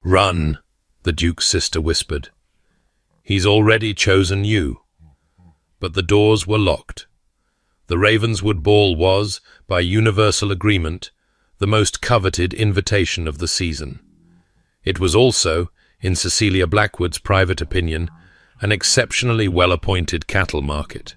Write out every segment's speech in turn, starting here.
"Run," the Duke's sister whispered. "He's already chosen you." But the doors were locked. The Ravenswood ball was, by universal agreement, the most coveted invitation of the season. It was also, in Cecilia Blackwood's private opinion, an exceptionally well-appointed cattle market.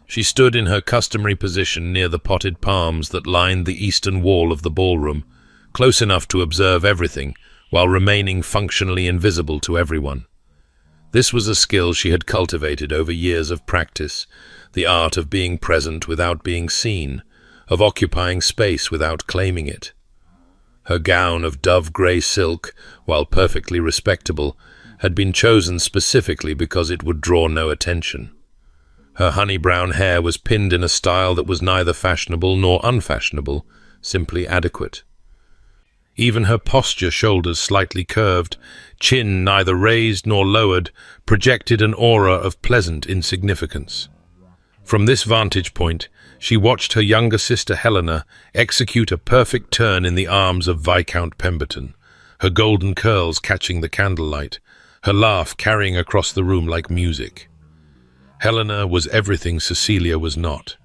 She stood in her customary position near the potted palms that lined the eastern wall of the ballroom, close enough to observe everything, while remaining functionally invisible to everyone. This was a skill she had cultivated over years of practice, the art of being present without being seen, of occupying space without claiming it. Her gown of dove-grey silk, while perfectly respectable, had been chosen specifically because it would draw no attention. Her honey-brown hair was pinned in a style that was neither fashionable nor unfashionable, simply adequate. Even her posture, shoulders slightly curved, chin neither raised nor lowered, projected an aura of pleasant insignificance. From this vantage point, she watched her younger sister Helena execute a perfect turn in the arms of Viscount Pemberton, her golden curls catching the candlelight, her laugh carrying across the room like music. Helena was everything Cecilia was not: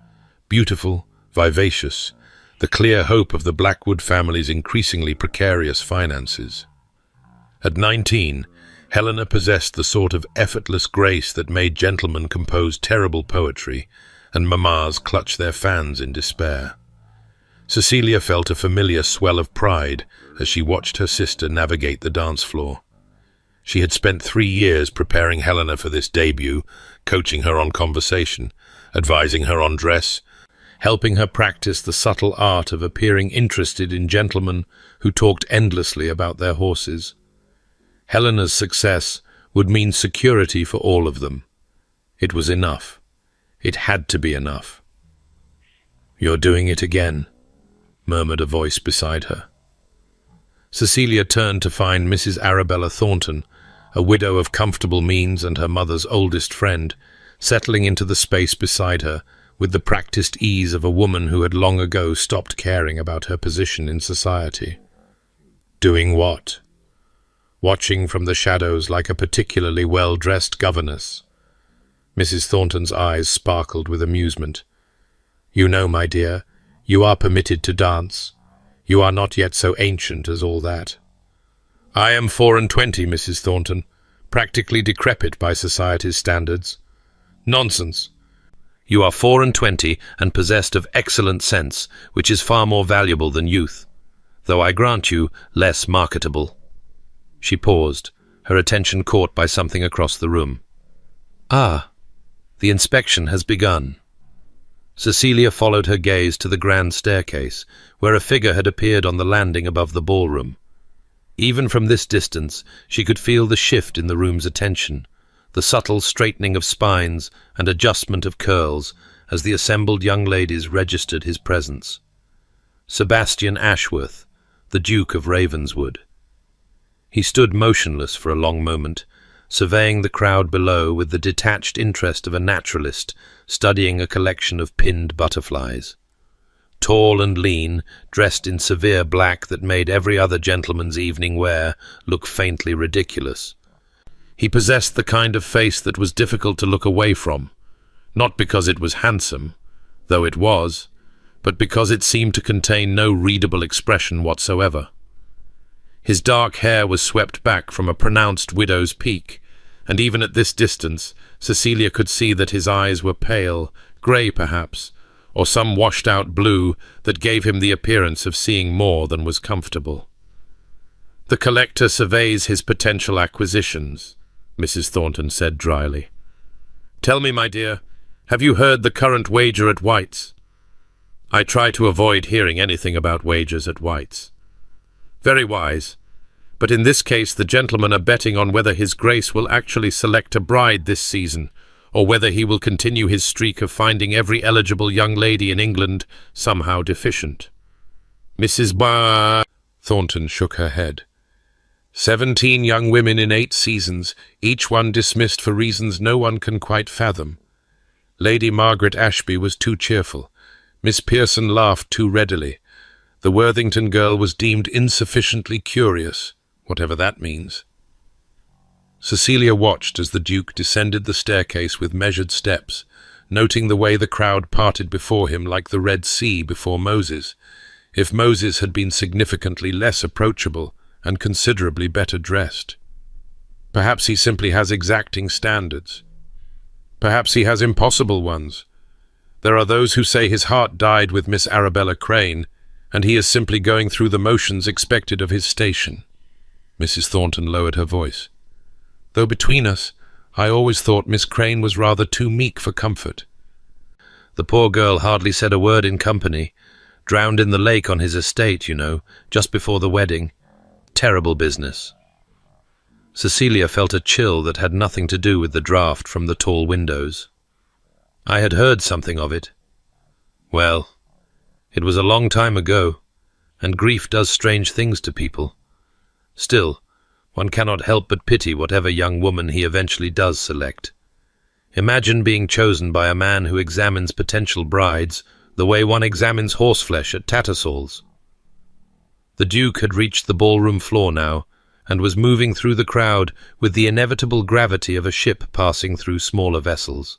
beautiful, vivacious, the clear hope of the Blackwood family's increasingly precarious finances. At 19, Helena possessed the sort of effortless grace that made gentlemen compose terrible poetry and mammas clutch their fans in despair. Cecilia felt a familiar swell of pride as she watched her sister navigate the dance floor. She had spent 3 years preparing Helena for this debut, coaching her on conversation, advising her on dress, helping her practice the subtle art of appearing interested in gentlemen who talked endlessly about their horses. Helena's success would mean security for all of them. It was enough. It had to be enough. "You're doing it again," murmured a voice beside her. Cecilia turned to find Mrs. Arabella Thornton, a widow of comfortable means and her mother's oldest friend, settling into the space beside her with the practiced ease of a woman who had long ago stopped caring about her position in society. "Doing what?" Watching from the shadows like a particularly well-dressed governess. Mrs. Thornton's eyes sparkled with amusement. "You know, my dear, you are permitted to dance. You are not yet so ancient as all that." "I am 24, Mrs. Thornton, practically decrepit by society's standards." "Nonsense. You are 24 and possessed of excellent sense, which is far more valuable than youth, though I grant you less marketable." She paused, her attention caught by something across the room. "Ah, the inspection has begun." Cecilia followed her gaze to the grand staircase, where a figure had appeared on the landing above the ballroom. Even from this distance, she could feel the shift in the room's attention, the subtle straightening of spines and adjustment of curls as the assembled young ladies registered his presence. Sebastian Ashworth, the Duke of Ravenswood. He stood motionless for a long moment, surveying the crowd below with the detached interest of a naturalist studying a collection of pinned butterflies. Tall and lean, dressed in severe black that made every other gentleman's evening wear look faintly ridiculous. He possessed the kind of face that was difficult to look away from, not because it was handsome, though it was, but because it seemed to contain no readable expression whatsoever. His dark hair was swept back from a pronounced widow's peak, and even at this distance Cecilia could see that his eyes were pale, grey perhaps, or some washed-out blue that gave him the appearance of seeing more than was comfortable. "The collector surveys his potential acquisitions," Mrs. Thornton said dryly. "Tell me, my dear, have you heard the current wager at White's?" "I try to avoid hearing anything about wagers at White's." "Very wise. But in this case the gentlemen are betting on whether His Grace will actually select a bride this season, or whether he will continue his streak of finding every eligible young lady in England somehow deficient." "Mrs. Thornton shook her head. 17 young women in 8 seasons, each one dismissed for reasons no one can quite fathom. Lady Margaret Ashby was too cheerful. Miss Pearson laughed too readily. The Worthington girl was deemed insufficiently curious. whatever that means. Cecilia watched as the Duke descended the staircase with measured steps, noting the way the crowd parted before him like the Red Sea before Moses, if Moses had been significantly less approachable and considerably better dressed. Perhaps he simply has exacting standards. Perhaps he has impossible ones. There are those who say his heart died with Miss Arabella Crane, and he is simply going through the motions expected of his station. Mrs. Thornton lowered her voice. Though between us, I always thought Miss Crane was rather too meek for comfort. The poor girl hardly said a word in company. Drowned in the lake on his estate, you know, just before the wedding. Terrible business. Cecilia felt a chill that had nothing to do with the draught from the tall windows. I had heard something of it. Well, it was a long time ago, and grief does strange things to people. Still, one cannot help but pity whatever young woman he eventually does select. Imagine being chosen by a man who examines potential brides the way one examines horseflesh at Tattersall's. The Duke had reached the ballroom floor now, and was moving through the crowd with the inevitable gravity of a ship passing through smaller vessels.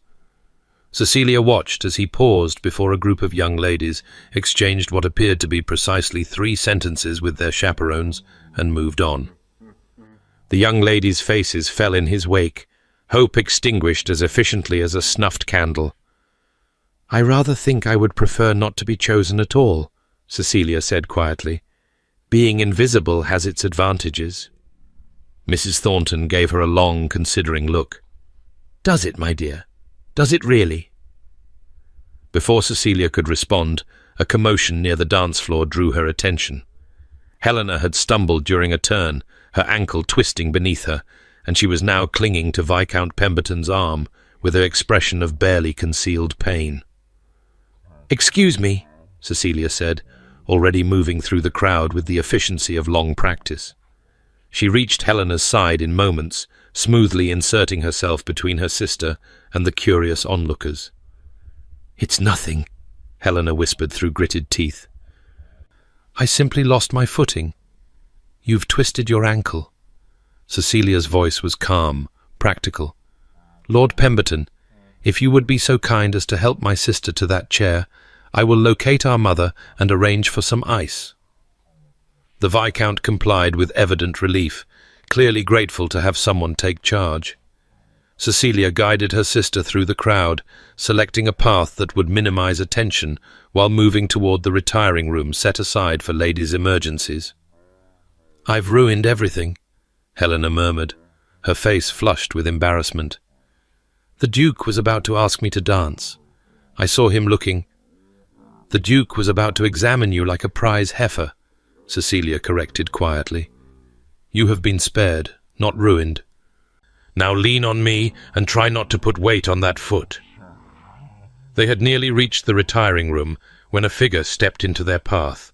Cecilia watched as he paused before a group of young ladies, exchanged what appeared to be precisely 3 sentences with their chaperones, and moved on. The young ladies' faces fell in his wake, hope extinguished as efficiently as a snuffed candle. "I rather think I would prefer not to be chosen at all," Cecilia said quietly. "Being invisible has its advantages." Mrs. Thornton gave her a long, considering look. "Does it, my dear? Does it really?" Before Cecilia could respond, a commotion near the dance floor drew her attention. Helena had stumbled during a turn, her ankle twisting beneath her, and she was now clinging to Viscount Pemberton's arm with her expression of barely concealed pain. "Excuse me," Cecilia said, already moving through the crowd with the efficiency of long practice. She reached Helena's side in moments, smoothly inserting herself between her sister and the curious onlookers. "It's nothing," Helena whispered through gritted teeth. "I simply lost my footing." "You've twisted your ankle." Cecilia's voice was calm, practical. "Lord Pemberton, if you would be so kind as to help my sister to that chair, I will locate our mother and arrange for some ice." The Viscount complied with evident relief, clearly grateful to have someone take charge. Cecilia guided her sister through the crowd, selecting a path that would minimize attention while moving toward the retiring room set aside for ladies' emergencies. "I've ruined everything," Helena murmured, her face flushed with embarrassment. "The Duke was about to ask me to dance. I saw him looking—" "The Duke was about to examine you like a prize heifer," Cecilia corrected quietly. "You have been spared, not ruined. Now lean on me and try not to put weight on that foot." They had nearly reached the retiring room when a figure stepped into their path,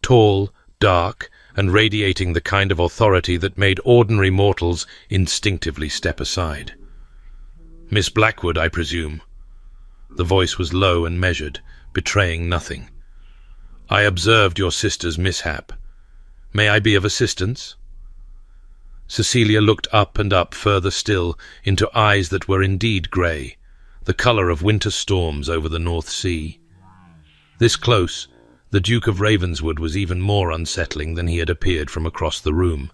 tall, dark, and radiating the kind of authority that made ordinary mortals instinctively step aside. "Miss Blackwood, I presume." The voice was low and measured, betraying nothing. "I observed your sister's mishap. May I be of assistance?" Cecilia looked up and up further still into eyes that were indeed grey, the colour of winter storms over the North Sea. This close, the Duke of Ravenswood was even more unsettling than he had appeared from across the room.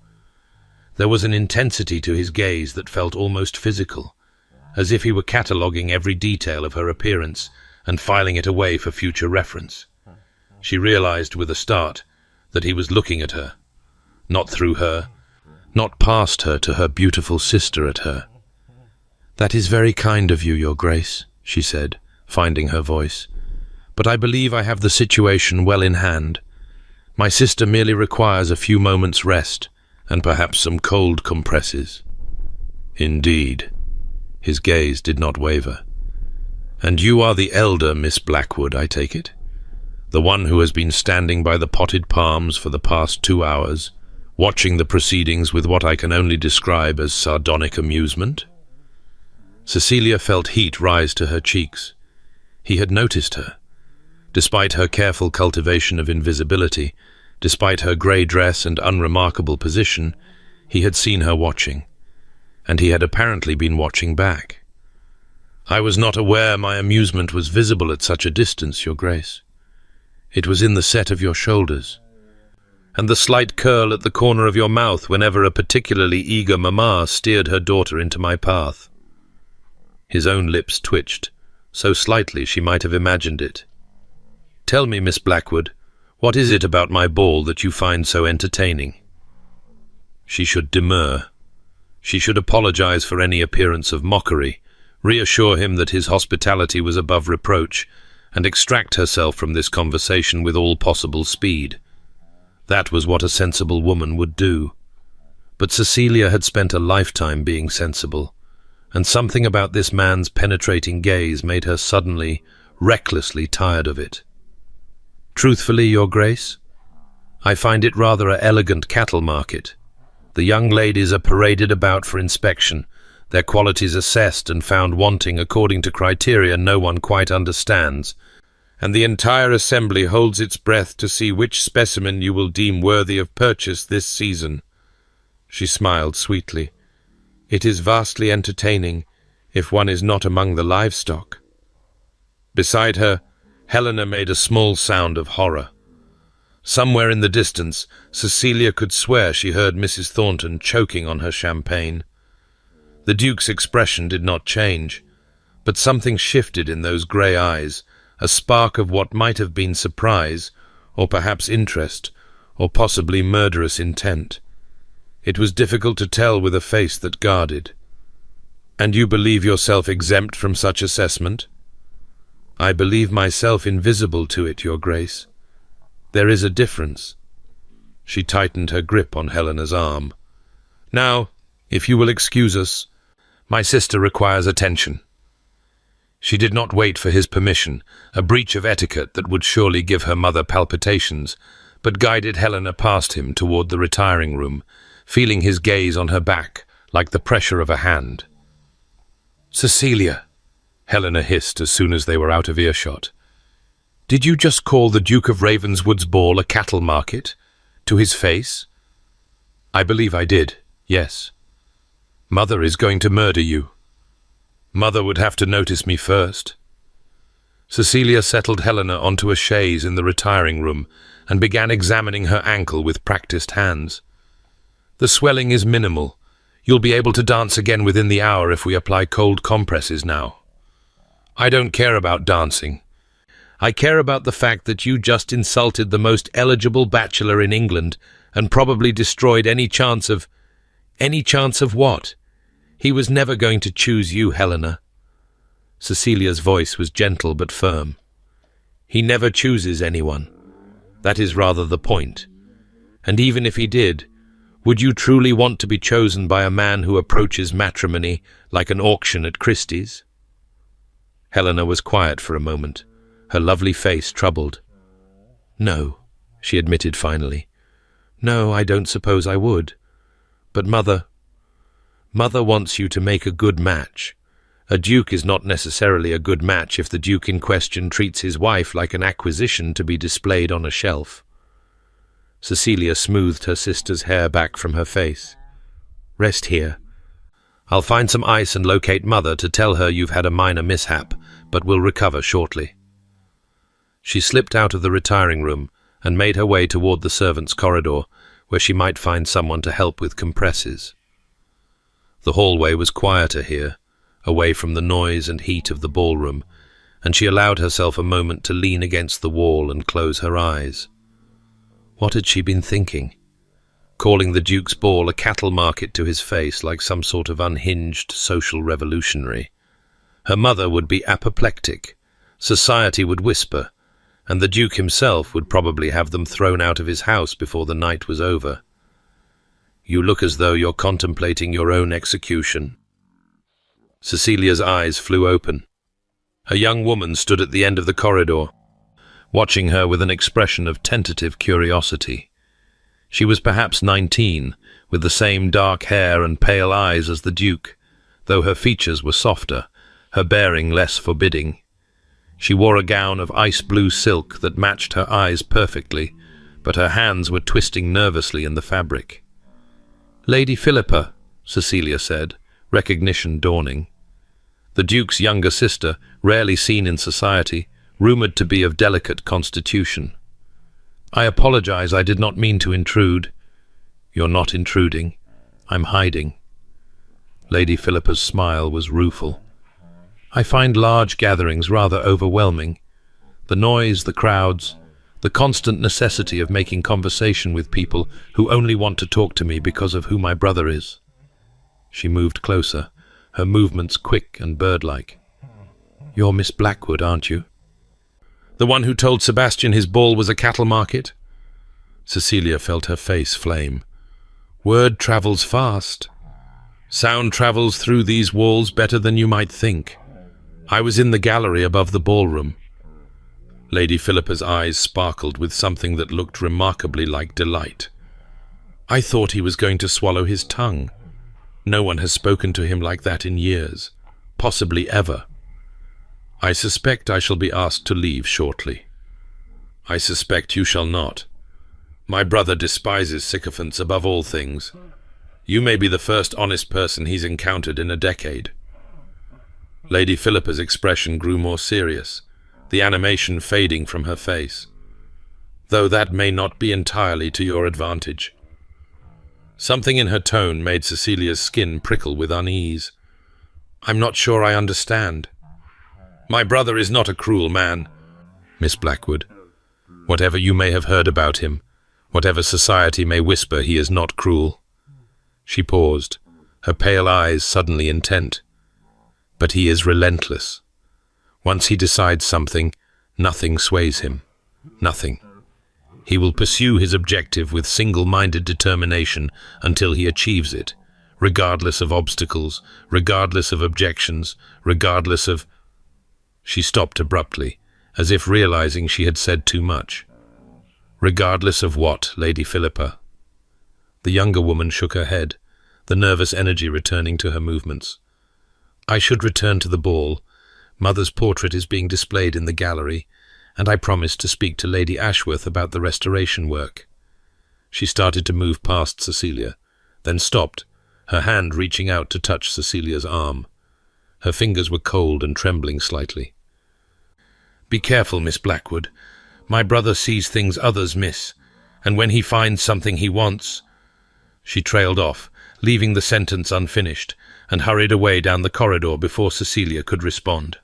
There was an intensity to his gaze that felt almost physical, as if he were cataloguing every detail of her appearance and filing it away for future reference. She realized with a start that he was looking at her, not through her, not past her to her beautiful sister at her. "That is very kind of you, Your Grace," she said, finding her voice. "But I believe I have the situation well in hand. My sister merely requires a few moments' rest, and perhaps some cold compresses." "Indeed." His gaze did not waver. "And you are the elder Miss Blackwood, I take it? The one who has been standing by the potted palms for the past 2 hours, watching the proceedings with what I can only describe as sardonic amusement?" Cecilia felt heat rise to her cheeks. He had noticed her. Despite her careful cultivation of invisibility, despite her grey dress and unremarkable position, He had seen her watching, and he had apparently been watching back. "I was not aware my amusement was visible at such a distance, Your Grace. It was in the set of your shoulders, and the slight curl at the corner of your mouth whenever a particularly eager mamma steered her daughter into my path." His own lips twitched, so slightly she might have imagined it. "Tell me, Miss Blackwood, what is it about my ball that you find so entertaining?" She should demur. She should apologize for any appearance of mockery, reassure him that his hospitality was above reproach, and extract herself from this conversation with all possible speed. That was what a sensible woman would do. But Cecilia had spent a lifetime being sensible, and something about this man's penetrating gaze made her suddenly, recklessly tired of it. "Truthfully, Your Grace, I find it rather an elegant cattle market. The young ladies are paraded about for inspection, their qualities assessed and found wanting according to criteria no one quite understands, and the entire assembly holds its breath to see which specimen you will deem worthy of purchase this season." She smiled sweetly. "It is vastly entertaining, if one is not among the livestock." Beside her, Helena made a small sound of horror. Somewhere in the distance, Cecilia could swear she heard Mrs. Thornton choking on her champagne. The Duke's expression did not change, but something shifted in those grey eyes, a spark of what might have been surprise, or perhaps interest, or possibly murderous intent. It was difficult to tell with a face that guarded. "And you believe yourself exempt from such assessment?" "I believe myself invisible to it, Your Grace. There is a difference." She tightened her grip on Helena's arm. "Now, if you will excuse us, my sister requires attention." She did not wait for his permission, a breach of etiquette that would surely give her mother palpitations, but guided Helena past him toward the retiring room, feeling his gaze on her back like the pressure of a hand. "Cecilia," Helena hissed as soon as they were out of earshot, "did you just call the Duke of Ravenswood's ball a cattle market? To his face?" "I believe I did, yes. Mother is going to murder you." "Mother would have to notice me first." Cecilia settled Helena onto a chaise in the retiring room and began examining her ankle with practiced hands. "The swelling is minimal. You'll be able to dance again within the hour if we apply cold compresses now." "I don't care about dancing. I care about the fact that you just insulted the most eligible bachelor in England and probably destroyed any chance of... Any chance of what? He was never going to choose you, Helena." Cecilia's voice was gentle but firm. "He never chooses anyone. That is rather the point. And even if he did, would you truly want to be chosen by a man who approaches matrimony like an auction at Christie's?" Helena was quiet for a moment, her lovely face troubled. "No," she admitted finally. "No, I don't suppose I would. But Mother wants you to make a good match. A duke is not necessarily a good match if the duke in question treats his wife like an acquisition to be displayed on a shelf." Cecilia smoothed her sister's hair back from her face. "Rest here. I'll find some ice and locate Mother to tell her you've had a minor mishap, but will recover shortly." She slipped out of the retiring room and made her way toward the servants' corridor, where she might find someone to help with compresses. The hallway was quieter here, away from the noise and heat of the ballroom, and she allowed herself a moment to lean against the wall and close her eyes. What had she been thinking? Calling the Duke's ball a cattle market to his face like some sort of unhinged social revolutionary. Her mother would be apoplectic, society would whisper, and the Duke himself would probably have them thrown out of his house before the night was over. "You look as though you're contemplating your own execution." Cecilia's eyes flew open. A young woman stood at the end of the corridor, watching her with an expression of tentative curiosity. She was perhaps 19, with the same dark hair and pale eyes as the Duke, though her features were softer, her bearing less forbidding. She wore a gown of ice-blue silk that matched her eyes perfectly, but her hands were twisting nervously in the fabric. Lady Philippa, Cecilia said, recognition dawning. The Duke's younger sister, rarely seen in society, rumoured to be of delicate constitution. I apologize, I did not mean to intrude. You're not intruding. I'm hiding. Lady Philippa's smile was rueful. I find large gatherings rather overwhelming. The noise, the crowds, the constant necessity of making conversation with people who only want to talk to me because of who my brother is. She moved closer, her movements quick and bird-like. You're Miss Blackwood, aren't you? The one who told Sebastian his ball was a cattle market? Cecilia felt her face flame. Word travels fast. Sound travels through these walls better than you might think. I was in the gallery above the ballroom. Lady Philippa's eyes sparkled with something that looked remarkably like delight. I thought he was going to swallow his tongue. No one has spoken to him like that in years, possibly ever. I suspect I shall be asked to leave shortly. I suspect you shall not. My brother despises sycophants above all things. You may be the first honest person he's encountered in a decade. Lady Philippa's expression grew more serious, the animation fading from her face. Though that may not be entirely to your advantage. Something in her tone made Cecilia's skin prickle with unease. I'm not sure I understand. My brother is not a cruel man, Miss Blackwood. Whatever you may have heard about him, whatever society may whisper, he is not cruel. She paused, her pale eyes suddenly intent. But he is relentless. Once he decides something, nothing sways him. Nothing. He will pursue his objective with single-minded determination until he achieves it, regardless of obstacles, regardless of objections, regardless of... She stopped abruptly, as if realizing she had said too much. Regardless of what, Lady Philippa? The younger woman shook her head, the nervous energy returning to her movements. I should return to the ball. Mother's portrait is being displayed in the gallery, and I promised to speak to Lady Ashworth about the restoration work. She started to move past Cecilia, then stopped, her hand reaching out to touch Cecilia's arm. Her fingers were cold and trembling slightly. Be careful, Miss Blackwood. My brother sees things others miss, and when he finds something he wants... She trailed off, leaving the sentence unfinished, and hurried away down the corridor before Cecilia could respond.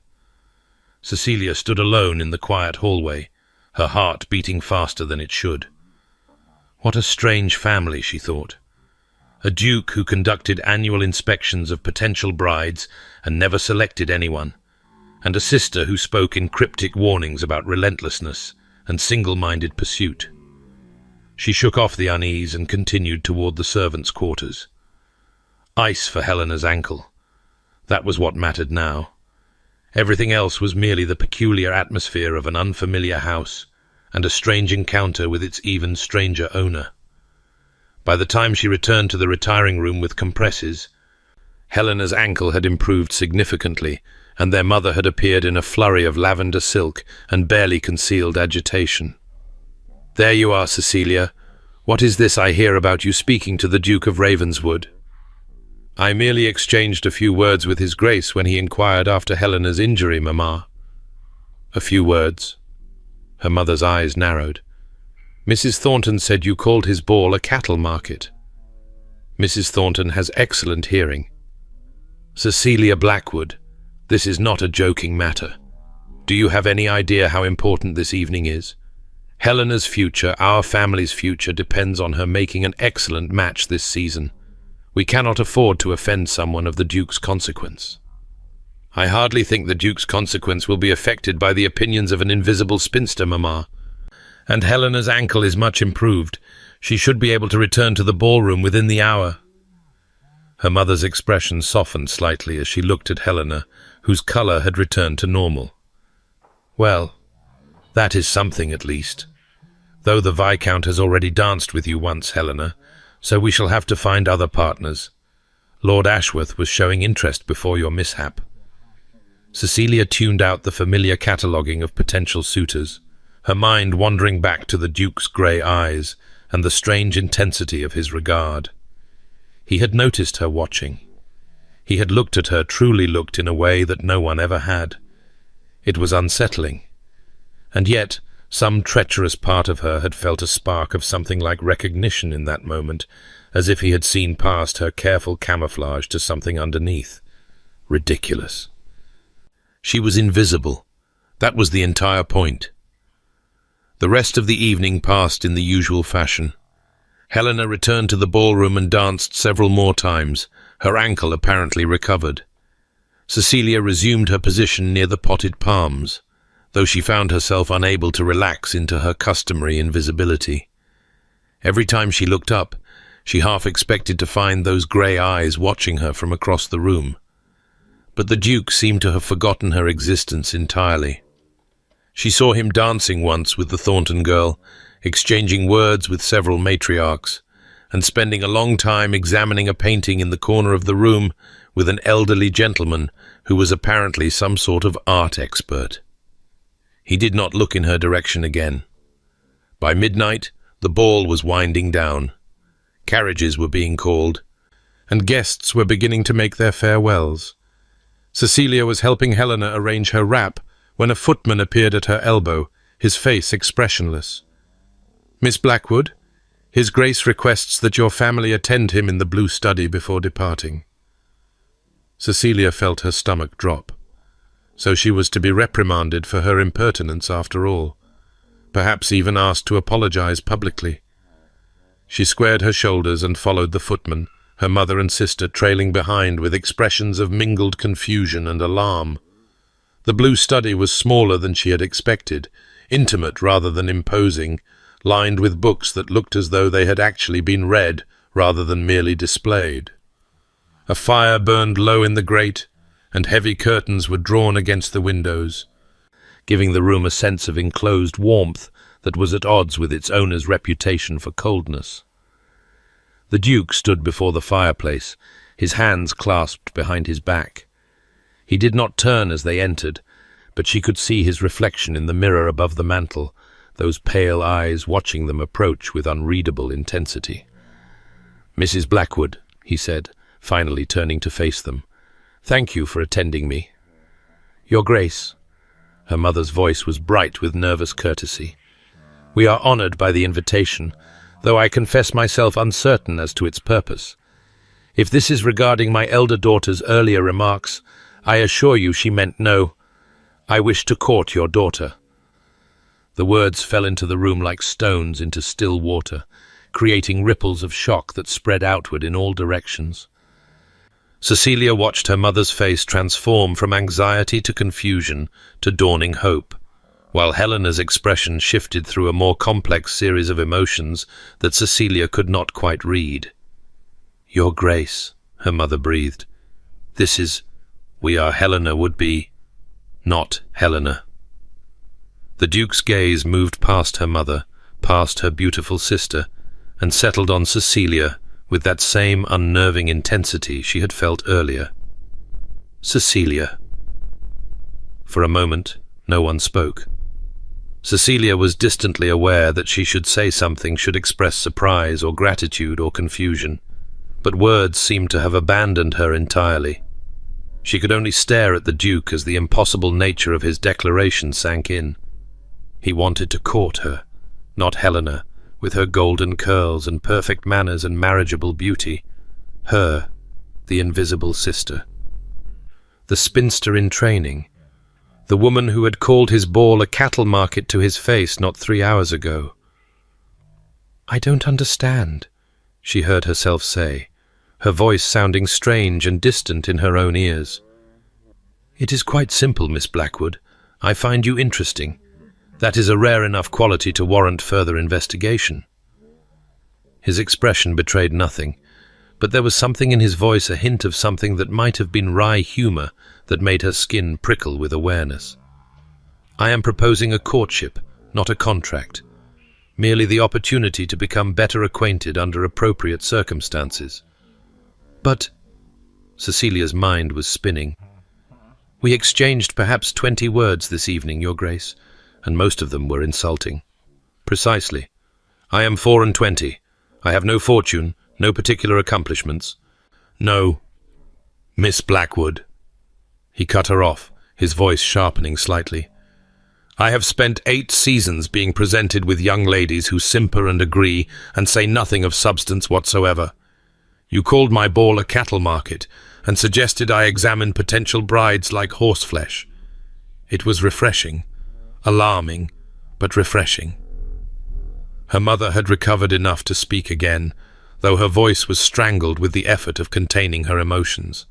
Cecilia stood alone in the quiet hallway, her heart beating faster than it should. What a strange family, she thought. A duke who conducted annual inspections of potential brides and never selected anyone, and a sister who spoke in cryptic warnings about relentlessness and single-minded pursuit. She shook off the unease and continued toward the servants' quarters. Ice for Helena's ankle. That was what mattered now. Everything else was merely the peculiar atmosphere of an unfamiliar house and a strange encounter with its even stranger owner. By the time she returned to the retiring room with compresses, Helena's ankle had improved significantly, and their mother had appeared in a flurry of lavender silk and barely concealed agitation. There you are, Cecilia. What is this I hear about you speaking to the Duke of Ravenswood? I merely exchanged a few words with His Grace when he inquired after Helena's injury, Mamma. A few words. Her mother's eyes narrowed. Mrs. Thornton said you called his ball a cattle market. Mrs. Thornton has excellent hearing. Cecilia Blackwood, this is not a joking matter. Do you have any idea how important this evening is? Helena's future, our family's future, depends on her making an excellent match this season. We cannot afford to offend someone of the Duke's consequence. I hardly think the Duke's consequence will be affected by the opinions of an invisible spinster, Mamma. And Helena's ankle is much improved. She should be able to return to the ballroom within the hour. Her mother's expression softened slightly as she looked at Helena, whose colour had returned to normal. Well, that is something at least. Though the Viscount has already danced with you once, Helena, so we shall have to find other partners. Lord Ashworth was showing interest before your mishap. Cecilia tuned out the familiar cataloguing of potential suitors, her mind wandering back to the Duke's grey eyes and the strange intensity of his regard. He had noticed her watching. He had looked at her, truly looked in a way that no one ever had. It was unsettling. And yet, some treacherous part of her had felt a spark of something like recognition in that moment, as if he had seen past her careful camouflage to something underneath. Ridiculous. She was invisible. That was the entire point. The rest of the evening passed in the usual fashion. Helena returned to the ballroom and danced several more times, her ankle apparently recovered. Cecilia resumed her position near the potted palms, though she found herself unable to relax into her customary invisibility. Every time she looked up, she half expected to find those grey eyes watching her from across the room. But the Duke seemed to have forgotten her existence entirely. She saw him dancing once with the Thornton girl, exchanging words with several matriarchs, and spending a long time examining a painting in the corner of the room with an elderly gentleman who was apparently some sort of art expert. He did not look in her direction again. By midnight, the ball was winding down. Carriages were being called, and guests were beginning to make their farewells. Cecilia was helping Helena arrange her wrap when a footman appeared at her elbow, his face expressionless. "Miss Blackwood, His Grace requests that your family attend him in the blue study before departing." Cecilia felt her stomach drop. So she was to be reprimanded for her impertinence after all, perhaps even asked to apologize publicly. She squared her shoulders and followed the footman, her mother and sister trailing behind with expressions of mingled confusion and alarm. The blue study was smaller than she had expected, intimate rather than imposing, lined with books that looked as though they had actually been read rather than merely displayed. A fire burned low in the grate, and heavy curtains were drawn against the windows, giving the room a sense of enclosed warmth that was at odds with its owner's reputation for coldness. The Duke stood before the fireplace, his hands clasped behind his back. He did not turn as they entered, but she could see his reflection in the mirror above the mantel, those pale eyes watching them approach with unreadable intensity. "Mrs. Blackwood," he said, finally turning to face them, "thank you for attending me." "Your Grace." Her mother's voice was bright with nervous courtesy. "We are honored by the invitation, though I confess myself uncertain as to its purpose. If this is regarding my elder daughter's earlier remarks, I assure you she meant no. I wish to court your daughter." The words fell into the room like stones into still water, creating ripples of shock that spread outward in all directions. Cecilia watched her mother's face transform from anxiety to confusion to dawning hope, while Helena's expression shifted through a more complex series of emotions that Cecilia could not quite read. "Your Grace," her mother breathed. We are Helena would be, not Helena." The Duke's gaze moved past her mother, past her beautiful sister, and settled on Cecilia with that same unnerving intensity she had felt earlier. "Cecilia." For a moment, no one spoke. Cecilia was distantly aware that she should say something, should express surprise or gratitude or confusion, but words seemed to have abandoned her entirely. She could only stare at the Duke as the impossible nature of his declaration sank in. He wanted to court her, not Helena, with her golden curls and perfect manners and marriageable beauty. Her, the invisible sister. The spinster in training. The woman who had called his ball a cattle market to his face not 3 hours ago. "I don't understand," she heard herself say, her voice sounding strange and distant in her own ears. "It is quite simple, Miss Blackwood. I find you interesting. That is a rare enough quality to warrant further investigation." His expression betrayed nothing, but there was something in his voice, a hint of something that might have been wry humor, that made her skin prickle with awareness. "I am proposing a courtship, not a contract. Merely the opportunity to become better acquainted under appropriate circumstances." "But—" Cecilia's mind was spinning. "We exchanged perhaps 20 words this evening, Your Grace, and most of them were insulting." "Precisely. I am 24. I have no fortune, No particular accomplishments? No. Miss Blackwood. He cut her off, his voice sharpening slightly. I have spent 8 seasons being presented with young ladies who simper and agree and say nothing of substance whatsoever. You called my ball a cattle market and suggested I examine potential brides like horseflesh. It was refreshing, alarming, but refreshing. Her mother had recovered enough to speak again, though her voice was strangled with the effort of containing her emotions.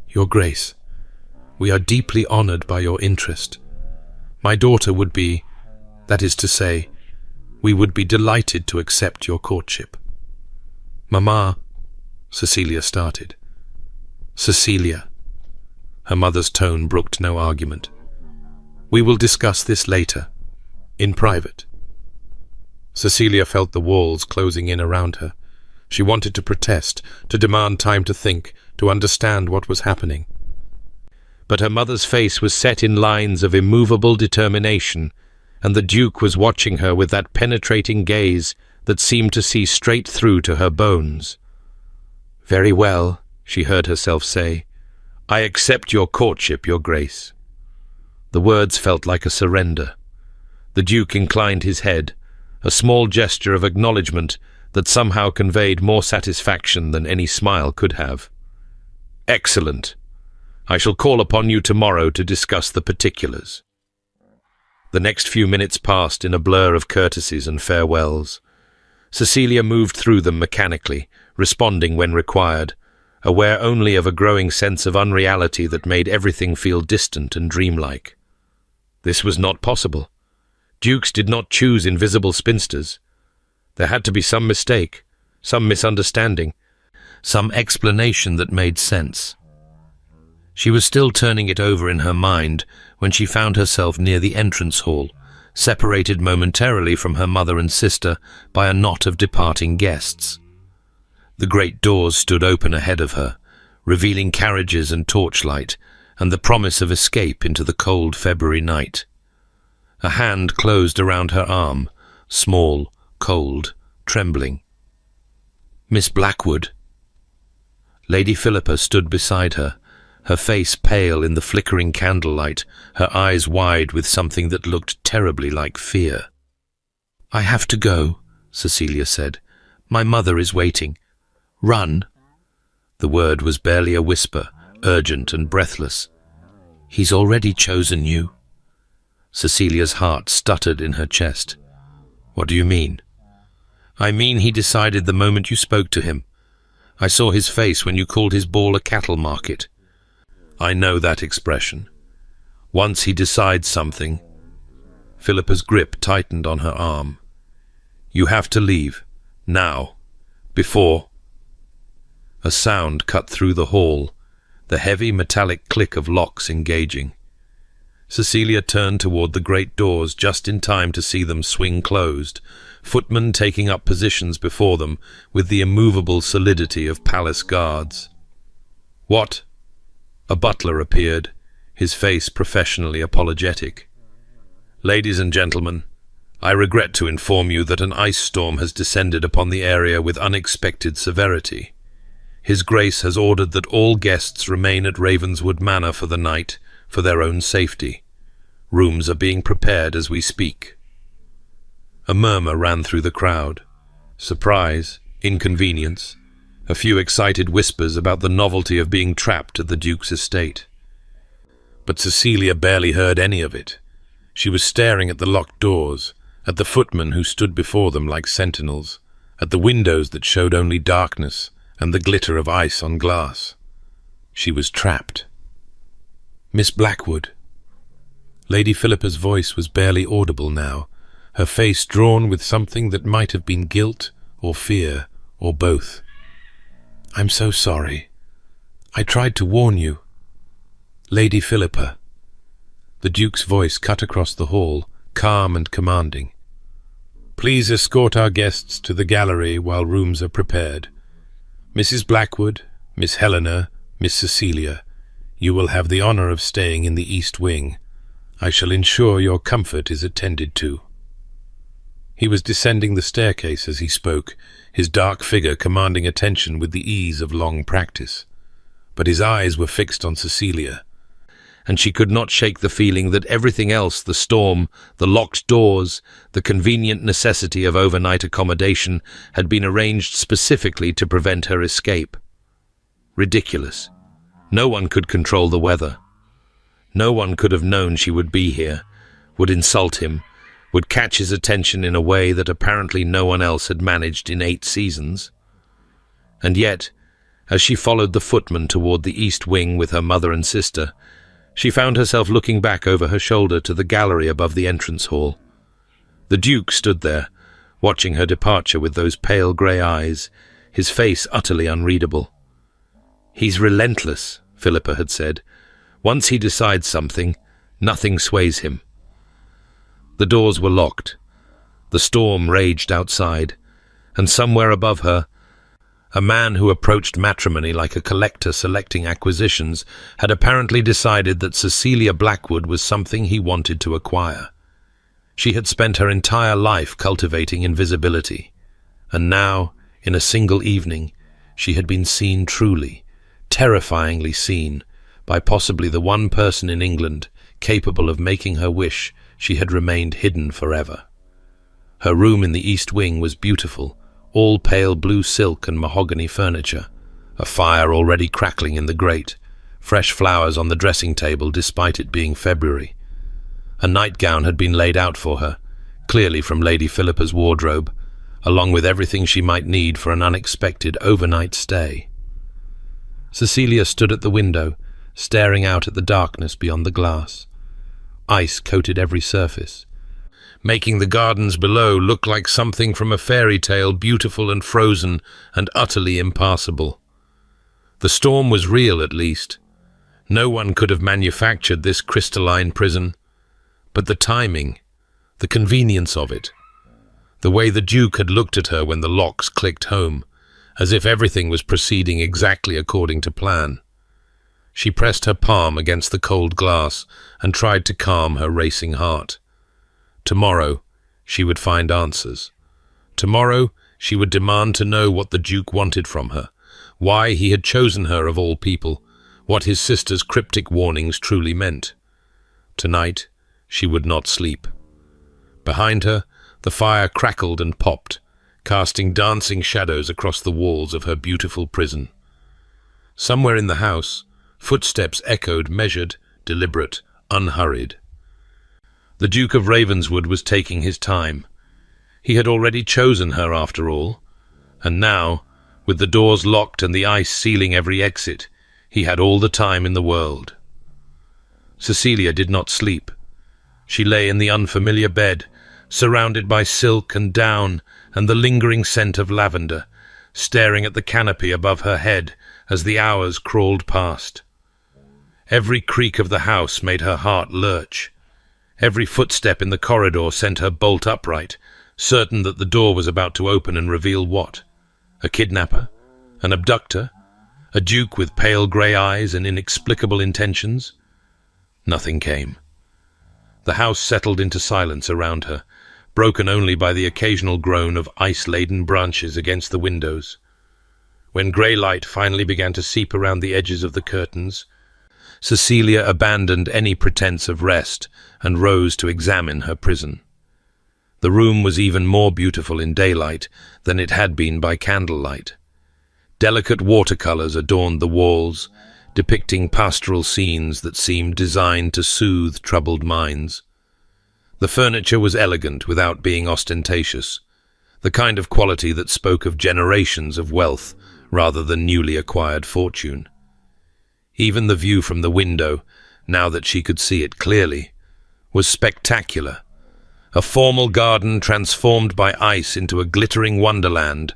Your Grace, we are deeply honored by your interest. My daughter would be, that is to say, we would be delighted to accept your courtship. Mamma, Cecilia started. Cecilia. Her mother's tone brooked no argument. We will discuss this later, in private. Cecilia felt the walls closing in around her. She wanted to protest, to demand time to think, to understand what was happening. But her mother's face was set in lines of immovable determination, and the Duke was watching her with that penetrating gaze that seemed to see straight through to her bones. Very well, she heard herself say. I accept your courtship, Your Grace. The words felt like a surrender. The Duke inclined his head, a small gesture of acknowledgement that somehow conveyed more satisfaction than any smile could have. Excellent. I shall call upon you tomorrow to discuss the particulars. The next few minutes passed in a blur of courtesies and farewells. Cecilia moved through them mechanically, responding when required, aware only of a growing sense of unreality that made everything feel distant and dreamlike. This was not possible. Dukes did not choose invisible spinsters. There had to be some mistake, some misunderstanding, some explanation that made sense. She was still turning it over in her mind when she found herself near the entrance hall, separated momentarily from her mother and sister by a knot of departing guests. The great doors stood open ahead of her, revealing carriages and torchlight, and the promise of escape into the cold February night. A hand closed around her arm, small, cold, trembling. Miss Blackwood. Lady Philippa stood beside her, her face pale in the flickering candlelight, her eyes wide with something that looked terribly like fear. I have to go, Cecilia said. My mother is waiting. Run. The word was barely a whisper, urgent and breathless. He's already chosen you. Cecilia's heart stuttered in her chest. What do you mean? I mean he decided the moment you spoke to him. I saw his face when you called his ball a cattle market. I know that expression. Once he decides something. Philippa's grip tightened on her arm. You have to leave. Now. Before. A sound cut through the hall, the heavy metallic click of locks engaging. Cecilia turned toward the great doors just in time to see them swing closed, footmen taking up positions before them with the immovable solidity of palace guards. What? A butler appeared, his face professionally apologetic. Ladies and gentlemen, I regret to inform you that an ice storm has descended upon the area with unexpected severity. His Grace has ordered that all guests remain at Ravenswood Manor for the night, for their own safety. Rooms are being prepared as we speak. A murmur ran through the crowd. Surprise, inconvenience, a few excited whispers about the novelty of being trapped at the Duke's estate. But Cecilia barely heard any of it. She was staring at the locked doors, at the footmen who stood before them like sentinels, at the windows that showed only darkness and the glitter of ice on glass. She was trapped. Miss Blackwood. Lady Philippa's voice was barely audible now, her face drawn with something that might have been guilt or fear or both. I'm so sorry. I tried to warn you. Lady Philippa. The Duke's voice cut across the hall, calm and commanding. Please escort our guests to the gallery while rooms are prepared. Mrs. Blackwood, Miss Helena, Miss Cecilia, you will have the honor of staying in the East Wing. I shall ensure your comfort is attended to. He was descending the staircase as he spoke, his dark figure commanding attention with the ease of long practice. But his eyes were fixed on Cecilia, and she could not shake the feeling that everything else, the storm, the locked doors, the convenient necessity of overnight accommodation, had been arranged specifically to prevent her escape. Ridiculous. No one could control the weather. No one could have known she would be here, would insult him, would catch his attention in a way that apparently no one else had managed in 8 seasons. And yet, as she followed the footman toward the east wing with her mother and sister, she found herself looking back over her shoulder to the gallery above the entrance hall. The Duke stood there, watching her departure with those pale grey eyes, his face utterly unreadable. "He's relentless," Philippa had said. "Once he decides something, nothing sways him." The doors were locked. The storm raged outside, and somewhere above her, a man who approached matrimony like a collector selecting acquisitions had apparently decided that Cecilia Blackwood was something he wanted to acquire. She had spent her entire life cultivating invisibility, and now, in a single evening, she had been seen truly, terrifyingly seen, by possibly the one person in England capable of making her wish she had remained hidden forever. Her room in the East Wing was beautiful, all pale blue silk and mahogany furniture, a fire already crackling in the grate, fresh flowers on the dressing table despite it being February. A nightgown had been laid out for her, clearly from Lady Philippa's wardrobe, along with everything she might need for an unexpected overnight stay. Cecilia stood at the window, staring out at the darkness beyond the glass. Ice coated every surface, making the gardens below look like something from a fairy tale, beautiful and frozen and utterly impassable. The storm was real, at least. No one could have manufactured this crystalline prison. But the timing, the convenience of it, the way the Duke had looked at her when the locks clicked home, as if everything was proceeding exactly according to plan. She pressed her palm against the cold glass and tried to calm her racing heart. Tomorrow, she would find answers. Tomorrow, she would demand to know what the Duke wanted from her, why he had chosen her of all people, what his sister's cryptic warnings truly meant. Tonight, she would not sleep. Behind her, the fire crackled and popped, casting dancing shadows across the walls of her beautiful prison. Somewhere in the house, footsteps echoed, measured, deliberate, unhurried. The Duke of Ravenswood was taking his time. He had already chosen her after all, and now, with the doors locked and the ice sealing every exit, he had all the time in the world. Cecilia did not sleep. She lay in the unfamiliar bed, surrounded by silk and down and the lingering scent of lavender, staring at the canopy above her head as the hours crawled past. Every creak of the house made her heart lurch. Every footstep in the corridor sent her bolt upright, certain that the door was about to open and reveal what? A kidnapper? An abductor? A duke with pale grey eyes and inexplicable intentions? Nothing came. The house settled into silence around her, broken only by the occasional groan of ice-laden branches against the windows. When grey light finally began to seep around the edges of the curtains, Cecilia abandoned any pretense of rest and rose to examine her prison. The room was even more beautiful in daylight than it had been by candlelight. Delicate watercolors adorned the walls, depicting pastoral scenes that seemed designed to soothe troubled minds. The furniture was elegant without being ostentatious, the kind of quality that spoke of generations of wealth rather than newly acquired fortune. Even the view from the window, now that she could see it clearly, was spectacular. A formal garden transformed by ice into a glittering wonderland,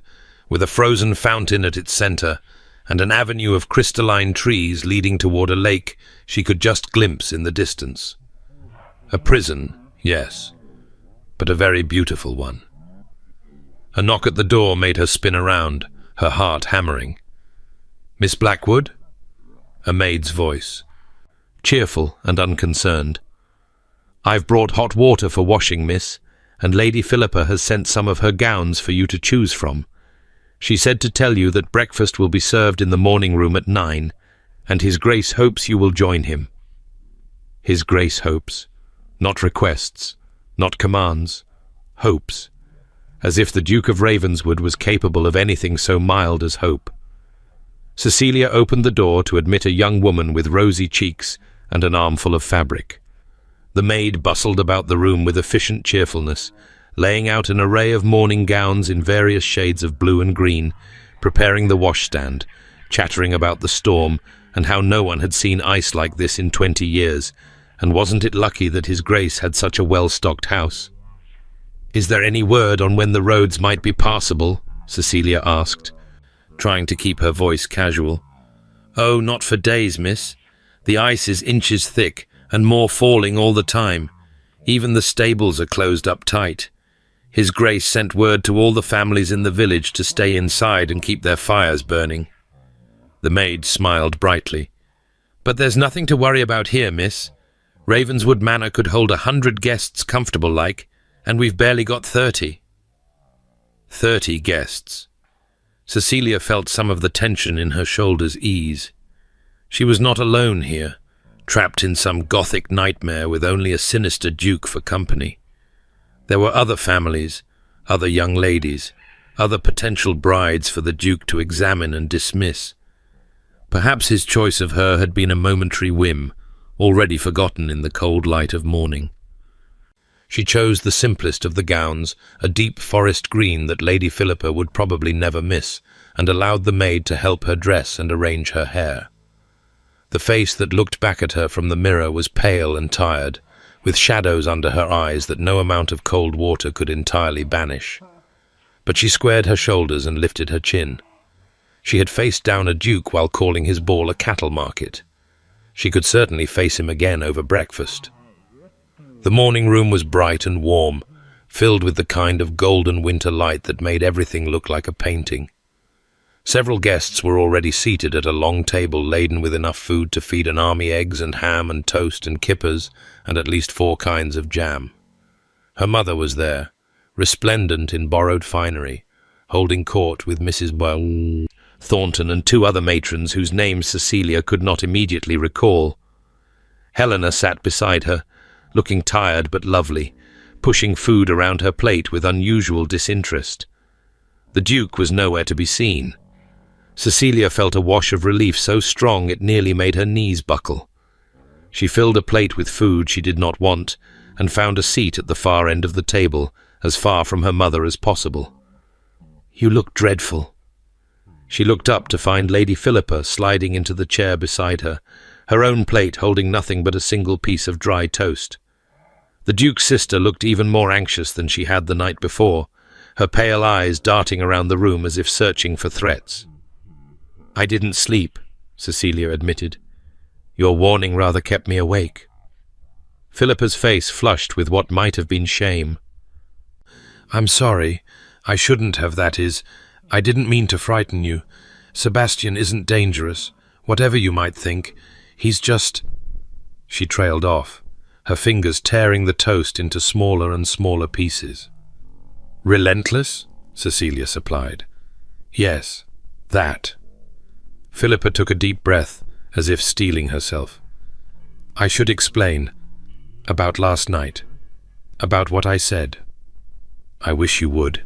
with a frozen fountain at its center, and an avenue of crystalline trees leading toward a lake she could just glimpse in the distance. A prison, yes, but a very beautiful one. A knock at the door made her spin around, her heart hammering. "Miss Blackwood?" A maid's voice, cheerful and unconcerned. "I've brought hot water for washing, miss, and Lady Philippa has sent some of her gowns for you to choose from. She said to tell you that breakfast will be served in the morning room at 9, and His Grace hopes you will join him. His Grace hopes, not requests, not commands, hopes, as if the Duke of Ravenswood was capable of anything so mild as hope. Cecilia opened the door to admit a young woman with rosy cheeks and an armful of fabric. The maid bustled about the room with efficient cheerfulness, laying out an array of morning gowns in various shades of blue and green, preparing the washstand, chattering about the storm and how no one had seen ice like this in 20 years, and wasn't it lucky that His Grace had such a well-stocked house? "Is there any word on when the roads might be passable?" Cecilia asked, trying to keep her voice casual. "Oh, not for days, miss. The ice is inches thick, and more falling all the time. Even the stables are closed up tight. His Grace sent word to all the families in the village to stay inside and keep their fires burning." The maid smiled brightly. "But there's nothing to worry about here, miss. Ravenswood Manor could hold 100 guests comfortable like, and we've barely got 30. 30 guests. Cecilia felt some of the tension in her shoulders ease. She was not alone here, trapped in some Gothic nightmare with only a sinister duke for company. There were other families, other young ladies, other potential brides for the duke to examine and dismiss. Perhaps his choice of her had been a momentary whim, already forgotten in the cold light of morning. She chose the simplest of the gowns, a deep forest green that Lady Philippa would probably never miss, and allowed the maid to help her dress and arrange her hair. The face that looked back at her from the mirror was pale and tired, with shadows under her eyes that no amount of cold water could entirely banish. But she squared her shoulders and lifted her chin. She had faced down a duke while calling his ball a cattle market. She could certainly face him again over breakfast. The morning room was bright and warm, filled with the kind of golden winter light that made everything look like a painting. Several guests were already seated at a long table laden with enough food to feed an army, eggs and ham and toast and kippers and at least 4 kinds of jam. Her mother was there, resplendent in borrowed finery, holding court with Mrs. Thornton and 2 other matrons whose names Cecilia could not immediately recall. Helena sat beside her, looking tired but lovely, pushing food around her plate with unusual disinterest. The Duke was nowhere to be seen. Cecilia felt a wash of relief so strong it nearly made her knees buckle. She filled a plate with food she did not want and found a seat at the far end of the table, as far from her mother as possible. "You look dreadful." She looked up to find Lady Philippa sliding into the chair beside her, her own plate holding nothing but a single piece of dry toast. The Duke's sister looked even more anxious than she had the night before, her pale eyes darting around the room as if searching for threats. "I didn't sleep," Cecilia admitted. "Your warning rather kept me awake." Philippa's face flushed with what might have been shame. "I'm sorry. I shouldn't have, that is. I didn't mean to frighten you. Sebastian isn't dangerous, whatever you might think. He's just—" She trailed off, her fingers tearing the toast into smaller and smaller pieces. "Relentless?" Cecilia supplied. "Yes, that." Philippa took a deep breath, as if steeling herself. "I should explain. About last night. About what I said. I wish you would.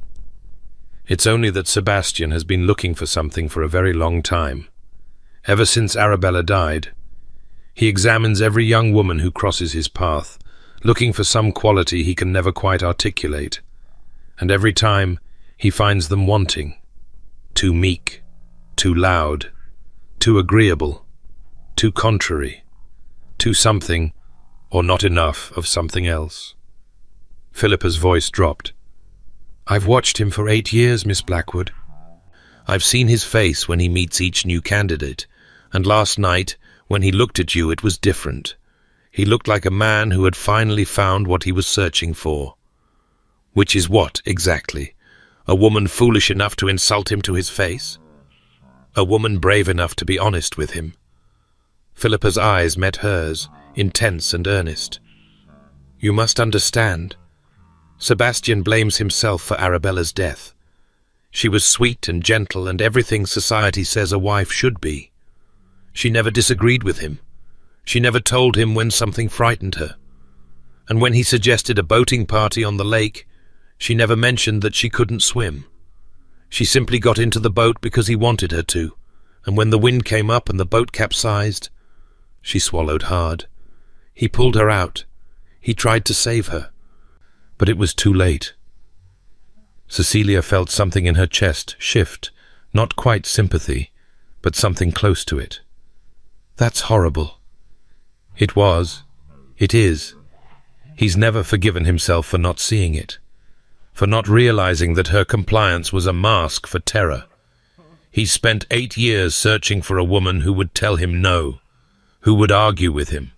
It's only that Sebastian has been looking for something for a very long time. Ever since Arabella died. He examines every young woman who crosses his path, looking for some quality he can never quite articulate. And every time, he finds them wanting. Too meek, too loud, too agreeable, too contrary, too something, or not enough of something else." Philippa's voice dropped. "I've watched him for 8 years, Miss Blackwood. I've seen his face when he meets each new candidate, and last night, when he looked at you, it was different. He looked like a man who had finally found what he was searching for." "Which is what, exactly? A woman foolish enough to insult him to his face? A woman brave enough to be honest with him?" Philippa's eyes met hers, intense and earnest. "You must understand. Sebastian blames himself for Arabella's death. She was sweet and gentle and everything society says a wife should be. She never disagreed with him. She never told him when something frightened her. And when he suggested a boating party on the lake, she never mentioned that she couldn't swim. She simply got into the boat because he wanted her to, and when the wind came up and the boat capsized, she swallowed hard. He pulled her out. He tried to save her. But it was too late. Cecilia felt something in her chest shift, not quite sympathy, but something close to it. That's horrible. It was. It is. He's never forgiven himself for not seeing it, for not realizing that her compliance was a mask for terror. He spent 8 years searching for a woman who would tell him no, who would argue with him,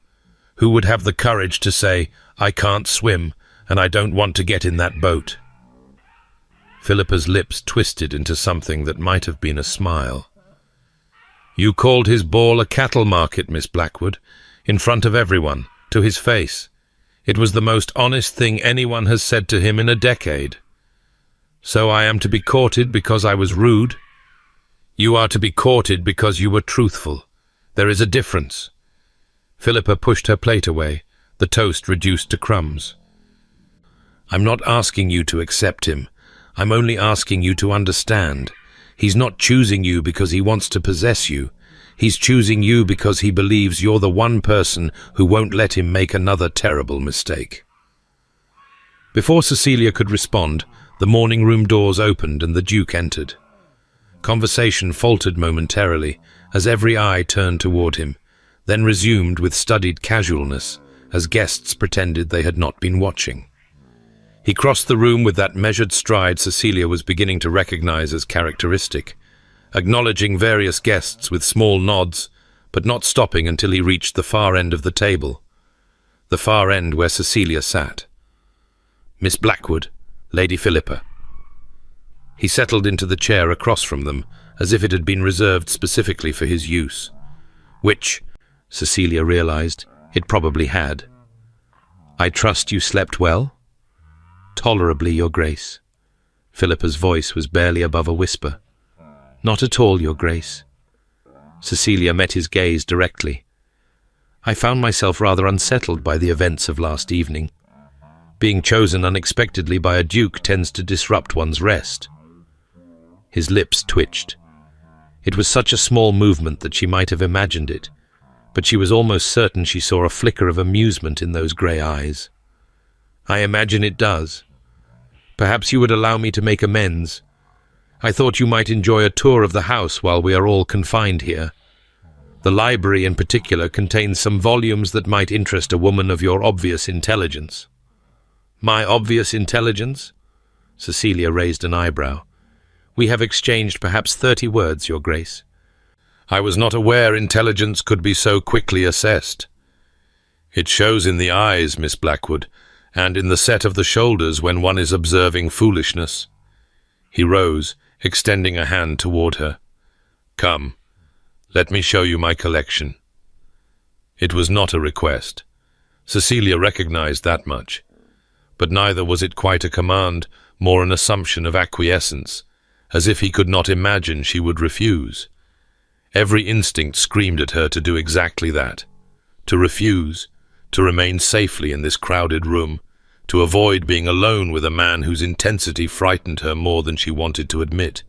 who would have the courage to say, "I can't swim, and I don't want to get in that boat." Philippa's lips twisted into something that might have been a smile. "You called his ball a cattle market, Miss Blackwood, in front of everyone, to his face. It was the most honest thing anyone has said to him in a decade. So I am to be courted because I was rude? You are to be courted because you were truthful. There is a difference." Philippa pushed her plate away, the toast reduced to crumbs. "I'm not asking you to accept him. I'm only asking you to understand. He's not choosing you because he wants to possess you. He's choosing you because he believes you're the one person who won't let him make another terrible mistake." Before Cecilia could respond, the morning room doors opened and the Duke entered. Conversation faltered momentarily as every eye turned toward him, then resumed with studied casualness as guests pretended they had not been watching. He crossed the room with that measured stride Cecilia was beginning to recognize as characteristic, acknowledging various guests with small nods, but not stopping until he reached the far end of the table, the far end where Cecilia sat. "Miss Blackwood, Lady Philippa." He settled into the chair across from them, as if it had been reserved specifically for his use, which, Cecilia realized, it probably had. "I trust you slept well?" "Tolerably, Your Grace." Philippa's voice was barely above a whisper. "Not at all, Your Grace." Cecilia met his gaze directly. "I found myself rather unsettled by the events of last evening. Being chosen unexpectedly by a duke tends to disrupt one's rest." His lips twitched. It was such a small movement that she might have imagined it, but she was almost certain she saw a flicker of amusement in those grey eyes. "I imagine it does. Perhaps you would allow me to make amends. I thought you might enjoy a tour of the house while we are all confined here. The library in particular contains some volumes that might interest a woman of your obvious intelligence." "My obvious intelligence?" Cecilia raised an eyebrow. "We have exchanged perhaps 30 words, Your Grace." "I was not aware intelligence could be so quickly assessed." "It shows in the eyes, Miss Blackwood, and in the set of the shoulders when one is observing foolishness." He rose, extending a hand toward her. "Come, let me show you my collection." It was not a request. Cecilia recognized that much. But neither was it quite a command, more an assumption of acquiescence, as if he could not imagine she would refuse. Every instinct screamed at her to do exactly that, to refuse, to remain safely in this crowded room, to avoid being alone with a man whose intensity frightened her more than she wanted to admit.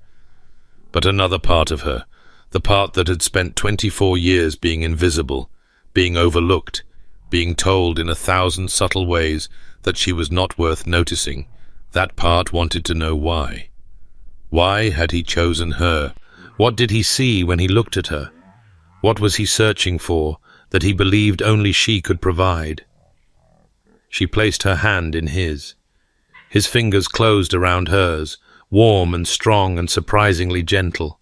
But another part of her, the part that had spent 24 years being invisible, being overlooked, being told in 1,000 subtle ways that she was not worth noticing, that part wanted to know why. Why had he chosen her? What did he see when he looked at her? What was he searching for that he believed only she could provide? She placed her hand in his. His fingers closed around hers, warm and strong and surprisingly gentle.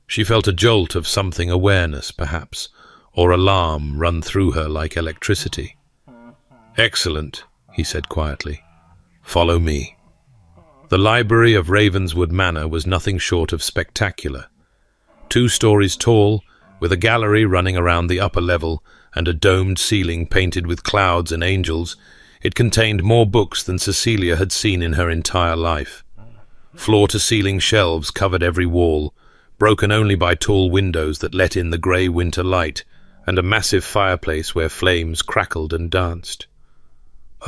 She felt a jolt of something awareness, perhaps, or alarm run through her like electricity. "Excellent," he said quietly. "Follow me." The library of Ravenswood Manor was nothing short of spectacular. 2 stories tall, with a gallery running around the upper level and a domed ceiling painted with clouds and angels, It contained more books than Cecilia had seen in her entire life. Floor-to-ceiling shelves covered every wall, broken only by tall windows that let in the grey winter light, and a massive fireplace where flames crackled and danced.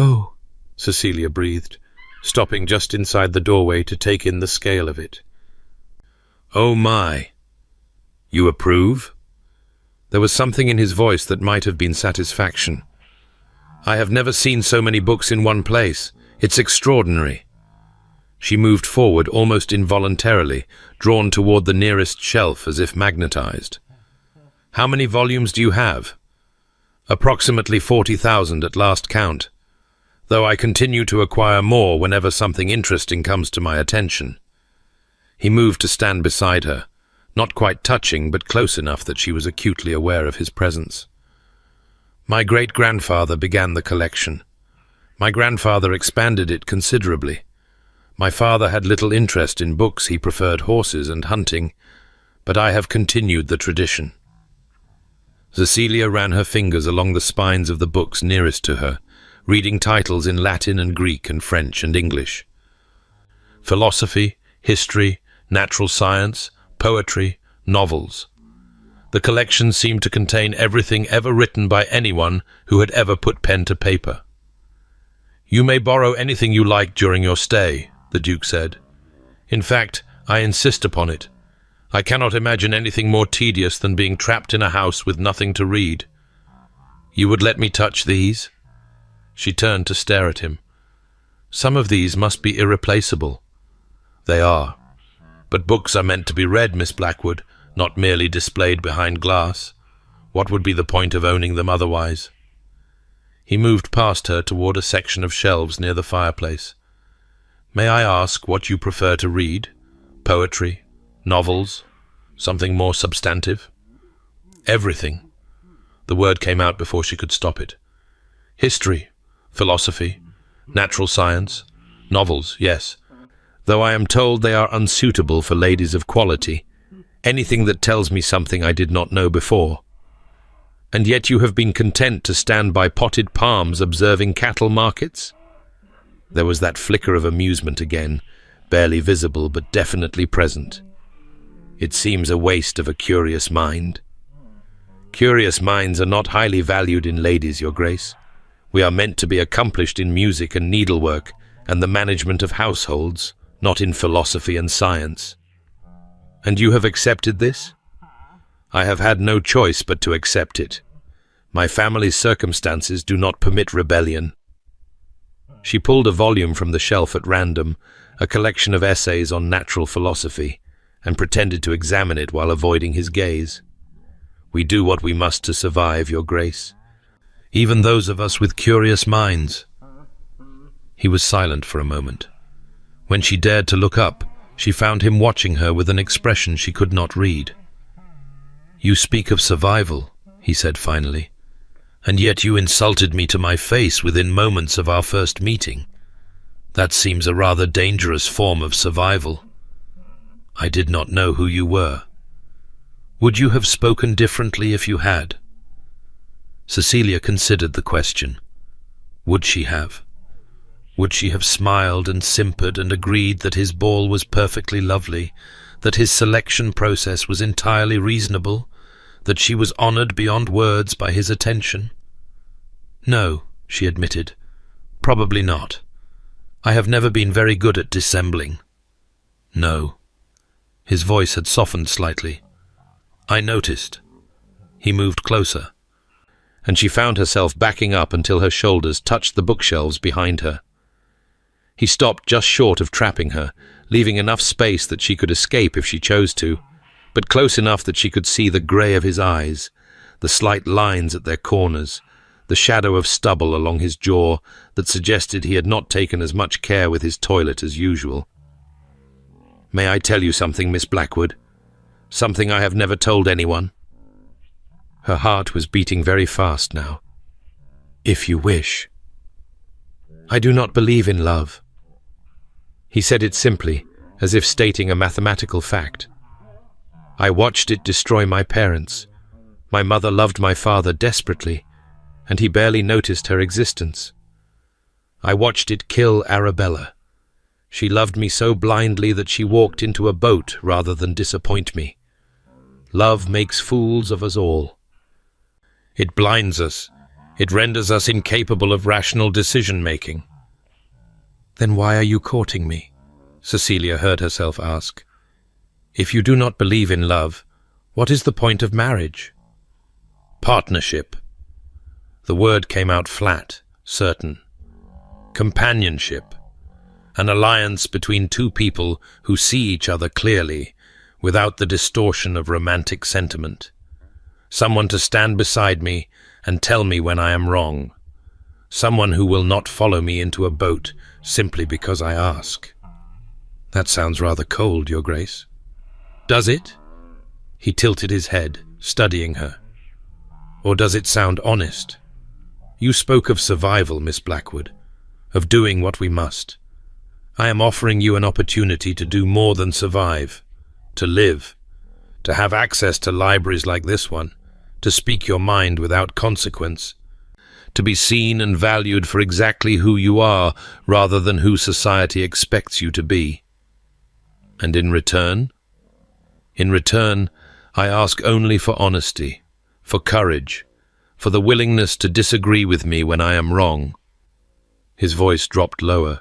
"Oh," Cecilia breathed, stopping just inside the doorway to take in the scale of it. "Oh my! You approve?" There was something in his voice that might have been satisfaction. "I have never seen so many books in one place. It's extraordinary." She moved forward almost involuntarily, drawn toward the nearest shelf as if magnetized. "How many volumes do you have?" "Approximately 40,000 at last count, though I continue to acquire more whenever something interesting comes to my attention." He moved to stand beside her, not quite touching, but close enough that she was acutely aware of his presence. "My great-grandfather began the collection. My grandfather expanded it considerably. My father had little interest in books, he preferred horses and hunting, but I have continued the tradition." Cecilia ran her fingers along the spines of the books nearest to her, reading titles in Latin and Greek and French and English. Philosophy, history, natural science, poetry, novels. The collection seemed to contain everything ever written by anyone who had ever put pen to paper. "You may borrow anything you like during your stay," the Duke said. "In fact, I insist upon it. I cannot imagine anything more tedious than being trapped in a house with nothing to read. You would let me touch these?" She turned to stare at him. "Some of these must be irreplaceable." "They are. But books are meant to be read, Miss Blackwood, not merely displayed behind glass. What would be the point of owning them otherwise?" He moved past her toward a section of shelves near the fireplace. "May I ask what you prefer to read? Poetry? Novels? Something more substantive?" "Everything." The word came out before she could stop it. "History, philosophy, natural science, novels, yes. Though I am told they are unsuitable for ladies of quality. Anything that tells me something I did not know before. And yet you have been content to stand by potted palms observing cattle markets?" There was that flicker of amusement again, barely visible but definitely present. "It seems a waste of a curious mind." "Curious minds are not highly valued in ladies, Your Grace. We are meant to be accomplished in music and needlework and the management of households, not in philosophy and science." "And you have accepted this?" "I have had no choice but to accept it. My family's circumstances do not permit rebellion." She pulled a volume from the shelf at random, a collection of essays on natural philosophy, and pretended to examine it while avoiding his gaze. "We do what we must to survive, Your Grace. Even those of us with curious minds." He was silent for a moment. When she dared to look up, she found him watching her with an expression she could not read. "You speak of survival," he said finally, "and yet you insulted me to my face within moments of our first meeting. That seems a rather dangerous form of survival. I did not know who you were. Would you have spoken differently if you had?" Cecilia considered the question. Would she have? Would she have smiled and simpered and agreed that his ball was perfectly lovely, that his selection process was entirely reasonable, that she was honored beyond words by his attention? "No," she admitted, "probably not. I have never been very good at dissembling." "No." His voice had softened slightly. "I noticed." He moved closer, and she found herself backing up until her shoulders touched the bookshelves behind her. He stopped just short of trapping her, leaving enough space that she could escape if she chose to, but close enough that she could see the grey of his eyes, the slight lines at their corners, the shadow of stubble along his jaw that suggested he had not taken as much care with his toilet as usual. "May I tell you something, Miss Blackwood? Something I have never told anyone?" Her heart was beating very fast now. "If you wish." "I do not believe in love." He said it simply, as if stating a mathematical fact. "I watched it destroy my parents. My mother loved my father desperately, and he barely noticed her existence. I watched it kill Arabella. She loved me so blindly that she walked into a boat rather than disappoint me. Love makes fools of us all. It blinds us. It renders us incapable of rational decision-making. Then why are you courting me? Cecilia heard herself ask. If you do not believe in love, what is the point of marriage? Partnership. The word came out flat, certain. Companionship. An alliance between two people who see each other clearly, without the distortion of romantic sentiment. Someone to stand beside me and tell me when I am wrong. Someone who will not follow me into a boat simply because I ask. That sounds rather cold, Your Grace. Does it? He tilted his head, studying her. Or does it sound honest? You spoke of survival, Miss Blackwood, of doing what we must. I am offering you an opportunity to do more than survive, to live, to have access to libraries like this one, to speak your mind without consequence, to be seen and valued for exactly who you are rather than who society expects you to be. And in return? In return, I ask only for honesty, for courage, for the willingness to disagree with me when I am wrong. His voice dropped lower.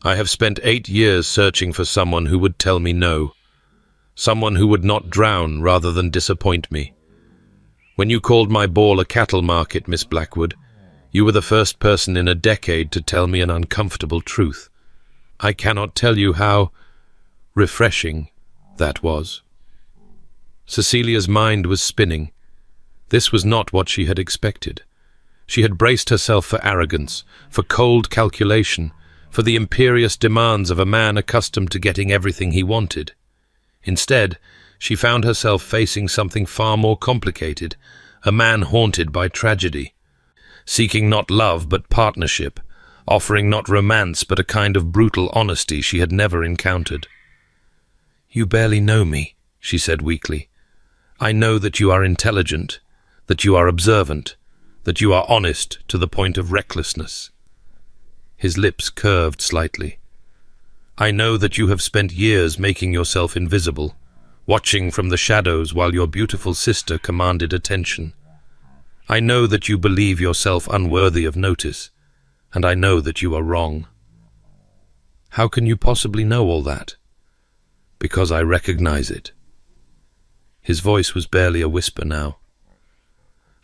I have spent 8 years searching for someone who would tell me no, someone who would not drown rather than disappoint me. When you called my ball a cattle market, Miss Blackwood, you were the first person in a decade to tell me an uncomfortable truth. I cannot tell you how refreshing that was. Cecilia's mind was spinning. This was not what she had expected. She had braced herself for arrogance, for cold calculation, for the imperious demands of a man accustomed to getting everything he wanted. Instead, she found herself facing something far more complicated, a man haunted by tragedy, seeking not love but partnership, offering not romance but a kind of brutal honesty she had never encountered. You barely know me, she said weakly. I know that you are intelligent, that you are observant, that you are honest to the point of recklessness. His lips curved slightly. I know that you have spent years making yourself invisible, watching from the shadows while your beautiful sister commanded attention. I know that you believe yourself unworthy of notice, and I know that you are wrong. How can you possibly know all that? Because I recognize it. His voice was barely a whisper now.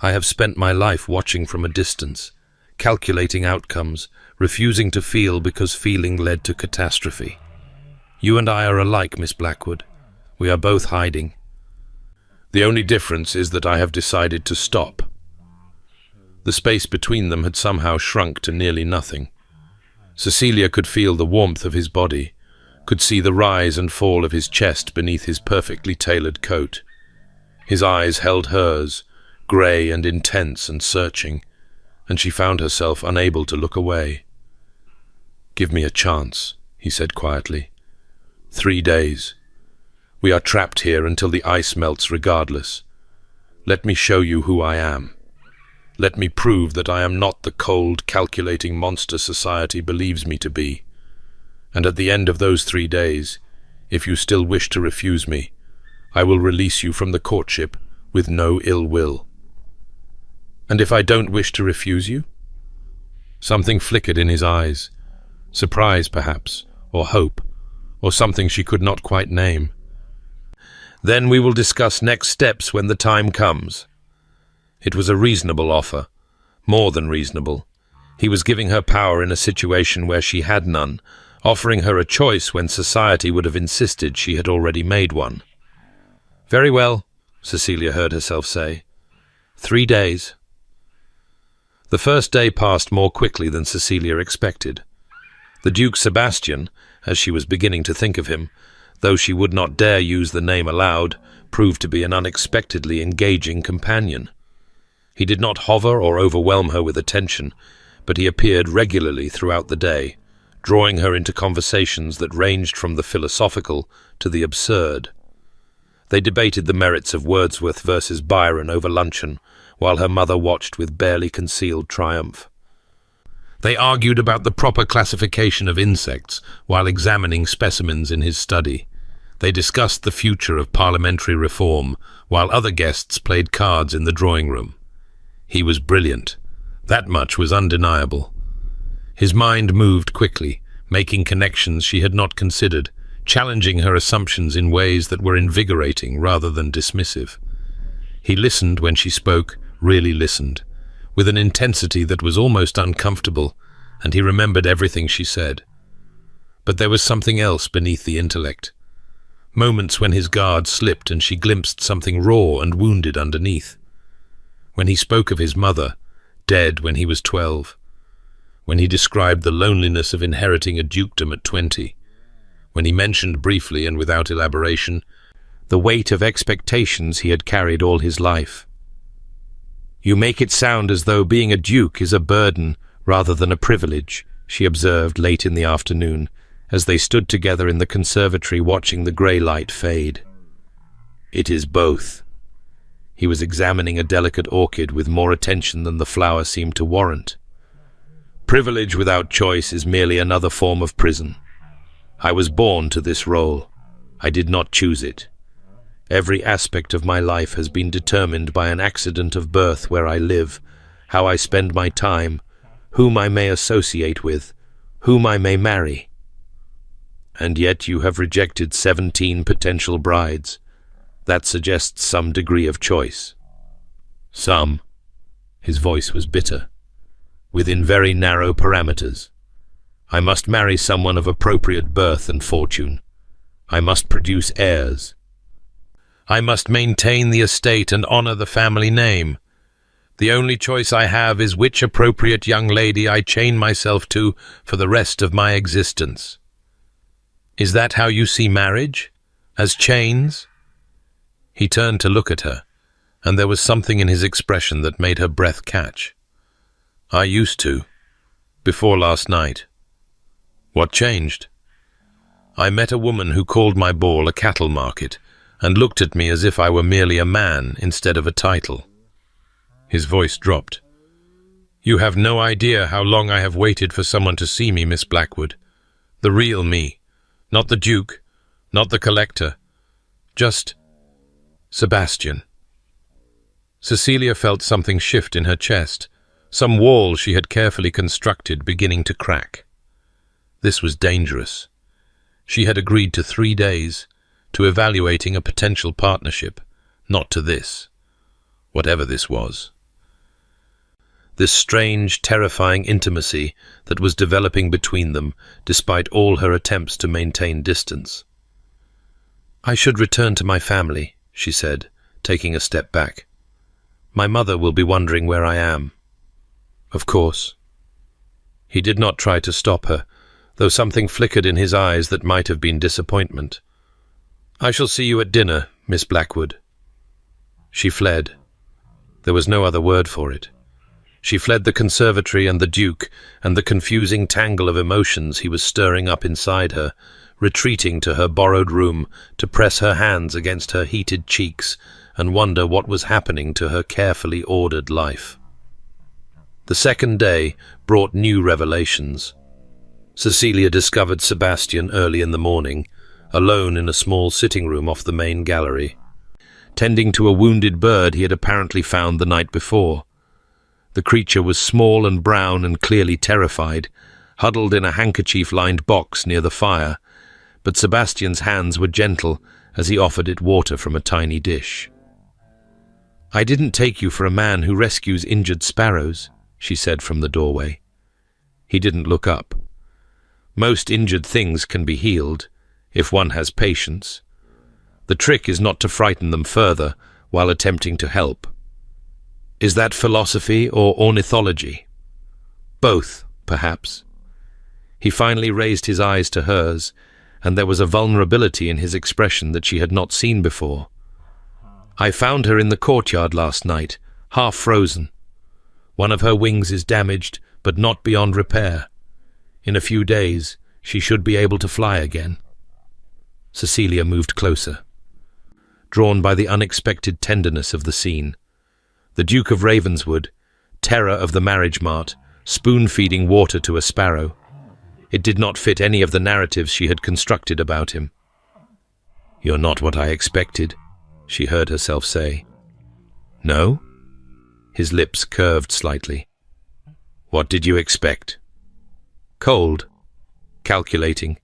I have spent my life watching from a distance, calculating outcomes, refusing to feel because feeling led to catastrophe. You and I are alike, Miss Blackwood. We are both hiding. The only difference is that I have decided to stop. The space between them had somehow shrunk to nearly nothing. Cecilia could feel the warmth of his body, could see the rise and fall of his chest beneath his perfectly tailored coat. His eyes held hers, grey and intense and searching, and she found herself unable to look away. Give me a chance, he said quietly. 3 days. We are trapped here until the ice melts regardless. Let me show you who I am. Let me prove that I am not the cold, calculating monster society believes me to be. And at the end of those 3 days, if you still wish to refuse me, I will release you from the courtship with no ill will. And if I don't wish to refuse you? Something flickered in his eyes. Surprise, perhaps, or hope, or something she could not quite name. Then we will discuss next steps when the time comes. It was a reasonable offer, more than reasonable. He was giving her power in a situation where she had none, offering her a choice when society would have insisted she had already made one. Very well, Cecilia heard herself say. 3 days. The first day passed more quickly than Cecilia expected. The Duke Sebastian, as she was beginning to think of him, though she would not dare use the name aloud, proved to be an unexpectedly engaging companion. He did not hover or overwhelm her with attention, but he appeared regularly throughout the day, drawing her into conversations that ranged from the philosophical to the absurd. They debated the merits of Wordsworth versus Byron over luncheon, while her mother watched with barely concealed triumph. They argued about the proper classification of insects while examining specimens in his study. They discussed the future of parliamentary reform while other guests played cards in the drawing room. He was brilliant. That much was undeniable. His mind moved quickly, making connections she had not considered, challenging her assumptions in ways that were invigorating rather than dismissive. He listened when she spoke, really listened, with an intensity that was almost uncomfortable, and he remembered everything she said. But there was something else beneath the intellect. Moments when his guard slipped and she glimpsed something raw and wounded underneath. When he spoke of his mother, dead when he was 12. When he described the loneliness of inheriting a dukedom at 20. When he mentioned briefly and without elaboration the weight of expectations he had carried all his life. "You make it sound as though being a duke is a burden rather than a privilege," she observed late in the afternoon, as they stood together in the conservatory watching the grey light fade. "It is both." He was examining a delicate orchid with more attention than the flower seemed to warrant. "Privilege without choice is merely another form of prison. I was born to this role. I did not choose it. Every aspect of my life has been determined by an accident of birth, where I live, how I spend my time, whom I may associate with, whom I may marry. And yet you have rejected 17 potential brides. That suggests some degree of choice." "Some." His voice was bitter. "Within very narrow parameters. I must marry someone of appropriate birth and fortune. I must produce heirs. I must maintain the estate and honor the family name. The only choice I have is which appropriate young lady I chain myself to for the rest of my existence." "Is that how you see marriage? As chains?" He turned to look at her, and there was something in his expression that made her breath catch. "I used to, before last night." "What changed?" "I met a woman who called my ball a cattle market, and looked at me as if I were merely a man instead of a title." His voice dropped. "You have no idea how long I have waited for someone to see me, Miss Blackwood. The real me. Not the Duke, not the collector. Just Sebastian." Cecilia felt something shift in her chest, some wall she had carefully constructed beginning to crack. This was dangerous. She had agreed to 3 days, to evaluating a potential partnership, not to this, whatever this was. This strange, terrifying intimacy that was developing between them, despite all her attempts to maintain distance. "I should return to my family," she said, taking a step back. "My mother will be wondering where I am." "Of course." He did not try to stop her, though something flickered in his eyes that might have been disappointment. "I shall see you at dinner, Miss Blackwood." She fled. There was no other word for it. She fled the conservatory and the Duke and the confusing tangle of emotions he was stirring up inside her, retreating to her borrowed room to press her hands against her heated cheeks and wonder what was happening to her carefully ordered life. The second day brought new revelations. Cecilia discovered Sebastian early in the morning, alone in a small sitting room off the main gallery, tending to a wounded bird he had apparently found the night before. The creature was small and brown and clearly terrified, huddled in a handkerchief-lined box near the fire, but Sebastian's hands were gentle as he offered it water from a tiny dish. "I didn't take you for a man who rescues injured sparrows," she said from the doorway. He didn't look up. Most injured things can be healed, if one has patience. The trick is not to frighten them further while attempting to help. Is that philosophy or ornithology? Both, perhaps. He finally raised his eyes to hers, and there was a vulnerability in his expression that she had not seen before. "I found her in the courtyard last night, half frozen. One of her wings is damaged, but not beyond repair. In a few days, she should be able to fly again." Cecilia moved closer, drawn by the unexpected tenderness of the scene. The Duke of Ravenswood, terror of the marriage mart, spoon-feeding water to a sparrow. It did not fit any of the narratives she had constructed about him. "You're not what I expected," she heard herself say. "No?" His lips curved slightly. "What did you expect?" "Cold, calculating,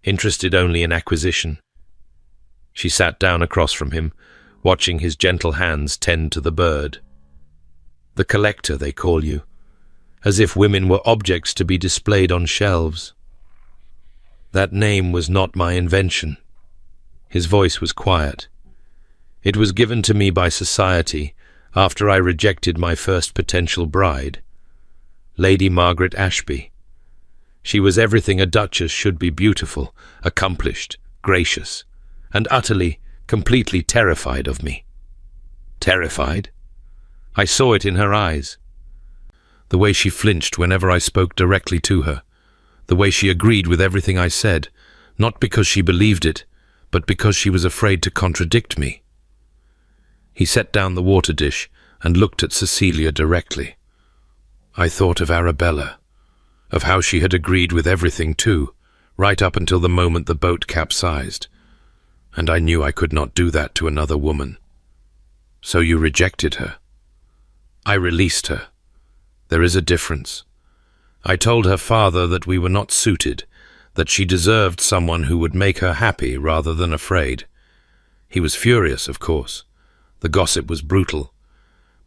interested only in acquisition." She sat down across from him, watching his gentle hands tend to the bird. "The collector, they call you, as if women were objects to be displayed on shelves." "That name was not my invention." His voice was quiet. "It was given to me by society after I rejected my first potential bride, Lady Margaret Ashby. She was everything a duchess should be: beautiful, accomplished, gracious, and utterly, completely terrified of me." "Terrified?" I saw it in her eyes. The way she flinched whenever I spoke directly to her, the way she agreed with everything I said, not because she believed it, but because she was afraid to contradict me. He set down the water dish and looked at Cecilia directly. I thought of Arabella, of how she had agreed with everything too, right up until the moment the boat capsized, and I knew I could not do that to another woman. "So you rejected her?" "I released her. There is a difference. I told her father that we were not suited, that she deserved someone who would make her happy rather than afraid. He was furious, of course. The gossip was brutal.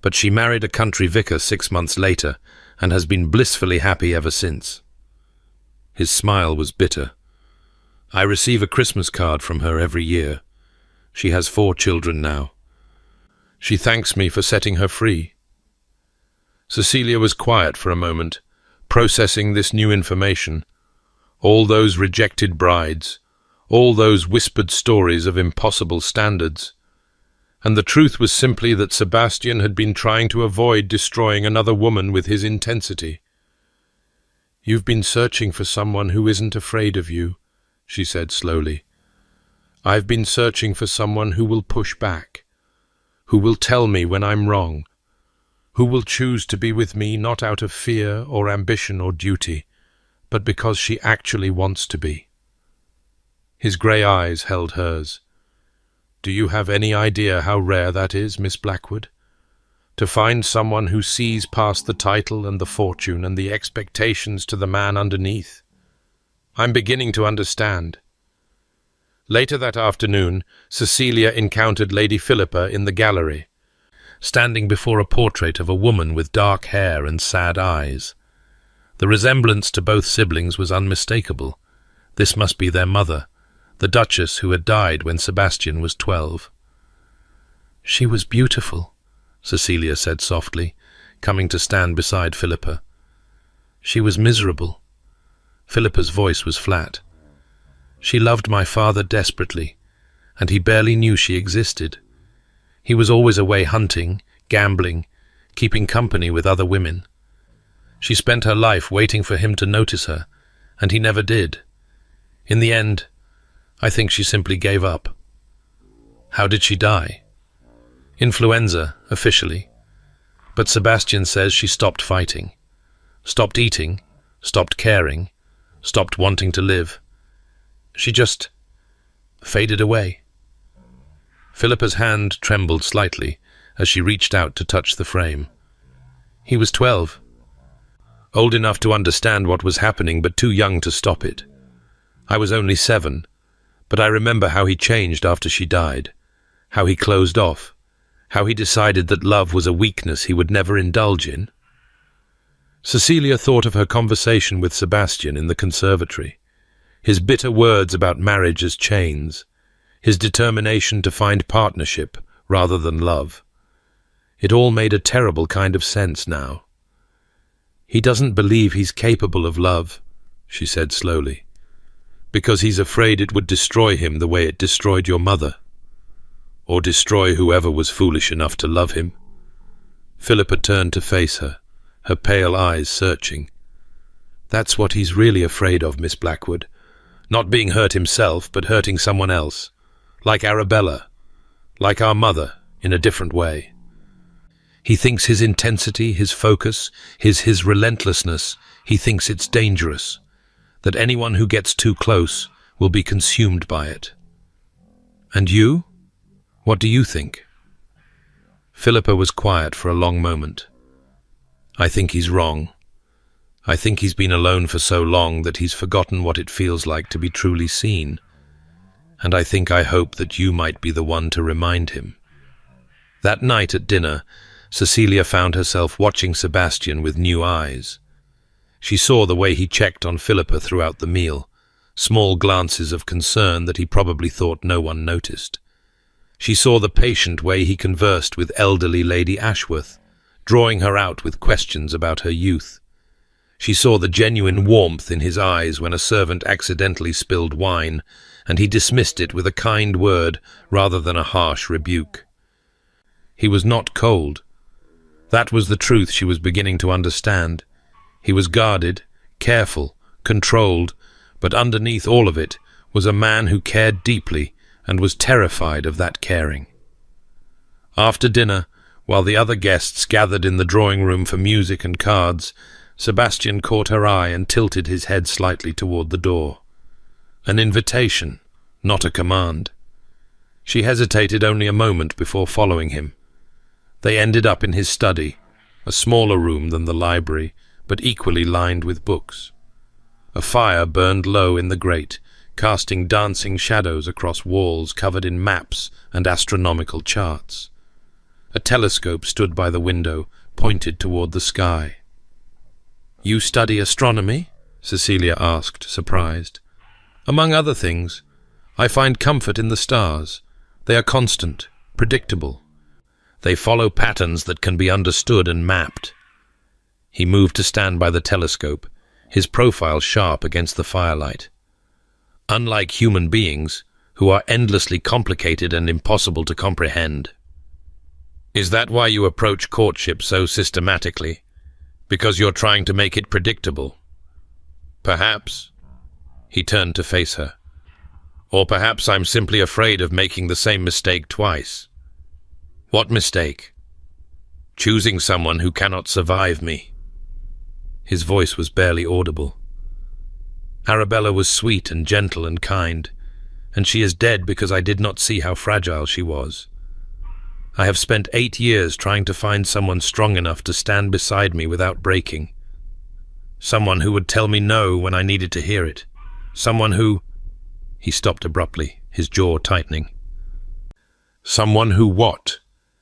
But she married a country vicar 6 months later and has been blissfully happy ever since." His smile was bitter. "I receive a Christmas card from her every year. She has 4 children now. She thanks me for setting her free." Cecilia was quiet for a moment, processing this new information. All those rejected brides, all those whispered stories of impossible standards. And the truth was simply that Sebastian had been trying to avoid destroying another woman with his intensity. "You've been searching for someone who isn't afraid of you," she said slowly. "I've been searching for someone who will push back, who will tell me when I'm wrong, who will choose to be with me not out of fear or ambition or duty, but because she actually wants to be." His grey eyes held hers. "Do you have any idea how rare that is, Miss Blackwood? To find someone who sees past the title and the fortune and the expectations to the man underneath? I'm beginning to understand." Later that afternoon, Cecilia encountered Lady Philippa in the gallery, standing before a portrait of a woman with dark hair and sad eyes. The resemblance to both siblings was unmistakable. This must be their mother, the Duchess who had died when Sebastian was 12. "She was beautiful," Cecilia said softly, coming to stand beside Philippa. "She was miserable." Philippa's voice was flat. "She loved my father desperately, and he barely knew she existed. He was always away hunting, gambling, keeping company with other women. She spent her life waiting for him to notice her, and he never did. In the end, I think she simply gave up." "How did she die?" "Influenza, officially. But Sebastian says she stopped fighting, stopped eating, stopped caring, stopped wanting to live. She just faded away." Philippa's hand trembled slightly as she reached out to touch the frame. "He was 12. Old enough to understand what was happening, but too young to stop it. I was only 7, but I remember how he changed after she died, how he closed off, how he decided that love was a weakness he would never indulge in." Cecilia thought of her conversation with Sebastian in the conservatory, his bitter words about marriage as chains, his determination to find partnership rather than love. It all made a terrible kind of sense now. "He doesn't believe he's capable of love," she said slowly, "because he's afraid it would destroy him the way it destroyed your mother, or destroy whoever was foolish enough to love him." Philippa turned to face her, her pale eyes searching. "That's what he's really afraid of, Miss Blackwood. Not being hurt himself, but hurting someone else. Like Arabella. Like our mother, in a different way. He thinks his intensity, his focus, his relentlessness, he thinks it's dangerous, that anyone who gets too close will be consumed by it. And you? What do you think? Philippa was quiet for a long moment. I think he's wrong. I think he's been alone for so long that he's forgotten what it feels like to be truly seen. And I hope that you might be the one to remind him. That night at dinner, Cecilia found herself watching Sebastian with new eyes. She saw the way he checked on Philippa throughout the meal, small glances of concern that he probably thought no one noticed. She saw the patient way he conversed with elderly Lady Ashworth, drawing her out with questions about her youth. She saw the genuine warmth in his eyes when a servant accidentally spilled wine, and he dismissed it with a kind word rather than a harsh rebuke. He was not cold. That was the truth she was beginning to understand. He was guarded, careful, controlled, but underneath all of it was a man who cared deeply and was terrified of that caring. After dinner, while the other guests gathered in the drawing room for music and cards, Sebastian caught her eye and tilted his head slightly toward the door. An invitation, not a command. She hesitated only a moment before following him. They ended up in his study, a smaller room than the library, but equally lined with books. A fire burned low in the grate, casting dancing shadows across walls covered in maps and astronomical charts. A telescope stood by the window, pointed toward the sky. "You study astronomy?" Cecilia asked, surprised. "Among other things, I find comfort in the stars. They are constant, predictable. They follow patterns that can be understood and mapped." He moved to stand by the telescope, his profile sharp against the firelight. "Unlike human beings, who are endlessly complicated and impossible to comprehend." "Is that why you approach courtship so systematically? Because you're trying to make it predictable?" "Perhaps." He turned to face her. "Or perhaps I'm simply afraid of making the same mistake twice." "What mistake?" "Choosing someone who cannot survive me." His voice was barely audible. "Arabella was sweet and gentle and kind, and she is dead because I did not see how fragile she was. I have spent 8 years trying to find someone strong enough to stand beside me without breaking. Someone who would tell me no when I needed to hear it. Someone who—" He stopped abruptly, his jaw tightening. "Someone who what?"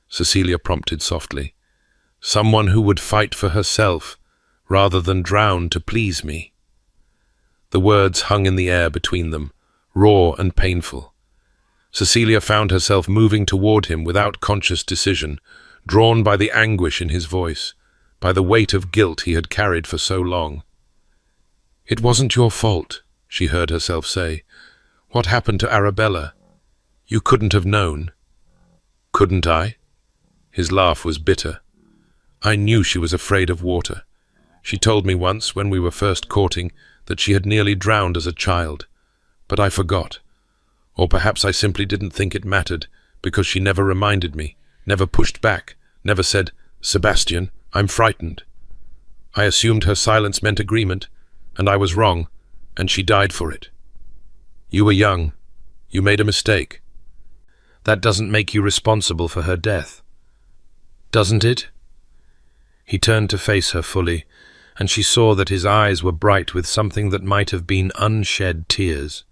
Cecilia prompted softly. "Someone who would fight for herself, rather than drown to please me." The words hung in the air between them, raw and painful. Cecilia found herself moving toward him without conscious decision, drawn by the anguish in his voice, by the weight of guilt he had carried for so long. "It wasn't your fault," she heard herself say. "What happened to Arabella? You couldn't have known." "Couldn't I?" His laugh was bitter. "I knew she was afraid of water. She told me once, when we were first courting, that she had nearly drowned as a child. But I forgot. Or perhaps I simply didn't think it mattered, because she never reminded me, never pushed back, never said, 'Sebastian, I'm frightened.' I assumed her silence meant agreement, and I was wrong, and she died for it. You were young. You made a mistake. That doesn't make you responsible for her death. Doesn't it?" He turned to face her fully, and she saw that his eyes were bright with something that might have been unshed tears.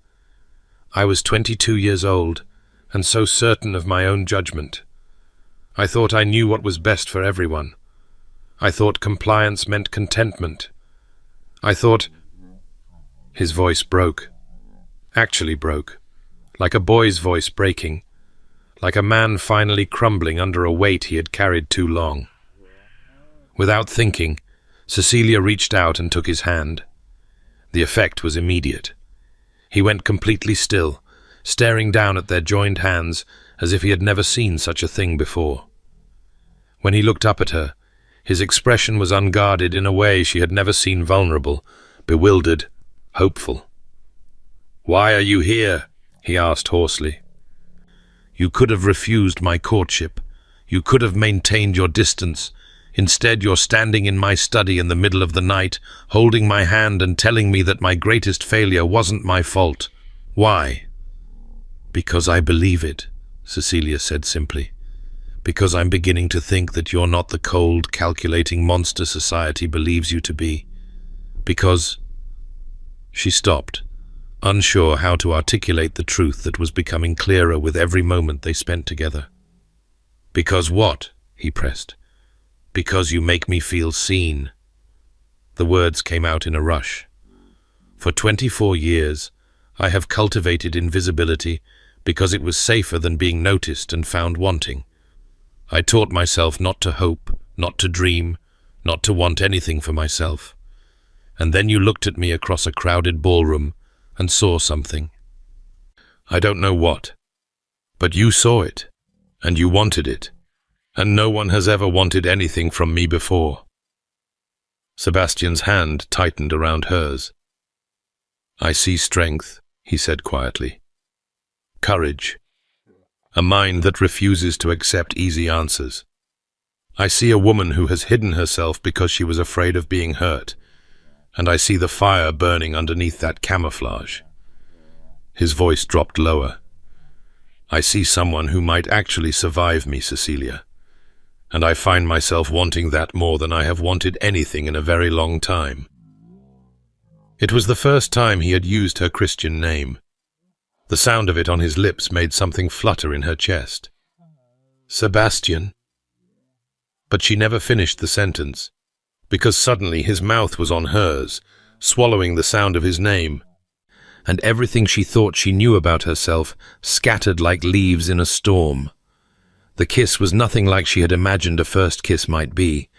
"I was 22 years old, and so certain of my own judgment. I thought I knew what was best for everyone. I thought compliance meant contentment. I thought—" His voice broke. Actually broke. Like a boy's voice breaking. Like a man finally crumbling under a weight he had carried too long. Without thinking, Cecilia reached out and took his hand. The effect was immediate. He went completely still, staring down at their joined hands as if he had never seen such a thing before. When he looked up at her, his expression was unguarded in a way she had never seen, vulnerable, bewildered, hopeful. "Why are you here?" he asked hoarsely. "You could have refused my courtship. You could have maintained your distance. Instead, you're standing in my study in the middle of the night, holding my hand and telling me that my greatest failure wasn't my fault. Why? Because I believe it, Cecilia said simply. Because I'm beginning to think that you're not the cold, calculating monster society believes you to be. Because... She stopped, unsure how to articulate the truth that was becoming clearer with every moment they spent together. Because what? He pressed. Because you make me feel seen. The words came out in a rush. For 24 years, I have cultivated invisibility because it was safer than being noticed and found wanting. I taught myself not to hope, not to dream, not to want anything for myself. And then you looked at me across a crowded ballroom and saw something. I don't know what, but you saw it, and you wanted it. And no one has ever wanted anything from me before. Sebastian's hand tightened around hers. I see strength, he said quietly. Courage. A mind that refuses to accept easy answers. I see a woman who has hidden herself because she was afraid of being hurt, and I see the fire burning underneath that camouflage. His voice dropped lower. I see someone who might actually survive me, Cecilia. And I find myself wanting that more than I have wanted anything in a very long time. It was the first time he had used her Christian name. The sound of it on his lips made something flutter in her chest. Sebastian. But she never finished the sentence, because suddenly his mouth was on hers, swallowing the sound of his name, and everything she thought she knew about herself scattered like leaves in a storm. The kiss was nothing like she had imagined a first kiss might be.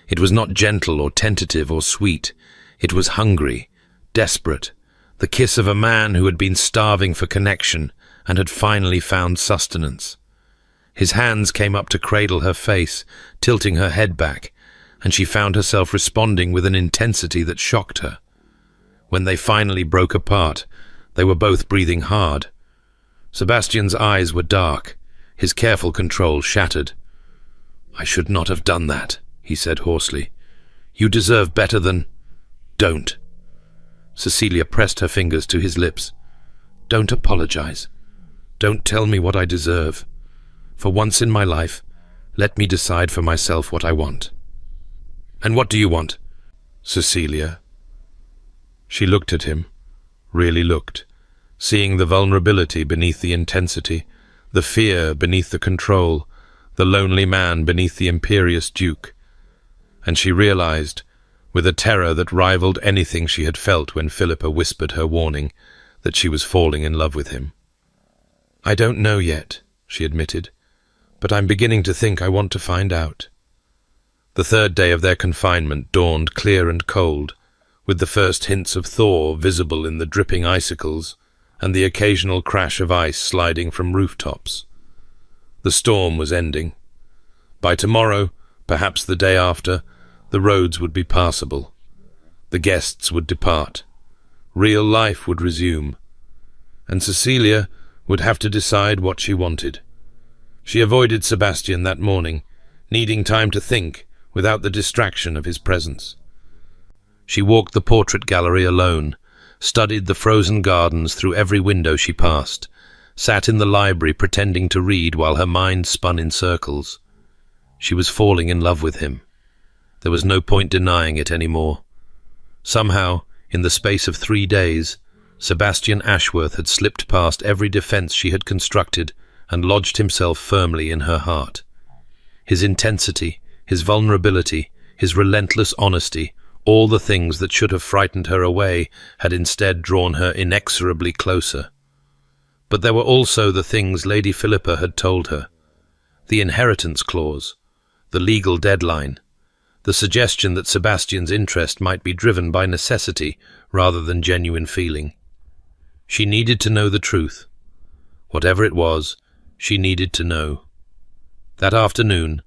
It was not gentle or tentative or sweet. It was hungry, desperate, the kiss of a man who had been starving for connection and had finally found sustenance. His hands came up to cradle her face, tilting her head back, and she found herself responding with an intensity that shocked her. When they finally broke apart, they were both breathing hard. Sebastian's eyes were dark, his careful control shattered. I should not have done that, he said hoarsely. You deserve better than... Don't. Cecilia pressed her fingers to his lips. Don't apologize. Don't tell me what I deserve. For once in my life, let me decide for myself what I want. And what do you want? Cecilia. She looked at him, really looked, seeing the vulnerability beneath the intensity, the fear beneath the control, the lonely man beneath the imperious duke. And she realized, with a terror that rivaled anything she had felt when Philippa whispered her warning, that she was falling in love with him. I don't know yet, she admitted, but I'm beginning to think I want to find out. The third day of their confinement dawned clear and cold, with the first hints of thaw visible in the dripping icicles and the occasional crash of ice sliding from rooftops. The storm was ending. By tomorrow, perhaps the day after, the roads would be passable. The guests would depart. Real life would resume. And Cecilia would have to decide what she wanted. She avoided Sebastian that morning, needing time to think without the distraction of his presence. She walked the portrait gallery alone, studied the frozen gardens through every window she passed, sat in the library pretending to read while her mind spun in circles. She was falling in love with him. There was no point denying it anymore. Somehow, in the space of 3 days, Sebastian Ashworth had slipped past every defense she had constructed and lodged himself firmly in her heart. His intensity, his vulnerability, his relentless honesty, all the things that should have frightened her away had instead drawn her inexorably closer. But there were also the things Lady Philippa had told her. The inheritance clause, the legal deadline, the suggestion that Sebastian's interest might be driven by necessity rather than genuine feeling. She needed to know the truth. Whatever it was, she needed to know. That afternoon,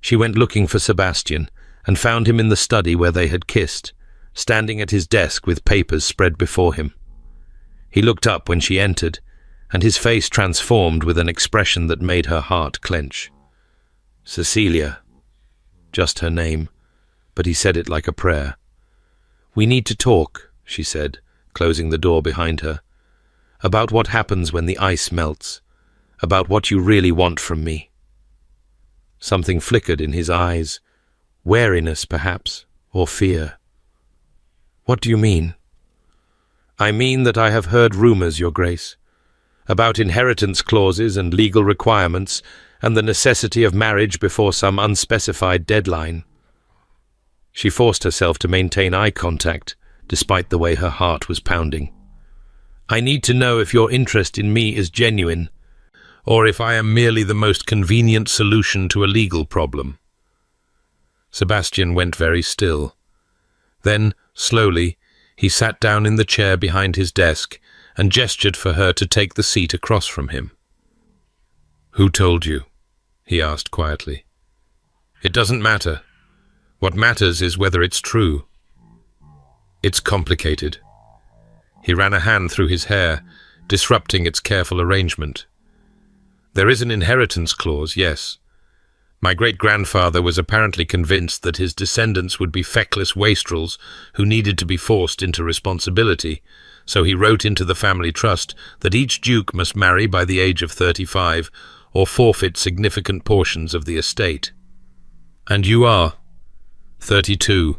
she went looking for Sebastian and found him in the study where they had kissed, standing at his desk with papers spread before him. He looked up when she entered, and his face transformed with an expression that made her heart clench. Cecilia. Just her name, but he said it like a prayer. "We need to talk," she said, closing the door behind her. "About what happens when the ice melts. About what you really want from me." Something flickered in his eyes. Wariness, perhaps, or fear. "What do you mean?" "I mean that I have heard rumors, Your Grace, about inheritance clauses and legal requirements and the necessity of marriage before some unspecified deadline." She forced herself to maintain eye contact, despite the way her heart was pounding. "I need to know if your interest in me is genuine, or if I am merely the most convenient solution to a legal problem." Sebastian went very still. Then, slowly, he sat down in the chair behind his desk and gestured for her to take the seat across from him. "Who told you?" he asked quietly. "It doesn't matter. What matters is whether it's true." "It's complicated." He ran a hand through his hair, disrupting its careful arrangement. "There is an inheritance clause, yes. My great-grandfather was apparently convinced that his descendants would be feckless wastrels who needed to be forced into responsibility, so he wrote into the family trust that each duke must marry by the age of 35 or forfeit significant portions of the estate. And you are 32.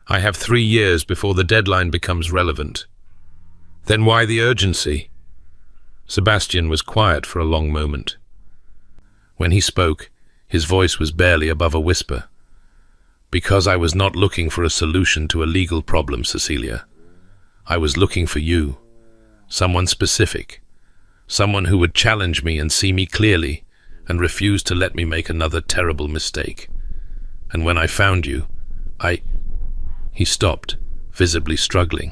I have 3 years before the deadline becomes relevant." "Then why the urgency?" Sebastian was quiet for a long moment. When he spoke, his voice was barely above a whisper. "Because I was not looking for a solution to a legal problem, Cecilia. I was looking for you, someone specific, someone who would challenge me and see me clearly and refuse to let me make another terrible mistake. And when I found you, He stopped, visibly struggling.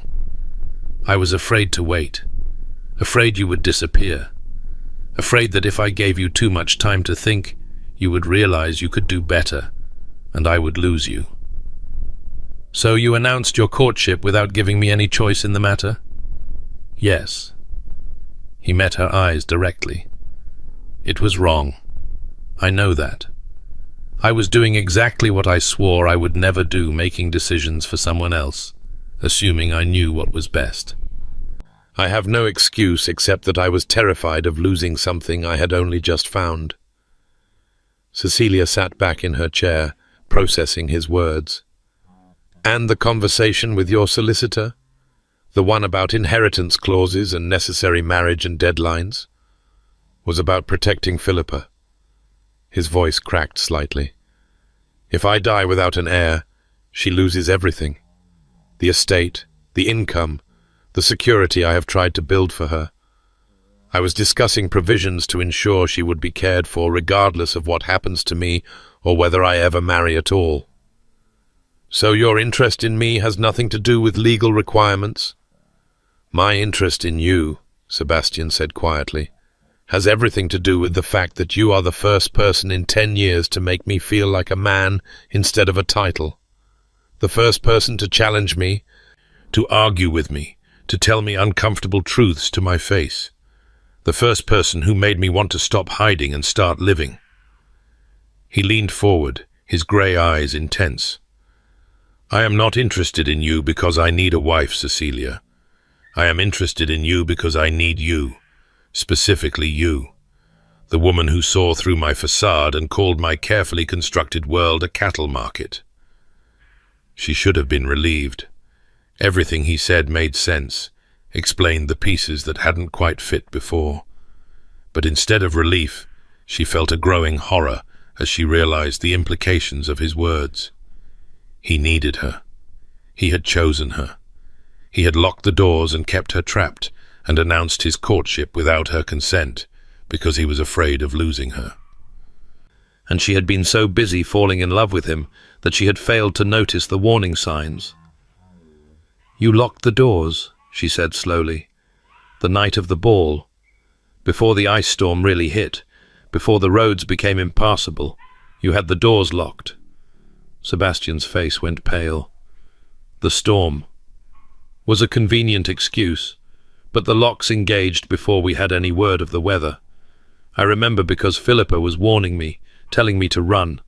"I was afraid to wait, afraid you would disappear, afraid that if I gave you too much time to think, you would realize you could do better, and I would lose you." "So you announced your courtship without giving me any choice in the matter?" "Yes." He met her eyes directly. "It was wrong. I know that. I was doing exactly what I swore I would never do, making decisions for someone else, assuming I knew what was best. I have no excuse except that I was terrified of losing something I had only just found." Cecilia sat back in her chair, processing his words. "And the conversation with your solicitor? The one about inheritance clauses and necessary marriage and deadlines? Was about protecting Philippa." His voice cracked slightly. "If I die without an heir, she loses everything. The estate, the income, the security I have tried to build for her. I was discussing provisions to ensure she would be cared for regardless of what happens to me or whether I ever marry at all." "So your interest in me has nothing to do with legal requirements?" "My interest in you," Sebastian said quietly, "has everything to do with the fact that you are the first person in 10 years to make me feel like a man instead of a title. The first person to challenge me, to argue with me, to tell me uncomfortable truths to my face. The first person who made me want to stop hiding and start living." He leaned forward, his grey eyes intense. "I am not interested in you because I need a wife, Cecilia. I am interested in you because I need you. Specifically you, the woman who saw through my facade and called my carefully constructed world a cattle market." She should have been relieved. Everything he said made sense, explained the pieces that hadn't quite fit before. But instead of relief, she felt a growing horror as she realized the implications of his words. He needed her. He had chosen her. He had locked the doors and kept her trapped, and announced his courtship without her consent, because he was afraid of losing her. And she had been so busy falling in love with him that she had failed to notice the warning signs. "You locked the doors," she said slowly. "The night of the ball. Before the ice storm really hit, before the roads became impassable, you had the doors locked." Sebastian's face went pale. The storm was a convenient excuse, but the locks engaged before we had any word of the weather. I remember because Philippa was warning me, telling me to run,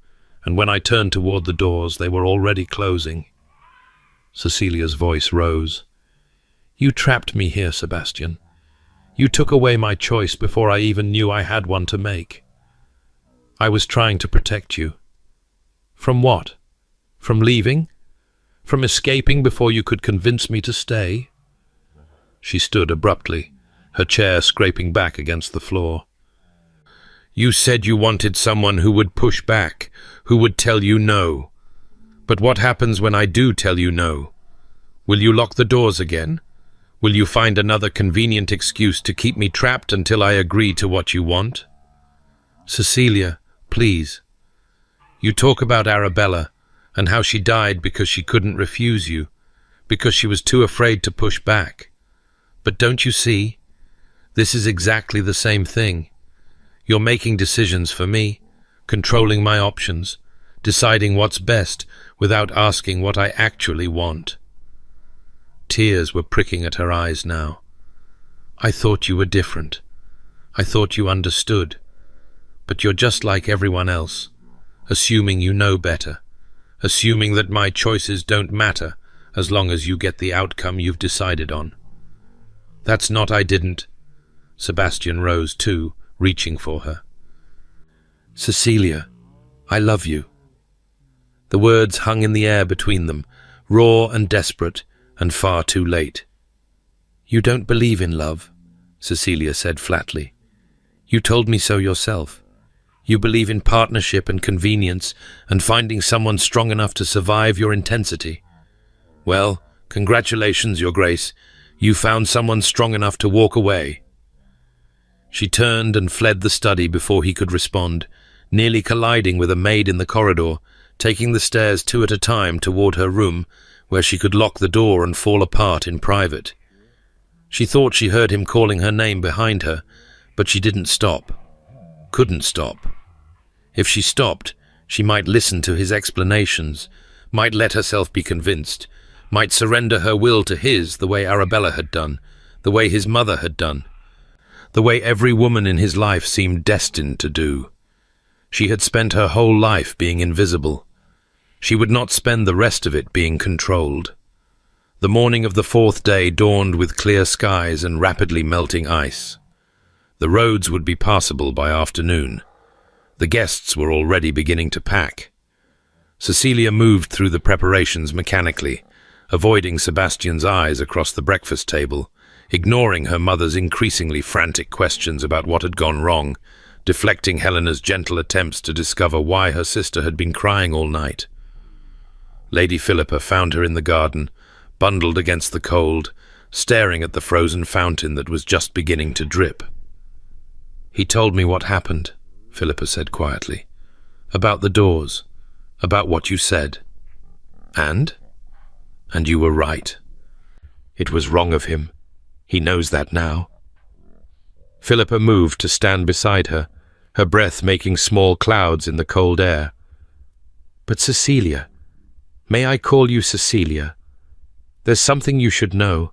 and when I turned toward the doors, they were already closing. Cecilia's voice rose. You trapped me here, Sebastian. You took away my choice before I even knew I had one to make. I was trying to protect you. From what? From leaving? From escaping before you could convince me to stay? She stood abruptly, her chair scraping back against the floor. You said you wanted someone who would push back, who would tell you no. But what happens when I do tell you no? Will you lock the doors again? Will you find another convenient excuse to keep me trapped until I agree to what you want? Cecilia, please. You talk about Arabella and how she died because she couldn't refuse you, because she was too afraid to push back. But don't you see? This is exactly the same thing. You're making decisions for me, controlling my options, deciding what's best without asking what I actually want. Tears were pricking at her eyes now. I thought you were different. I thought you understood. But you're just like everyone else, assuming you know better, assuming that my choices don't matter as long as you get the outcome you've decided on. That's not I didn't. Sebastian rose too, reaching for her. Cecilia, I love you. The words hung in the air between them, raw and desperate, and far too late. You don't believe in love, Cecilia said flatly. You told me so yourself. You believe in partnership and convenience and finding someone strong enough to survive your intensity. Well, congratulations, Your Grace. You found someone strong enough to walk away. She turned and fled the study before he could respond, nearly colliding with a maid in the corridor, taking the stairs 2 at a time toward her room, where she could lock the door and fall apart in private. She thought she heard him calling her name behind her, but she didn't stop. Couldn't stop. If she stopped, she might listen to his explanations, might let herself be convinced, might surrender her will to his the way Arabella had done, the way his mother had done, the way every woman in his life seemed destined to do. She had spent her whole life being invisible. She would not spend the rest of it being controlled. The morning of the 4th day dawned with clear skies and rapidly melting ice. The roads would be passable by afternoon. The guests were already beginning to pack. Cecilia moved through the preparations mechanically, avoiding Sebastian's eyes across the breakfast table, ignoring her mother's increasingly frantic questions about what had gone wrong, deflecting Helena's gentle attempts to discover why her sister had been crying all night. Lady Philippa found her in the garden, bundled against the cold, staring at the frozen fountain that was just beginning to drip. He told me what happened, Philippa said quietly. About the doors, about what you said. And you were right. It was wrong of him. He knows that now. Philippa moved to stand beside her, her breath making small clouds in the cold air. But Cecilia, may I call you Cecilia? There's something you should know.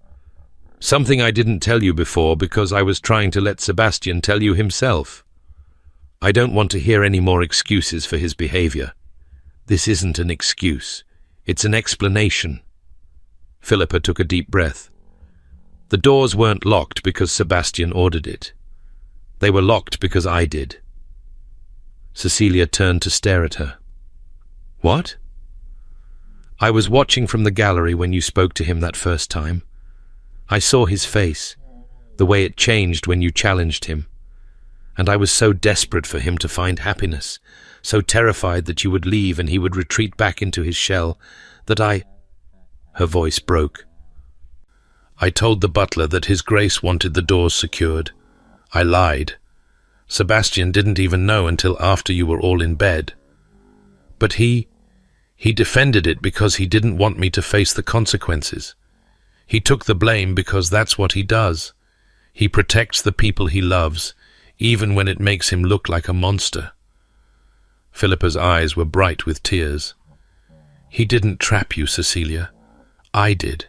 Something I didn't tell you before because I was trying to let Sebastian tell you himself. I don't want to hear any more excuses for his behavior. This isn't an excuse. It's an explanation. Philippa took a deep breath. The doors weren't locked because Sebastian ordered it. They were locked because I did. Cecilia turned to stare at her. What? I was watching from the gallery when you spoke to him that first time. I saw his face, the way it changed when you challenged him. And I was so desperate for him to find happiness, so terrified that you would leave and he would retreat back into his shell, that Her voice broke. I told the butler that His Grace wanted the doors secured. I lied. Sebastian didn't even know until after you were all in bed. But he defended it because he didn't want me to face the consequences. He took the blame because that's what he does. He protects the people he loves, even when it makes him look like a monster. Philippa's eyes were bright with tears. He didn't trap you, Cecilia. I did.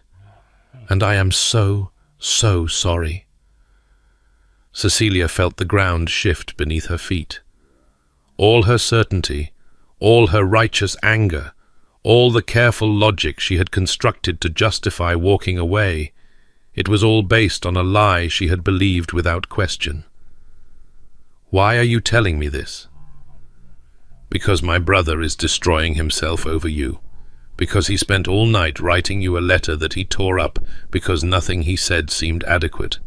And I am so, so sorry. Cecilia felt the ground shift beneath her feet. all her certainty, all her righteous anger, all the careful logic she had constructed to justify walking away, it was all based on a lie she had believed without question. Why are you telling me this? Because my brother is destroying himself over you. Because he spent all night writing you a letter that he tore up because nothing he said seemed adequate.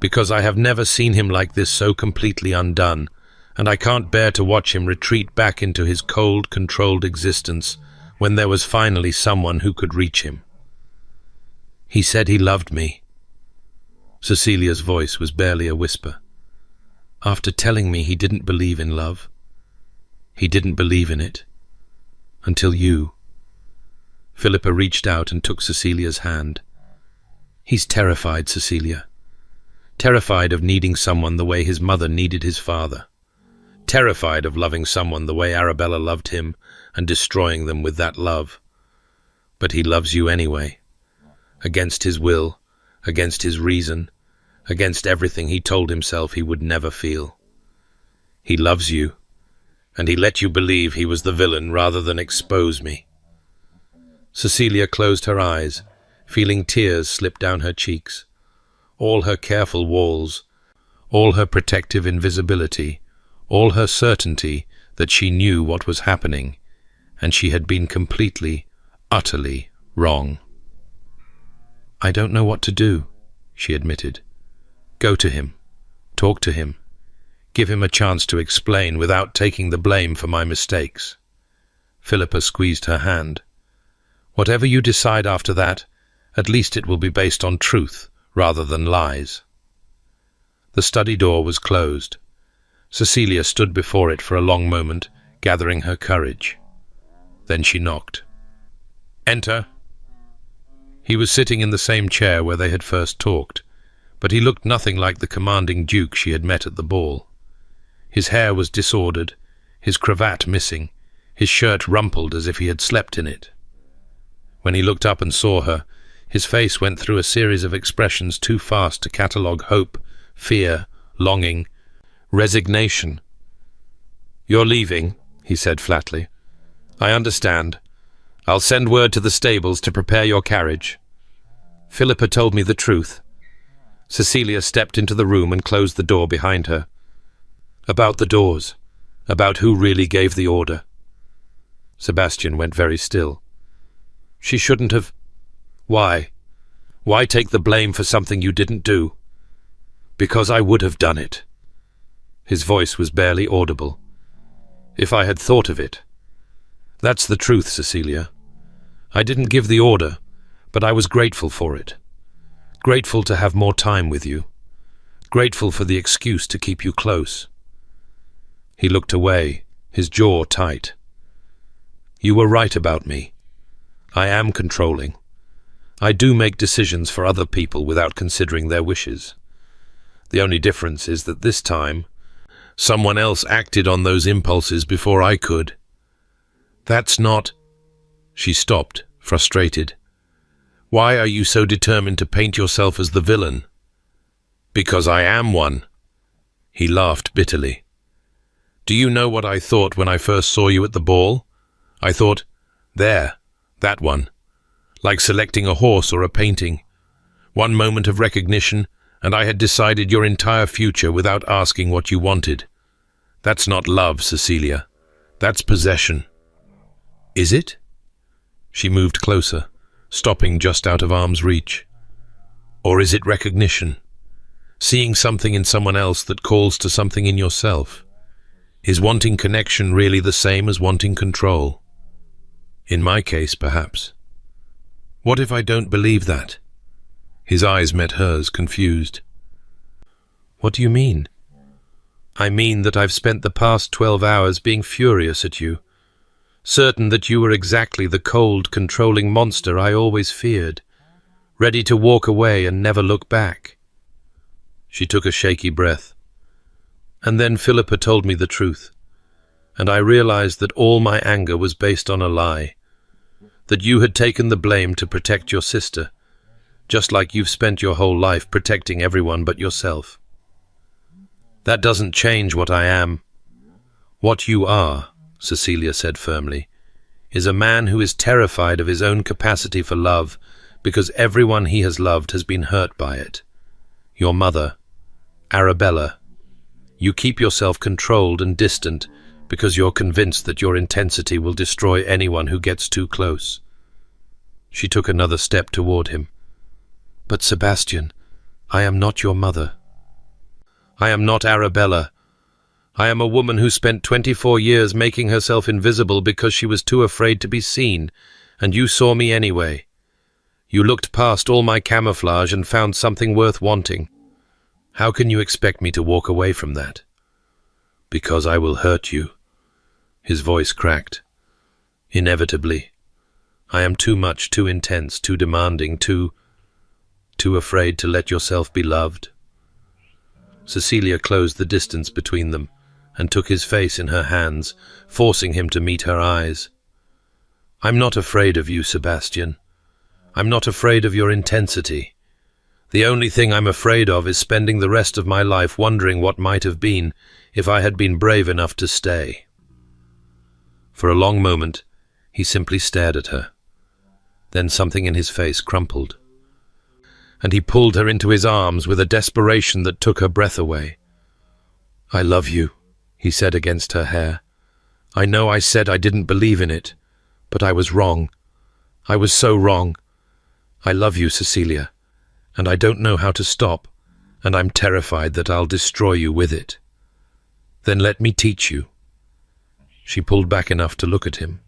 Because I have never seen him like this, so completely undone, and I can't bear to watch him retreat back into his cold, controlled existence when there was finally someone who could reach him. He said he loved me. Cecilia's voice was barely a whisper. After telling me he didn't believe in love. He didn't believe in it. Until you. Philippa reached out and took Cecilia's hand. He's terrified, Cecilia. Terrified of needing someone the way his mother needed his father. Terrified of loving someone the way Arabella loved him and destroying them with that love. But he loves you anyway. Against his will, against his reason, against everything he told himself he would never feel. He loves you, and he let you believe he was the villain rather than expose me. Cecilia closed her eyes, feeling tears slip down her cheeks. All her careful walls, all her protective invisibility, all her certainty that she knew what was happening, and she had been completely, utterly wrong. I don't know what to do, she admitted. Go to him. Talk to him. Give him a chance to explain without taking the blame for my mistakes. Philippa squeezed her hand. Whatever you decide after that, at least it will be based on truth rather than lies. The study door was closed. Cecilia stood before it for a long moment, gathering her courage. Then she knocked. Enter. He was sitting in the same chair where they had first talked, but he looked nothing like the commanding duke she had met at the ball. His hair was disordered, his cravat missing, his shirt rumpled as if he had slept in it. When he looked up and saw her, his face went through a series of expressions too fast to catalogue hope, fear, longing, resignation. You're leaving, he said flatly. I understand. I'll send word to the stables to prepare your carriage. Philippa told me the truth. Cecilia stepped into the room and closed the door behind her. About the doors. About who really gave the order. Sebastian went very still. She shouldn't have... Why? Why take the blame for something you didn't do? Because I would have done it. His voice was barely audible. If I had thought of it. That's the truth, Cecilia. I didn't give the order, but I was grateful for it. Grateful to have more time with you. Grateful for the excuse to keep you close. He looked away, his jaw tight. You were right about me. I am controlling. I do make decisions for other people without considering their wishes. The only difference is that this time, someone else acted on those impulses before I could. That's not... She stopped, frustrated. Why are you so determined to paint yourself as the villain? Because I am one. He laughed bitterly. Do you know what I thought when I first saw you at the ball? I thought, there, that one. Like selecting a horse or a painting. One moment of recognition, and I had decided your entire future without asking what you wanted. That's not love, Cecilia. That's possession. Is it? She moved closer, stopping just out of arm's reach. Or is it recognition? Seeing something in someone else that calls to something in yourself? Is wanting connection really the same as wanting control? In my case, perhaps. What if I don't believe that? His eyes met hers, confused. What do you mean? I mean that I've spent the past 12 hours being furious at you, certain that you were exactly the cold, controlling monster I always feared, ready to walk away and never look back. She took a shaky breath. And then Philippa told me the truth, and I realized that all my anger was based on a lie, that you had taken the blame to protect your sister, just like you've spent your whole life protecting everyone but yourself. That doesn't change what I am, What you are, Cecilia said firmly, is a man who is terrified of his own capacity for love because everyone he has loved has been hurt by it. Your mother, Arabella. You keep yourself controlled and distant because you're convinced that your intensity will destroy anyone who gets too close. She took another step toward him. But Sebastian, I am not your mother. I am not Arabella. I am a woman who spent 24 years making herself invisible because she was too afraid to be seen, and you saw me anyway. You looked past all my camouflage and found something worth wanting. How can you expect me to walk away from that? Because I will hurt you. His voice cracked. Inevitably. I am too much, too intense, too demanding, too afraid to let yourself be loved. Cecilia closed the distance between them and took his face in her hands, forcing him to meet her eyes. I'm not afraid of you, Sebastian. I'm not afraid of your intensity. The only thing I'm afraid of is spending the rest of my life wondering what might have been if I had been brave enough to stay. For a long moment, he simply stared at her. Then something in his face crumpled, and he pulled her into his arms with a desperation that took her breath away. I love you, he said against her hair. I know I said I didn't believe in it, but I was wrong. I was so wrong. I love you, Cecilia, and I don't know how to stop, and I'm terrified that I'll destroy you with it. Then let me teach you. She pulled back enough to look at him.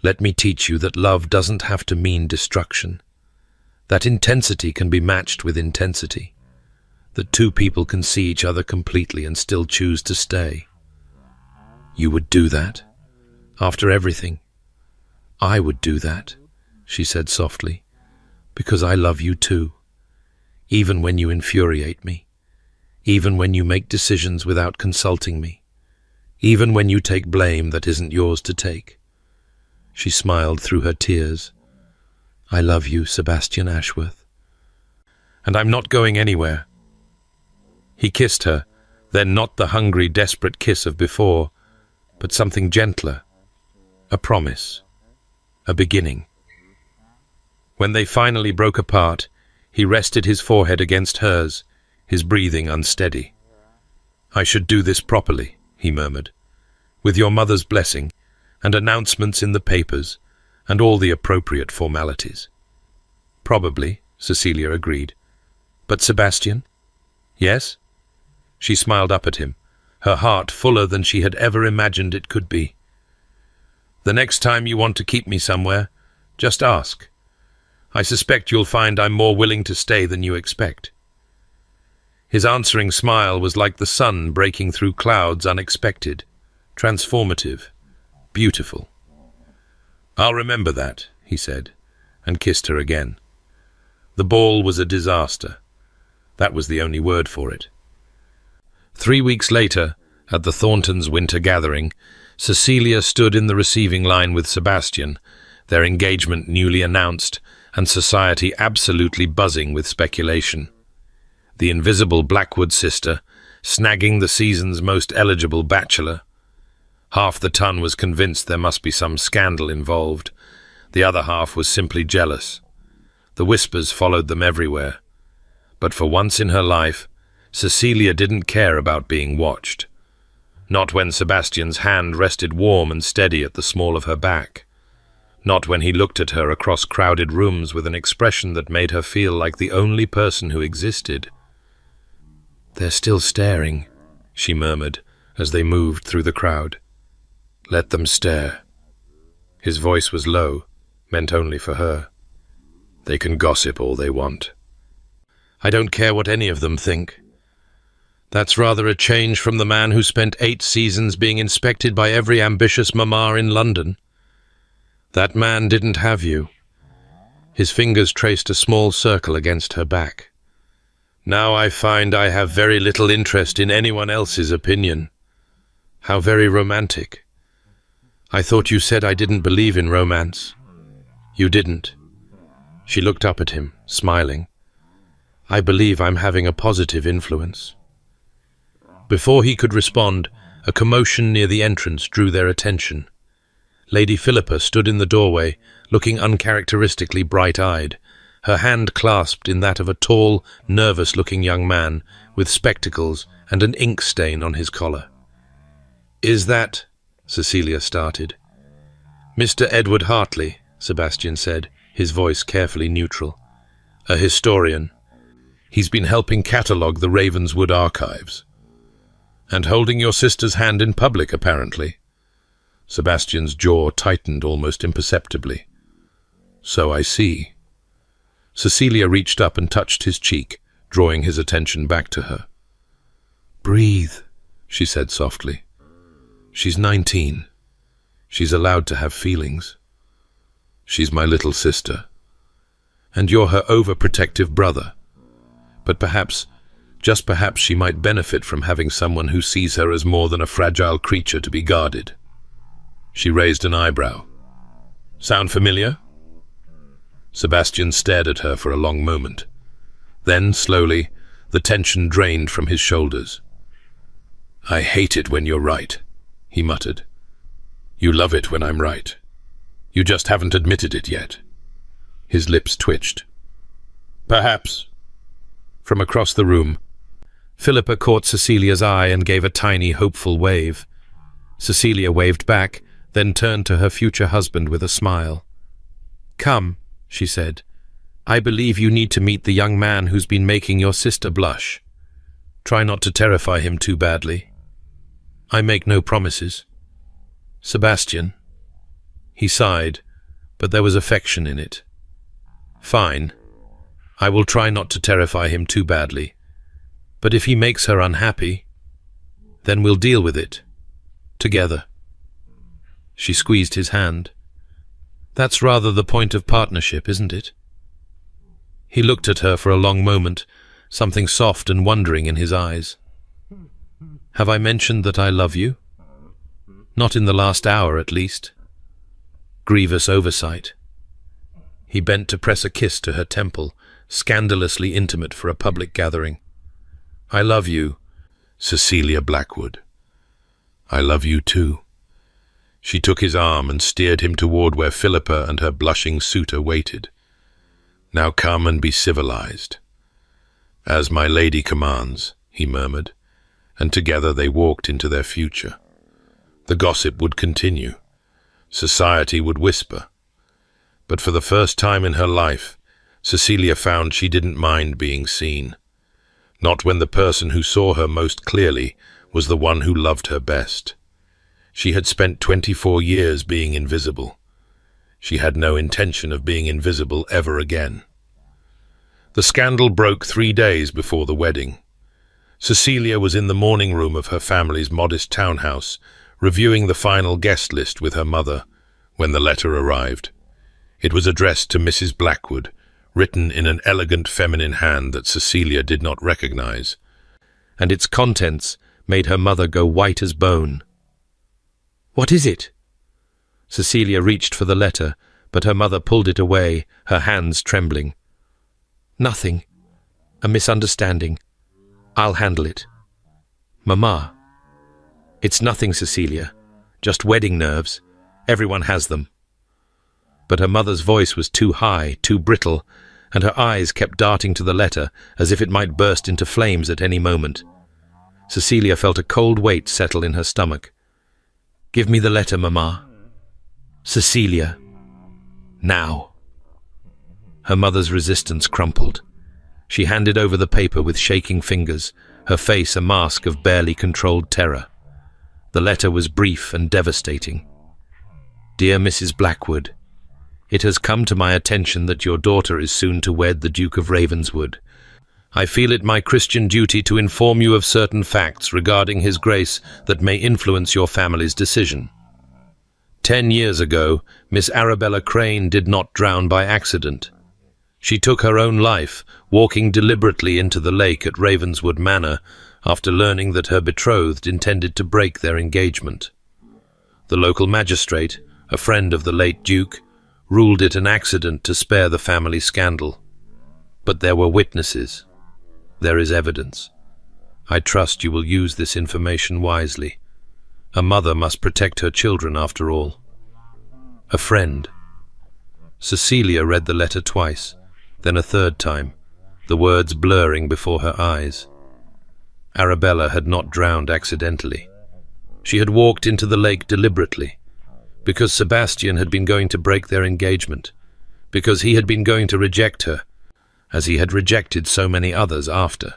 Let me teach you that love doesn't have to mean destruction. That intensity can be matched with intensity. That two people can see each other completely and still choose to stay. You would do that? After everything? I would do that, she said softly, because I love you too. Even when you infuriate me. Even when you make decisions without consulting me. Even when you take blame that isn't yours to take. She smiled through her tears. I love you, Sebastian Ashworth. And I'm not going anywhere. He kissed her, then not the hungry, desperate kiss of before, but something gentler. A promise. A beginning. When they finally broke apart, he rested his forehead against hers, his breathing unsteady. I should do this properly, he murmured, with your mother's blessing, and announcements in the papers, and all the appropriate formalities. Probably, Cecilia agreed. But Sebastian? Yes? She smiled up at him, her heart fuller than she had ever imagined it could be. The next time you want to keep me somewhere, just ask. I suspect you'll find I'm more willing to stay than you expect. His answering smile was like the sun breaking through clouds, unexpected, transformative, beautiful. I'll remember that, he said, and kissed her again. The ball was a disaster. That was the only word for it. 3 weeks later, at the Thorntons' winter gathering, Cecilia stood in the receiving line with Sebastian, their engagement newly announced, and society absolutely buzzing with speculation. The invisible Blackwood sister, snagging the season's most eligible bachelor. Half the ton was convinced there must be some scandal involved. The other half was simply jealous. The whispers followed them everywhere. But for once in her life, Cecilia didn't care about being watched. Not when Sebastian's hand rested warm and steady at the small of her back. Not when he looked at her across crowded rooms with an expression that made her feel like the only person who existed. They're still staring, she murmured as they moved through the crowd. Let them stare. His voice was low, meant only for her. They can gossip all they want. I don't care what any of them think. That's rather a change from the man who spent 8 seasons being inspected by every ambitious mama in London. That man didn't have you. His fingers traced a small circle against her back. Now I find I have very little interest in anyone else's opinion. How very romantic. I thought you said I didn't believe in romance. You didn't. She looked up at him, smiling. I believe I'm having a positive influence. Before he could respond, a commotion near the entrance drew their attention. Lady Philippa stood in the doorway, looking uncharacteristically bright-eyed, her hand clasped in that of a tall, nervous-looking young man with spectacles and an ink stain on his collar. "Is that—" Cecilia started. "Mr. Edward Hartley," Sebastian said, his voice carefully neutral. "A historian. He's been helping catalogue the Ravenswood archives. And holding your sister's hand in public, apparently." Sebastian's jaw tightened almost imperceptibly. "So I see." Cecilia reached up and touched his cheek, drawing his attention back to her. "Breathe," she said softly. "She's 19. She's allowed to have feelings. She's my little sister. And you're her overprotective brother. But perhaps, just perhaps, she might benefit from having someone who sees her as more than a fragile creature to be guarded." She raised an eyebrow. "Sound familiar?" Sebastian stared at her for a long moment. Then, slowly, the tension drained from his shoulders. "I hate it when you're right," he muttered. "You love it when I'm right. You just haven't admitted it yet." His lips twitched. "Perhaps." From across the room, Philippa caught Cecilia's eye and gave a tiny, hopeful wave. Cecilia waved back, then turned to her future husband with a smile. "Come," she said. "I believe you need to meet the young man who's been making your sister blush. Try not to terrify him too badly. I make no promises. Sebastian." He sighed, but there was affection in it. "Fine. I will try not to terrify him too badly. But if he makes her unhappy, then we'll deal with it. Together." She squeezed his hand. "That's rather the point of partnership, isn't it?" He looked at her for a long moment, something soft and wondering in his eyes. "Have I mentioned that I love you? Not in the last hour, at least. Grievous oversight." He bent to press a kiss to her temple, scandalously intimate for a public gathering. "I love you, Cecilia Blackwood. I love you too." She took his arm and steered him toward where Philippa and her blushing suitor waited. "Now come and be civilized." "As my lady commands," he murmured, and together they walked into their future. The gossip would continue. Society would whisper. But for the first time in her life, Cecilia found she didn't mind being seen. Not when the person who saw her most clearly was the one who loved her best. She had spent 24 years being invisible. She had no intention of being invisible ever again. The scandal broke 3 days before the wedding. Cecilia was in the morning room of her family's modest townhouse, reviewing the final guest list with her mother, when the letter arrived. It was addressed to Mrs. Blackwood, written in an elegant feminine hand that Cecilia did not recognize, and its contents made her mother go white as bone. "What is it?" Cecilia reached for the letter, but her mother pulled it away, her hands trembling. "Nothing. A misunderstanding. I'll handle it." "Mama." "It's nothing, Cecilia. Just wedding nerves. Everyone has them." But her mother's voice was too high, too brittle, and her eyes kept darting to the letter as if it might burst into flames at any moment. Cecilia felt a cold weight settle in her stomach. "Give me the letter, Mama." "Cecilia. Now." Her mother's resistance crumpled. She handed over the paper with shaking fingers, her face a mask of barely controlled terror. The letter was brief and devastating. "Dear Mrs. Blackwood, it has come to my attention that your daughter is soon to wed the Duke of Ravenswood. I feel it my Christian duty to inform you of certain facts regarding His Grace that may influence your family's decision. 10 years ago, Miss Arabella Crane did not drown by accident. She took her own life, walking deliberately into the lake at Ravenswood Manor after learning that her betrothed intended to break their engagement. The local magistrate, a friend of the late Duke, ruled it an accident to spare the family scandal. But there were witnesses. There is evidence. I trust you will use this information wisely. A mother must protect her children after all. A friend. Cecilia read the letter twice, then a third time, the words blurring before her eyes. Arabella had not drowned accidentally. She had walked into the lake deliberately, because Sebastian had been going to break their engagement, because he had been going to reject her, as he had rejected so many others after.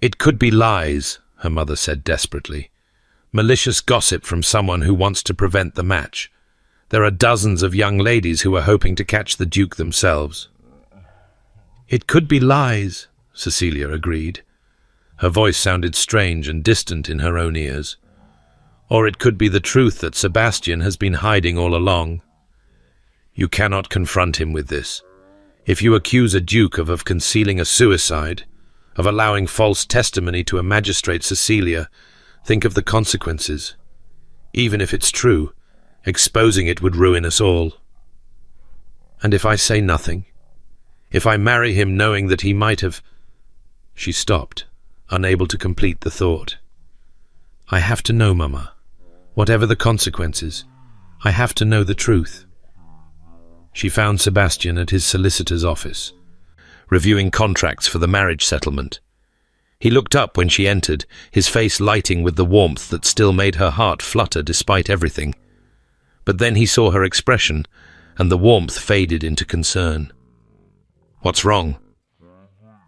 It could be lies, her mother said desperately. Malicious gossip from someone who wants to prevent the match. There are dozens of young ladies who are hoping to catch the Duke themselves. It could be lies, Cecilia agreed. Her voice sounded strange and distant in her own ears. Or it could be the truth that Sebastian has been hiding all along. You cannot confront him with this. If you accuse a duke of concealing a suicide, of allowing false testimony to a magistrate, Cecilia, think of the consequences. Even if it's true, exposing it would ruin us all. And if I say nothing? If I marry him knowing that he might have... She stopped, unable to complete the thought. I have to know, Mama. Whatever the consequences, I have to know the truth. She found Sebastian at his solicitor's office, reviewing contracts for the marriage settlement. He looked up when she entered, his face lighting with the warmth that still made her heart flutter despite everything. But then he saw her expression, and the warmth faded into concern. What's wrong?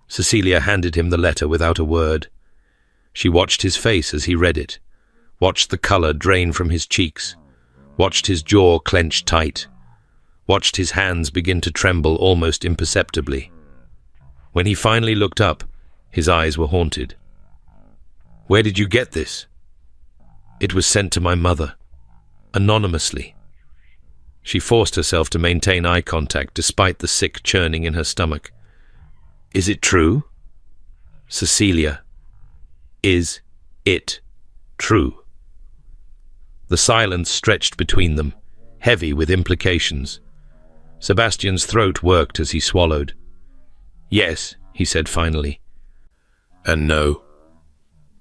Cecilia handed him the letter without a word. She watched his face as he read it, watched the colour drain from his cheeks, watched his jaw clench tight, watched his hands begin to tremble almost imperceptibly. When he finally looked up, his eyes were haunted. Where did you get this? It was sent to my mother, anonymously. She forced herself to maintain eye contact despite the sick churning in her stomach. Is it true? Cecilia, is it true? The silence stretched between them, heavy with implications. Sebastian's throat worked as he swallowed. Yes, he said finally. And no.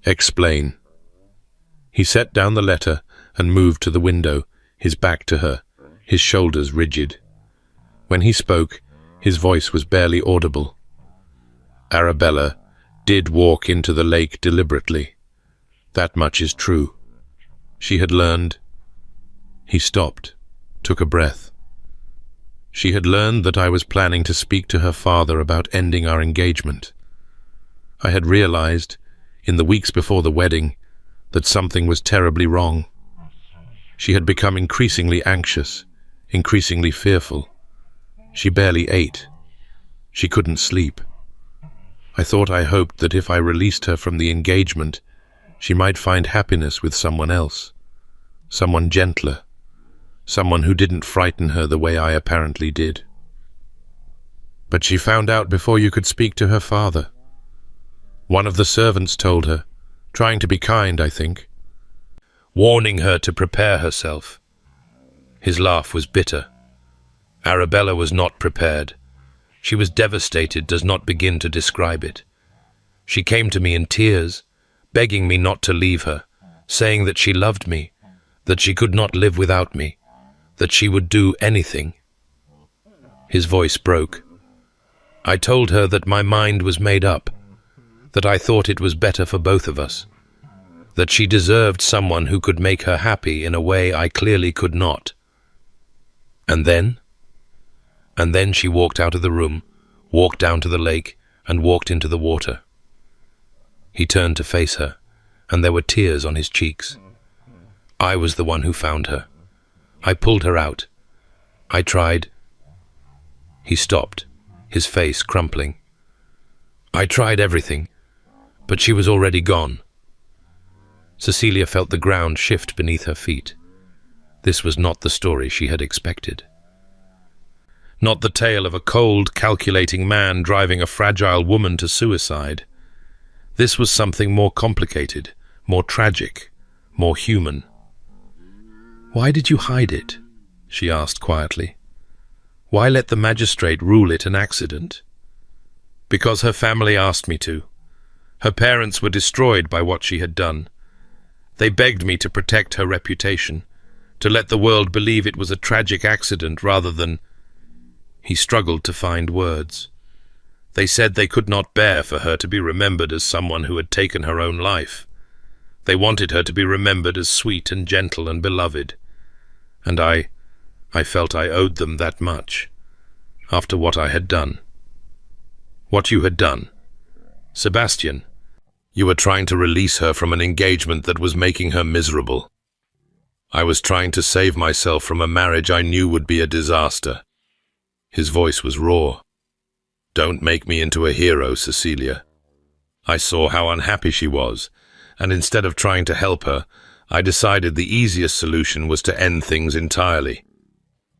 Explain. He set down the letter and moved to the window, his back to her, his shoulders rigid. When he spoke, his voice was barely audible. Arabella did walk into the lake deliberately. That much is true. She had learned... He stopped, took a breath. She had learned that I was planning to speak to her father about ending our engagement. I had realized, in the weeks before the wedding, that something was terribly wrong. She had become increasingly anxious, increasingly fearful. She barely ate. She couldn't sleep. I hoped that if I released her from the engagement, she might find happiness with someone else, someone gentler, someone who didn't frighten her the way I apparently did. But she found out before you could speak to her father. One of the servants told her, trying to be kind, I think, warning her to prepare herself. His laugh was bitter. Arabella was not prepared. She was devastated, does not begin to describe it. She came to me in tears, begging me not to leave her, saying that she loved me, that she could not live without me, that she would do anything. His voice broke. I told her that my mind was made up, that I thought it was better for both of us, that she deserved someone who could make her happy in a way I clearly could not. And then she walked out of the room, walked down to the lake, and walked into the water. He turned to face her, and there were tears on his cheeks. I was the one who found her. I pulled her out. I tried. He stopped, his face crumpling. I tried everything, but she was already gone. Cecilia felt the ground shift beneath her feet. This was not the story she had expected. Not the tale of a cold, calculating man driving a fragile woman to suicide. This was something more complicated, more tragic, more human. Why did you hide it? She asked quietly. Why let the magistrate rule it an accident? Because her family asked me to. Her parents were destroyed by what she had done. They begged me to protect her reputation, to let the world believe it was a tragic accident rather than... He struggled to find words. They said they could not bear for her to be remembered as someone who had taken her own life. They wanted her to be remembered as sweet and gentle and beloved. And I felt I owed them that much, after what I had done. What you had done. Sebastian, you were trying to release her from an engagement that was making her miserable. I was trying to save myself from a marriage I knew would be a disaster. His voice was raw. Don't make me into a hero, Cecilia. I saw how unhappy she was, and instead of trying to help her, I decided the easiest solution was to end things entirely.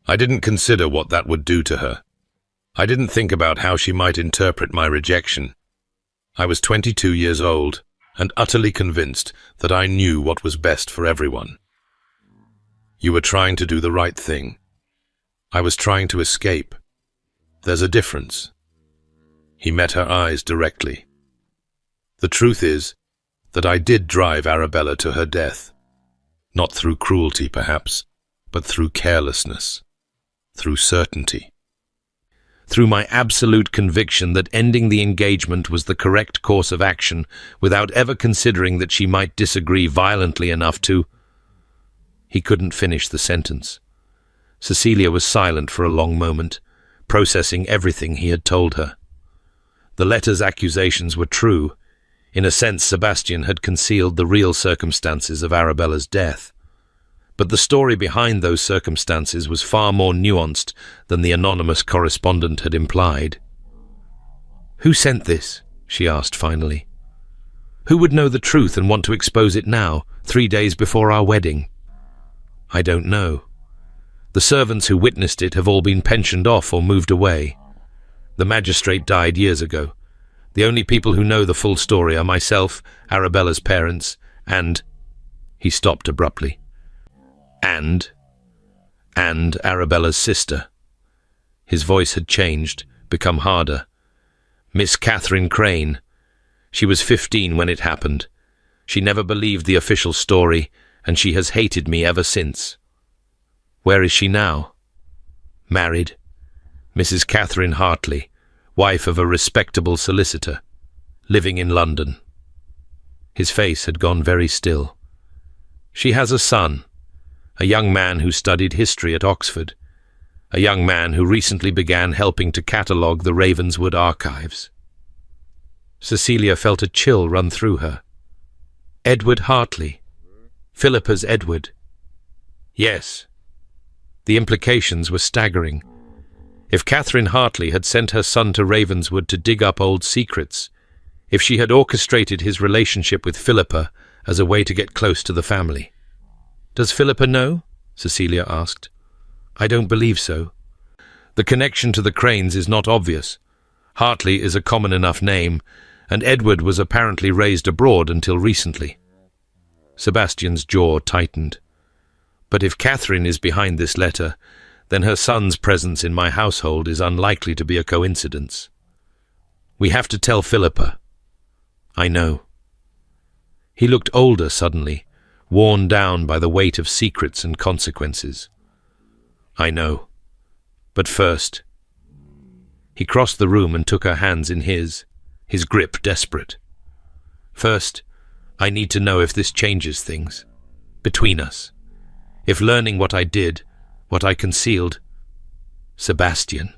I didn't consider what that would do to her. I didn't think about how she might interpret my rejection. I was 22 years old and utterly convinced that I knew what was best for everyone. You were trying to do the right thing. I was trying to escape. There's a difference. He met her eyes directly. The truth is that I did drive Arabella to her death. Not through cruelty, perhaps, but through carelessness, through certainty. Through my absolute conviction that ending the engagement was the correct course of action without ever considering that she might disagree violently enough to... He couldn't finish the sentence. Cecilia was silent for a long moment, processing everything he had told her. The letter's accusations were true. In a sense, Sebastian had concealed the real circumstances of Arabella's death. But the story behind those circumstances was far more nuanced than the anonymous correspondent had implied. "Who sent this?" she asked finally. "Who would know the truth and want to expose it now, 3 days before our wedding?" "I don't know. The servants who witnessed it have all been pensioned off or moved away. The magistrate died years ago. The only people who know the full story are myself, Arabella's parents, and..." He stopped abruptly. And Arabella's sister. His voice had changed, become harder. "Miss Catherine Crane. She was 15 when it happened. She never believed the official story, and she has hated me ever since." "Where is she now?" "Married. Mrs. Catherine Hartley, wife of a respectable solicitor, living in London." His face had gone very still. "She has a son, a young man who studied history at Oxford, a young man who recently began helping to catalogue the Ravenswood archives." Cecilia felt a chill run through her. "Edward Hartley? Philippa's Edward?" "Yes." The implications were staggering. If Catherine Hartley had sent her son to Ravenswood to dig up old secrets, if she had orchestrated his relationship with Philippa as a way to get close to the family. "Does Philippa know?" Cecilia asked. "I don't believe so. The connection to the Cranes is not obvious. Hartley is a common enough name, and Edward was apparently raised abroad until recently." Sebastian's jaw tightened. "But if Catherine is behind this letter, then her son's presence in my household is unlikely to be a coincidence. We have to tell Philippa." "I know." He looked older suddenly, worn down by the weight of secrets and consequences. "I know. But first..." He crossed the room and took her hands in his grip desperate. "First, I need to know if this changes things. Between us. If learning what I did, what I concealed..." "Sebastian."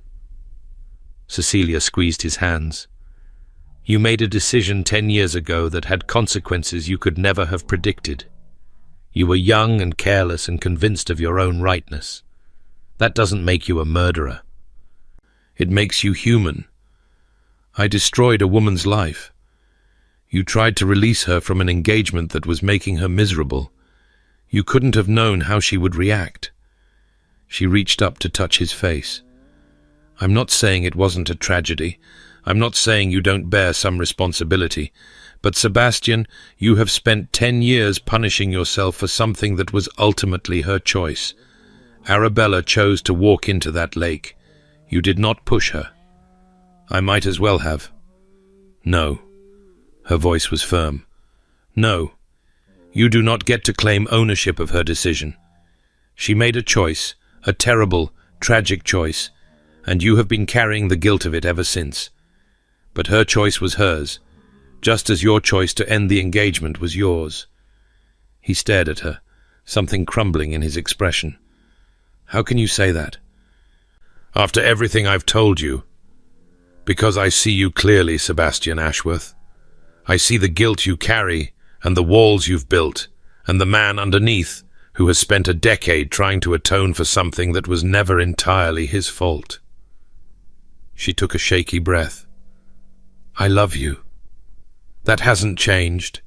Cecilia squeezed his hands. "You made a decision 10 years ago that had consequences you could never have predicted. You were young and careless and convinced of your own rightness. That doesn't make you a murderer. It makes you human. I destroyed a woman's life. You tried to release her from an engagement that was making her miserable. You couldn't have known how she would react." She reached up to touch his face. "I'm not saying it wasn't a tragedy. I'm not saying you don't bear some responsibility. But Sebastian, you have spent 10 years punishing yourself for something that was ultimately her choice. Arabella chose to walk into that lake. You did not push her. I might as well have." "No." Her voice was firm. "No. You do not get to claim ownership of her decision. She made a choice, a terrible, tragic choice, and you have been carrying the guilt of it ever since. But her choice was hers, just as your choice to end the engagement was yours. He stared at her, something crumbling in his expression. How can you say that? After everything I've told you. Because I see you clearly, Sebastian Ashworth. I see the guilt you carry, and the walls you've built, and the man underneath who has spent a decade trying to atone for something that was never entirely his fault. She took a shaky breath. I love you. That hasn't changed.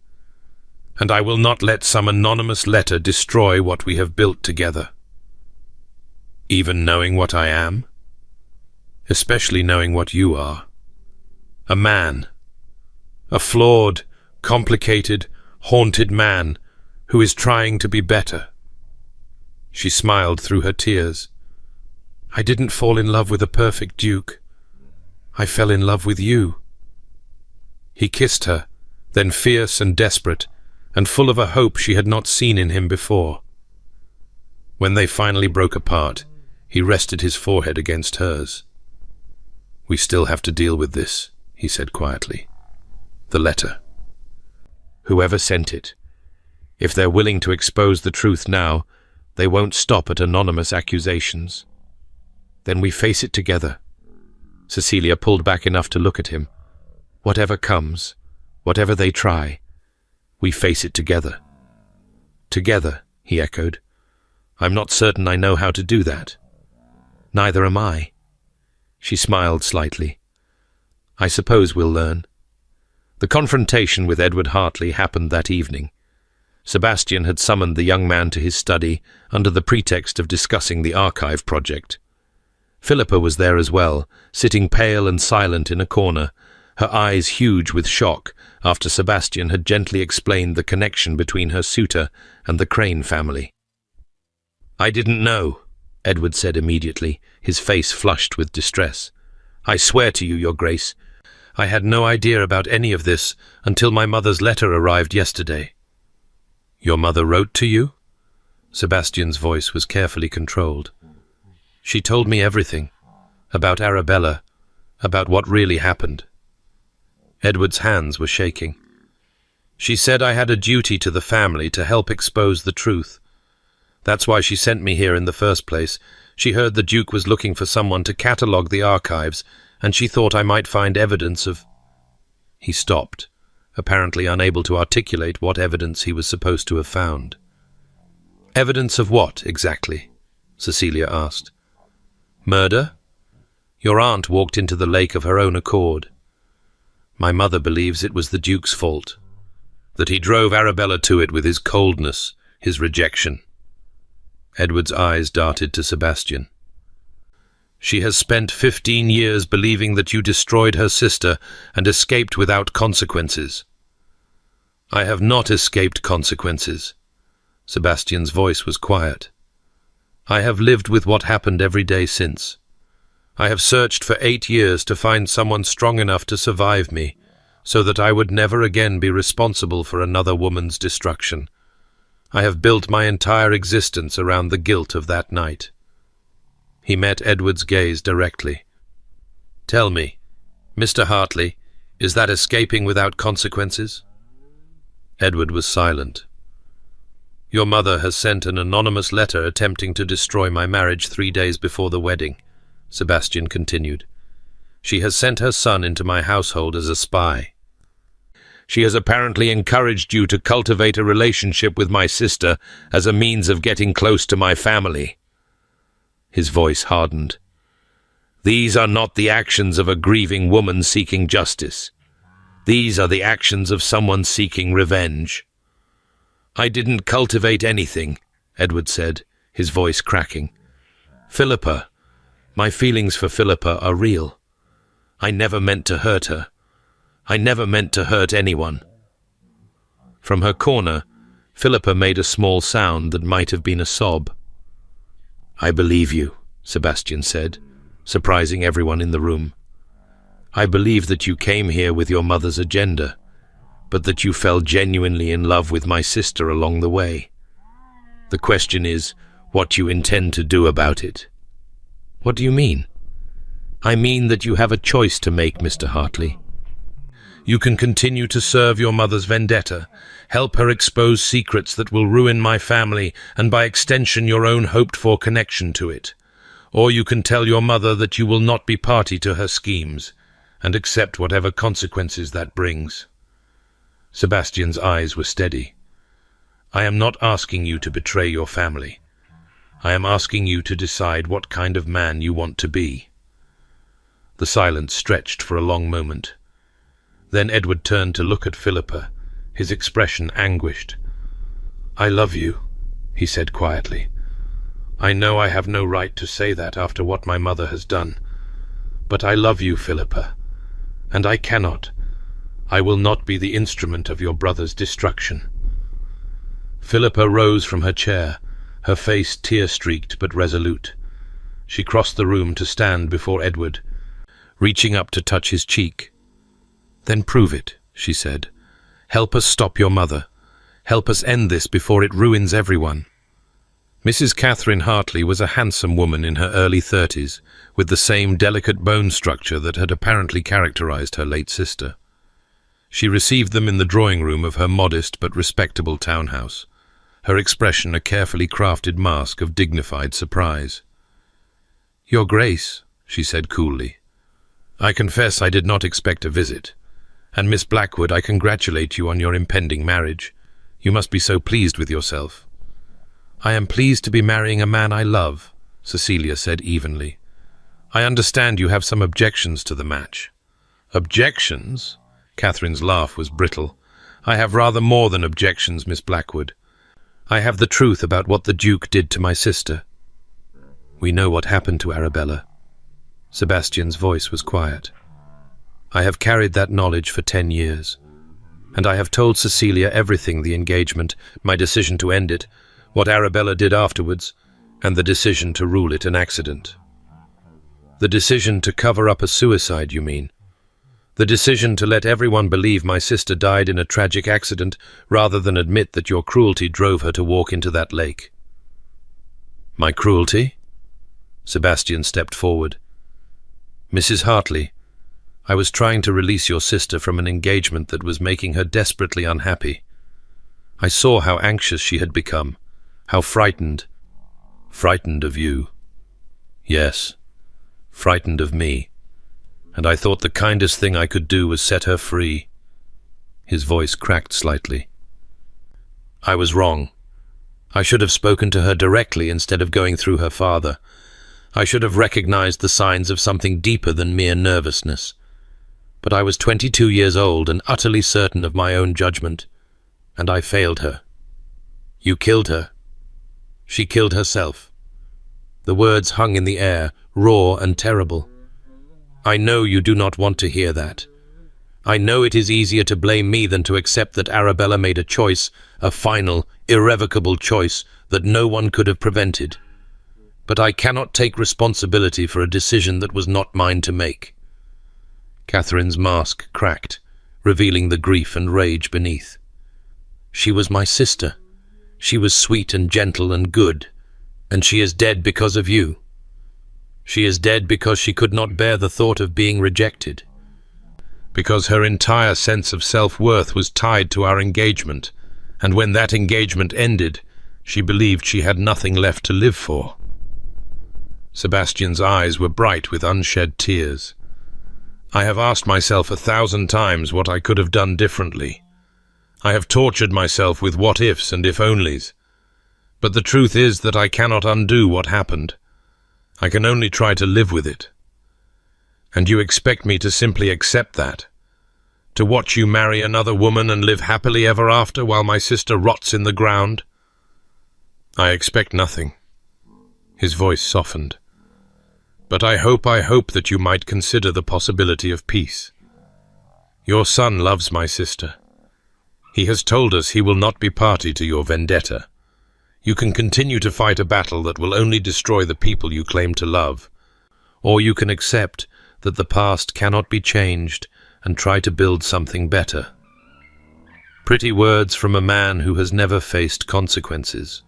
And I will not let some anonymous letter destroy what we have built together. Even knowing what I am? Especially knowing what you are. A man. A flawed, complicated, haunted man who is trying to be better. She smiled through her tears. I didn't fall in love with a perfect duke. I fell in love with you. He kissed her, then fierce and desperate, and full of a hope she had not seen in him before. When they finally broke apart, he rested his forehead against hers. We still have to deal with this, he said quietly. The letter. Whoever sent it. If they're willing to expose the truth now, they won't stop at anonymous accusations. Then we face it together. Cecilia pulled back enough to look at him. Whatever comes, whatever they try, we face it together. Together, he echoed. I'm not certain I know how to do that. Neither am I. She smiled slightly. I suppose we'll learn. The confrontation with Edward Hartley happened that evening. Sebastian had summoned the young man to his study under the pretext of discussing the archive project. Philippa was there as well, sitting pale and silent in a corner, her eyes huge with shock after Sebastian had gently explained the connection between her suitor and the Crane family. I didn't know, Edward said immediately, his face flushed with distress. I swear to you, Your Grace, I had no idea about any of this until my mother's letter arrived yesterday. Your mother wrote to you? Sebastian's voice was carefully controlled. She told me everything, about Arabella, about what really happened. Edward's hands were shaking. She said I had a duty to the family to help expose the truth. That's why she sent me here in the first place. She heard the Duke was looking for someone to catalogue the archives, and she thought I might find evidence of... He stopped, apparently unable to articulate what evidence he was supposed to have found. Evidence of what, exactly? Cecilia asked. Murder? Your aunt walked into the lake of her own accord. My mother believes it was the Duke's fault, that he drove Arabella to it with his coldness, his rejection. Edward's eyes darted to Sebastian. She has spent 15 years believing that you destroyed her sister and escaped without consequences. I have not escaped consequences. Sebastian's voice was quiet. I have lived with what happened every day since. I have searched for 8 years to find someone strong enough to survive me, so that I would never again be responsible for another woman's destruction. I have built my entire existence around the guilt of that night. He met Edward's gaze directly. Tell me, Mr. Hartley, is that escaping without consequences? Edward was silent. Your mother has sent an anonymous letter attempting to destroy my marriage 3 days before the wedding, Sebastian continued. She has sent her son into my household as a spy. She has apparently encouraged you to cultivate a relationship with my sister as a means of getting close to my family. His voice hardened. These are not the actions of a grieving woman seeking justice. These are the actions of someone seeking revenge. I didn't cultivate anything, Edward said, his voice cracking. Philippa, my feelings for Philippa are real. I never meant to hurt her. I never meant to hurt anyone. From her corner, Philippa made a small sound that might have been a sob. I believe you, Sebastian said, surprising everyone in the room. I believe that you came here with your mother's agenda, but that you fell genuinely in love with my sister along the way. The question is, what you intend to do about it. What do you mean? I mean that you have a choice to make, Mr. Hartley. You can continue to serve your mother's vendetta, help her expose secrets that will ruin my family and by extension your own hoped-for connection to it. Or you can tell your mother that you will not be party to her schemes and accept whatever consequences that brings. Sebastian's eyes were steady. I am not asking you to betray your family. I am asking you to decide what kind of man you want to be. The silence stretched for a long moment. Then Edward turned to look at Philippa, his expression anguished. "I love you," he said quietly. "I know I have no right to say that after what my mother has done. But I love you, Philippa, and I cannot. I will not be the instrument of your brother's destruction." Philippa rose from her chair, her face tear-streaked but resolute. She crossed the room to stand before Edward, reaching up to touch his cheek. "Then prove it," she said. "Help us stop your mother. Help us end this before it ruins everyone." Mrs. Catherine Hartley was a handsome woman in her early 30s, with the same delicate bone structure that had apparently characterized her late sister. She received them in the drawing-room of her modest but respectable townhouse, her expression a carefully crafted mask of dignified surprise. "Your Grace," she said coolly, "I confess I did not expect a visit. And Miss Blackwood, I congratulate you on your impending marriage. You must be so pleased with yourself." "I am pleased to be marrying a man I love," Cecilia said evenly. "I understand you have some objections to the match." "Objections?" Catherine's laugh was brittle. "I have rather more than objections, Miss Blackwood. I have the truth about what the Duke did to my sister." "We know what happened to Arabella." Sebastian's voice was quiet. "I have carried that knowledge for 10 years, and I have told Cecilia everything: the engagement, my decision to end it, what Arabella did afterwards, and the decision to rule it an accident." "The decision to cover up a suicide, you mean? The decision to let everyone believe my sister died in a tragic accident rather than admit that your cruelty drove her to walk into that lake." "My cruelty?" Sebastian stepped forward. "Mrs. Hartley, I was trying to release your sister from an engagement that was making her desperately unhappy. I saw how anxious she had become, how frightened. Frightened of you. Yes, frightened of me. And I thought the kindest thing I could do was set her free." His voice cracked slightly. "I was wrong. I should have spoken to her directly instead of going through her father. I should have recognized the signs of something deeper than mere nervousness. But I was 22 years old and utterly certain of my own judgment, and I failed her. You killed her. She killed herself." The words hung in the air, raw and terrible. "I know you do not want to hear that. I know it is easier to blame me than to accept that Arabella made a choice, a final, irrevocable choice that no one could have prevented. But I cannot take responsibility for a decision that was not mine to make." Catherine's mask cracked, revealing the grief and rage beneath. "She was my sister. She was sweet and gentle and good, and she is dead because of you. She is dead because she could not bear the thought of being rejected. Because her entire sense of self-worth was tied to our engagement, and when that engagement ended, she believed she had nothing left to live for." Sebastian's eyes were bright with unshed tears. "I have asked myself 1,000 times what I could have done differently. I have tortured myself with what-ifs and if-onlys. But the truth is that I cannot undo what happened. I can only try to live with it. And you expect me to simply accept that? To watch you marry another woman and live happily ever after while my sister rots in the ground? I expect nothing." His voice softened. "But I hope that you might consider the possibility of peace. Your son loves my sister. He has told us he will not be party to your vendetta. You can continue to fight a battle that will only destroy the people you claim to love, or you can accept that the past cannot be changed and try to build something better." Pretty words from a man who has never faced consequences.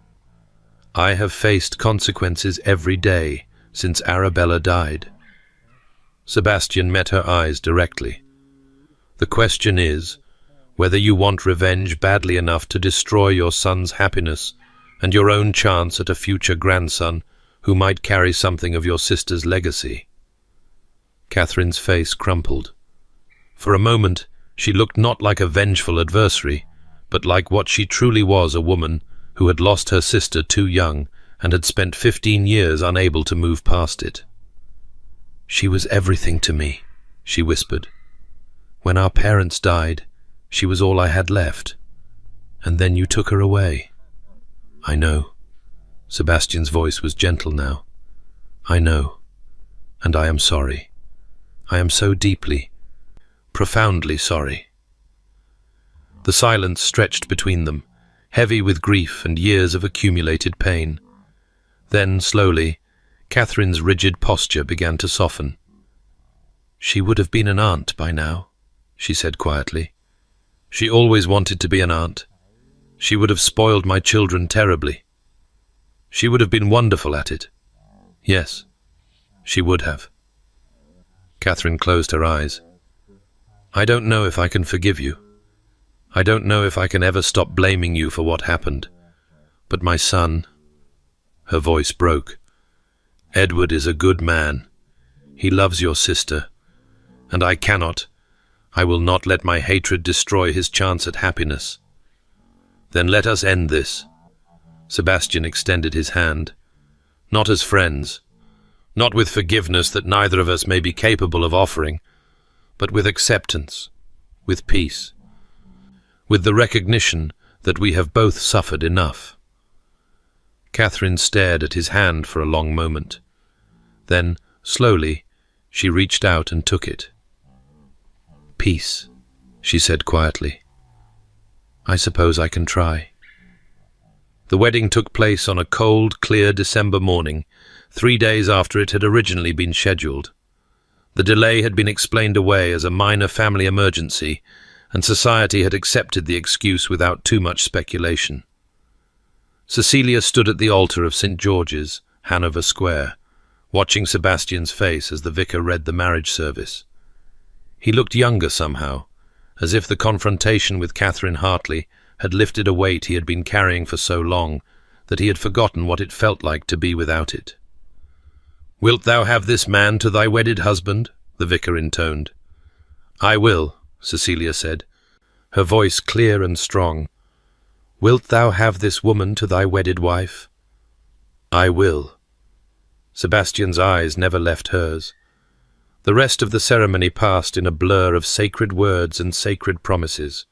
I have faced consequences every day since Arabella died. Sebastian met her eyes directly. The question is whether you want revenge badly enough to destroy your son's happiness and your own chance at a future grandson who might carry something of your sister's legacy. Catherine's face crumpled. For a moment, she looked not like a vengeful adversary, but like what she truly was, a woman who had lost her sister too young and had spent 15 years unable to move past it. "She was everything to me," she whispered. "When our parents died, she was all I had left. And then you took her away." "I know." Sebastian's voice was gentle now. "I know. And I am sorry. I am so deeply, profoundly sorry." The silence stretched between them, heavy with grief and years of accumulated pain. Then, slowly, Catherine's rigid posture began to soften. "She would have been an aunt by now," she said quietly. "She always wanted to be an aunt. She would have spoiled my children terribly. She would have been wonderful at it. Yes, she would have." Catherine closed her eyes. "I don't know if I can forgive you. I don't know if I can ever stop blaming you for what happened. But my son—" Her voice broke. "Edward is a good man. He loves your sister. And I will not let my hatred destroy his chance at happiness. Then let us end this." Sebastian extended his hand. "Not as friends, not with forgiveness that neither of us may be capable of offering, but with acceptance, with peace, with the recognition that we have both suffered enough." Catherine stared at his hand for a long moment. Then, slowly, she reached out and took it. "Peace," she said quietly. "I suppose I can try." The wedding took place on a cold, clear December morning, 3 days after it had originally been scheduled. The delay had been explained away as a minor family emergency, and society had accepted the excuse without too much speculation. Cecilia stood at the altar of St. George's, Hanover Square, watching Sebastian's face as the vicar read the marriage service. He looked younger somehow, as if the confrontation with Catherine Hartley had lifted a weight he had been carrying for so long that he had forgotten what it felt like to be without it. "Wilt thou have this man to thy wedded husband?" the vicar intoned. "I will," Cecilia said, her voice clear and strong. "Wilt thou have this woman to thy wedded wife?" "I will." Sebastian's eyes never left hers. The rest of the ceremony passed in a blur of sacred words and sacred promises.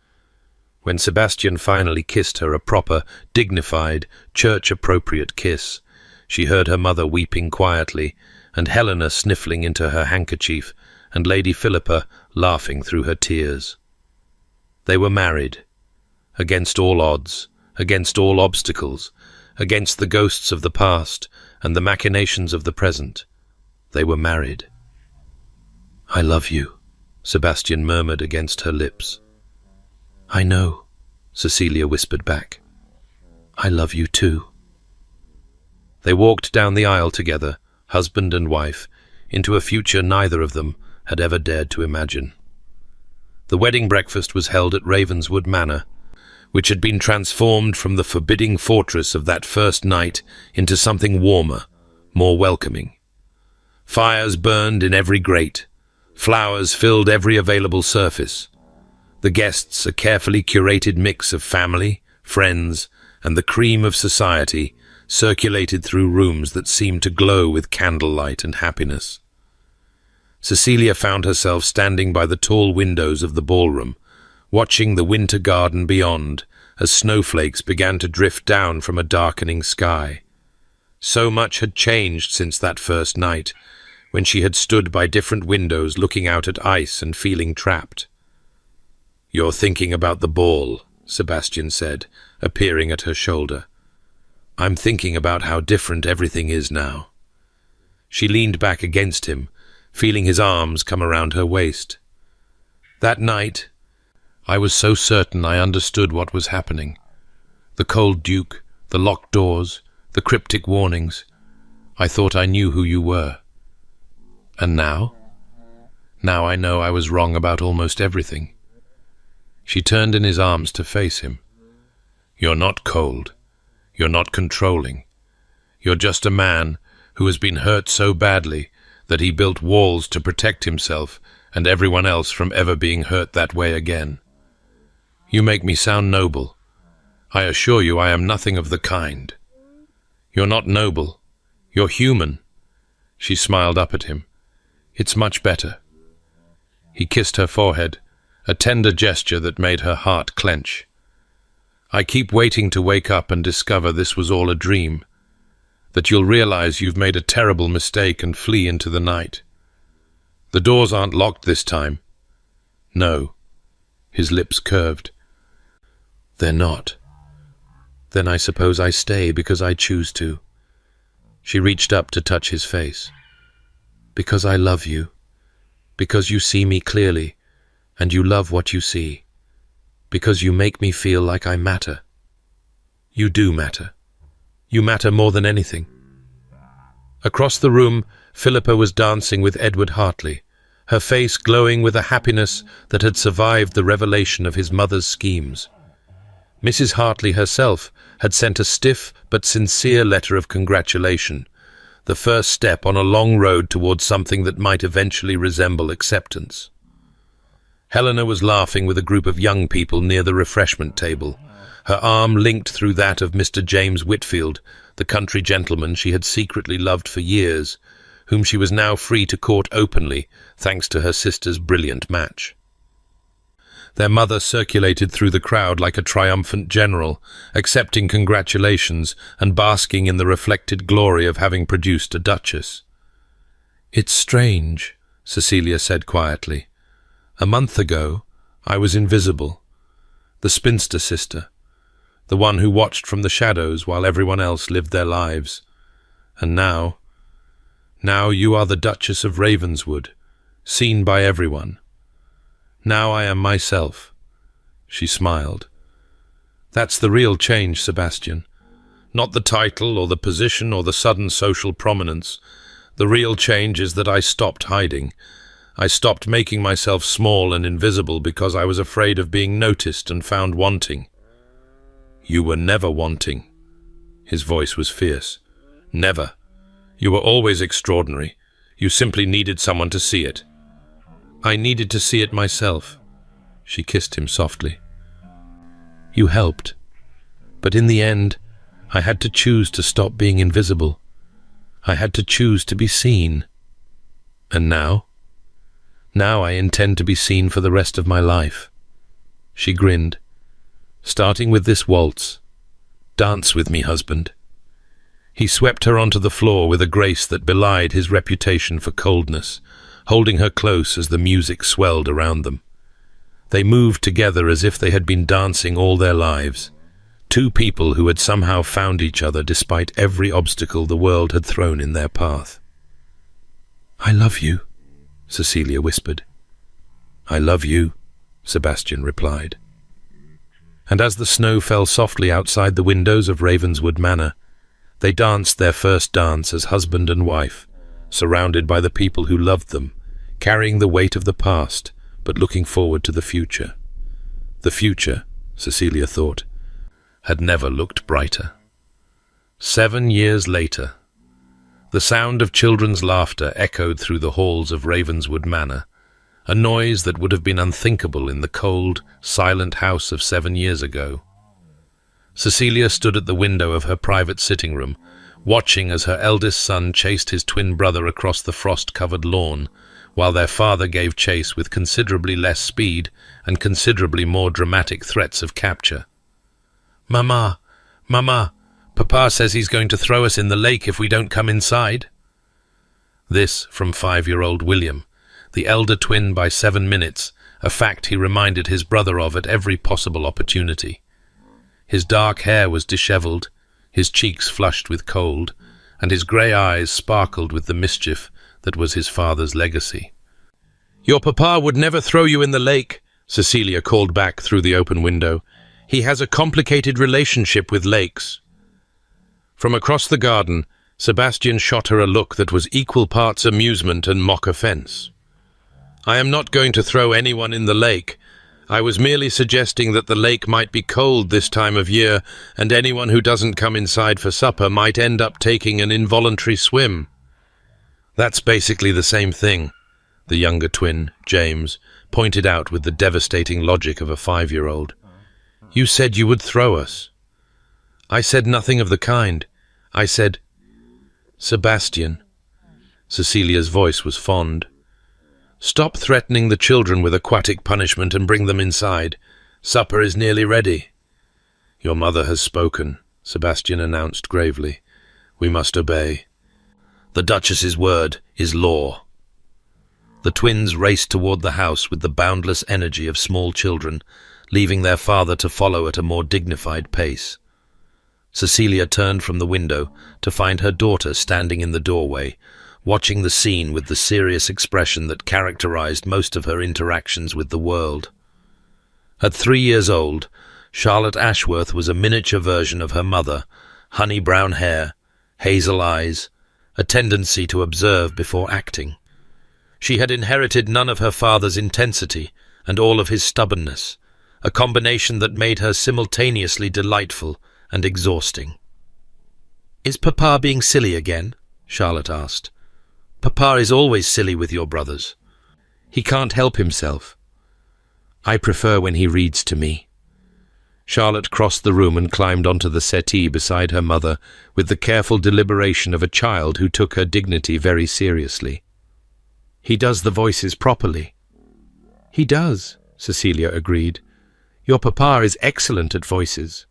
When Sebastian finally kissed her a proper, dignified, church-appropriate kiss, she heard her mother weeping quietly, and Helena sniffling into her handkerchief, and Lady Philippa laughing through her tears. They were married, against all odds, against all obstacles, against the ghosts of the past and the machinations of the present. They were married. "I love you," Sebastian murmured against her lips. "I know," Cecilia whispered back. "I love you too." They walked down the aisle together, husband and wife, into a future neither of them had ever dared to imagine. The wedding breakfast was held at Ravenswood Manor, which had been transformed from the forbidding fortress of that first night into something warmer, more welcoming. Fires burned in every grate. Flowers filled every available surface. The guests, a carefully curated mix of family, friends, and the cream of society, circulated through rooms that seemed to glow with candlelight and happiness. Cecilia found herself standing by the tall windows of the ballroom, watching the winter garden beyond as snowflakes began to drift down from a darkening sky. So much had changed since that first night, when she had stood by different windows looking out at ice and feeling trapped. "You're thinking about the ball," Sebastian said, appearing at her shoulder. "I'm thinking about how different everything is now." She leaned back against him, feeling his arms come around her waist. "That night, I was so certain I understood what was happening. The cold Duke, the locked doors, the cryptic warnings. I thought I knew who you were. And now? Now I know I was wrong about almost everything. She turned in his arms to face him. You're not cold. You're not controlling. You're just a man who has been hurt so badly that he built walls to protect himself and everyone else from ever being hurt that way again. You make me sound noble. I assure you I am nothing of the kind. You're not noble. You're human. She smiled up at him. It's much better. He kissed her forehead, a tender gesture that made her heart clench. I keep waiting to wake up and discover this was all a dream, that you'll realize you've made a terrible mistake and flee into the night. The doors aren't locked this time. No. His lips curved. They're not. Then I suppose I stay because I choose to. She reached up to touch his face. Because I love you. Because you see me clearly, and you love what you see. Because you make me feel like I matter. You do matter. You matter more than anything. Across the room, Philippa was dancing with Edward Hartley, her face glowing with a happiness that had survived the revelation of his mother's schemes. Mrs. Hartley herself had sent a stiff but sincere letter of congratulation, the first step on a long road towards something that might eventually resemble acceptance. Helena was laughing with a group of young people near the refreshment table, her arm linked through that of Mr. James Whitfield, the country gentleman she had secretly loved for years, whom she was now free to court openly, thanks to her sister's brilliant match. Their mother circulated through the crowd like a triumphant general, accepting congratulations and basking in the reflected glory of having produced a duchess. "It's strange," Cecilia said quietly. "A month ago, I was invisible. The spinster sister, the one who watched from the shadows while everyone else lived their lives. And now you are the Duchess of Ravenswood, seen by everyone. Now I am myself." She smiled. "That's the real change, Sebastian. Not the title or the position or the sudden social prominence. The real change is that I stopped hiding. I stopped making myself small and invisible because I was afraid of being noticed and found wanting." "You were never wanting." His voice was fierce. "Never. You were always extraordinary. You simply needed someone to see it." "I needed to see it myself." She kissed him softly. "You helped. But in the end, I had to choose to stop being invisible. I had to choose to be seen. And now? Now I intend to be seen for the rest of my life." She grinned. "Starting with this waltz. Dance with me, husband." He swept her onto the floor with a grace that belied his reputation for coldness, holding her close as the music swelled around them. They moved together as if they had been dancing all their lives, two people who had somehow found each other despite every obstacle the world had thrown in their path. "I love you," Cecilia whispered. "I love you," Sebastian replied. And as the snow fell softly outside the windows of Ravenswood Manor, they danced their first dance as husband and wife, surrounded by the people who loved them, carrying the weight of the past, but looking forward to the future. The future, Cecilia thought, had never looked brighter. 7 years later, the sound of children's laughter echoed through the halls of Ravenswood Manor, a noise that would have been unthinkable in the cold, silent house of 7 years ago. Cecilia stood at the window of her private sitting room, watching as her eldest son chased his twin brother across the frost-covered lawn, while their father gave chase with considerably less speed and considerably more dramatic threats of capture. "Mama, Mama, Papa says he's going to throw us in the lake if we don't come inside." This from 5-year-old William, the elder twin by 7 minutes, a fact he reminded his brother of at every possible opportunity. His dark hair was dishevelled, his cheeks flushed with cold, and his grey eyes sparkled with the mischief that was his father's legacy. "Your papa would never throw you in the lake," Cecilia called back through the open window. "He has a complicated relationship with lakes." From across the garden, Sebastian shot her a look that was equal parts amusement and mock offense. "I am not going to throw anyone in the lake. I was merely suggesting that the lake might be cold this time of year, and anyone who doesn't come inside for supper might end up taking an involuntary swim." "That's basically the same thing," the younger twin, James, pointed out with the devastating logic of a 5-year-old. "You said you would throw us." "I said nothing of the kind. I said—" "Sebastian." Cecilia's voice was fond. "Stop threatening the children with aquatic punishment and bring them inside. Supper is nearly ready." "Your mother has spoken," Sebastian announced gravely. "We must obey. The Duchess's word is law." The twins raced toward the house with the boundless energy of small children, leaving their father to follow at a more dignified pace. Cecilia turned from the window to find her daughter standing in the doorway, watching the scene with the serious expression that characterized most of her interactions with the world. At 3 years old, Charlotte Ashworth was a miniature version of her mother, honey brown hair, hazel eyes, a tendency to observe before acting. She had inherited none of her father's intensity and all of his stubbornness, a combination that made her simultaneously delightful and exhausting. "Is Papa being silly again?" Charlotte asked. "Papa is always silly with your brothers. He can't help himself. I prefer when he reads to me." Charlotte crossed the room and climbed onto the settee beside her mother with the careful deliberation of a child who took her dignity very seriously. "He does the voices properly." "He does," Cecilia agreed. "Your papa is excellent at voices."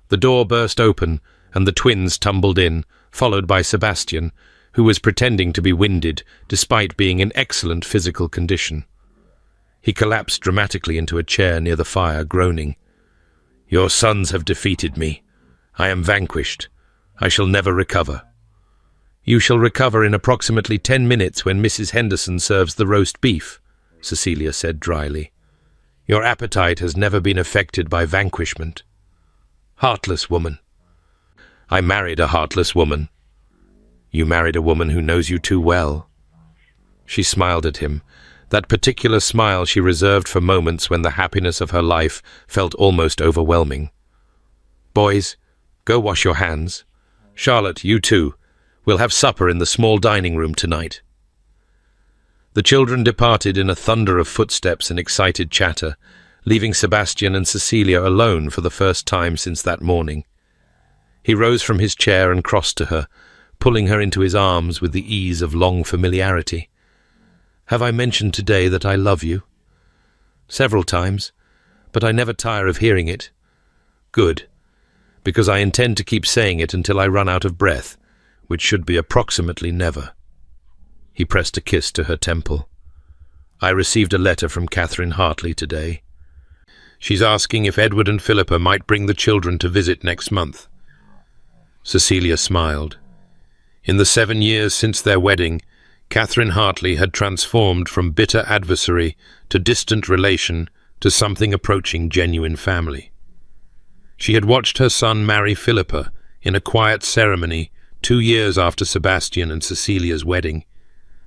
The door burst open and the twins tumbled in, followed by Sebastian, who was pretending to be winded despite being in excellent physical condition. He collapsed dramatically into a chair near the fire, groaning. "Your sons have defeated me. I am vanquished. I shall never recover." "You shall recover in approximately 10 minutes when Mrs. Henderson serves the roast beef," Cecilia said dryly. "Your appetite has never been affected by vanquishment." "Heartless woman." "I married a heartless woman." "You married a woman who knows you too well." She smiled at him, that particular smile she reserved for moments when the happiness of her life felt almost overwhelming. "Boys, go wash your hands. Charlotte, you too. We'll have supper in the small dining room tonight." The children departed in a thunder of footsteps and excited chatter, leaving Sebastian and Cecilia alone for the first time since that morning. He rose from his chair and crossed to her, pulling her into his arms with the ease of long familiarity. "Have I mentioned today that I love you?" "Several times, but I never tire of hearing it." "Good, because I intend to keep saying it until I run out of breath, which should be approximately never." He pressed a kiss to her temple. "I received a letter from Catherine Hartley today. She's asking if Edward and Philippa might bring the children to visit next month." Cecilia smiled. In the 7 years since their wedding, Catherine Hartley had transformed from bitter adversary to distant relation to something approaching genuine family. She had watched her son marry Philippa in a quiet ceremony 2 years after Sebastian and Cecilia's wedding,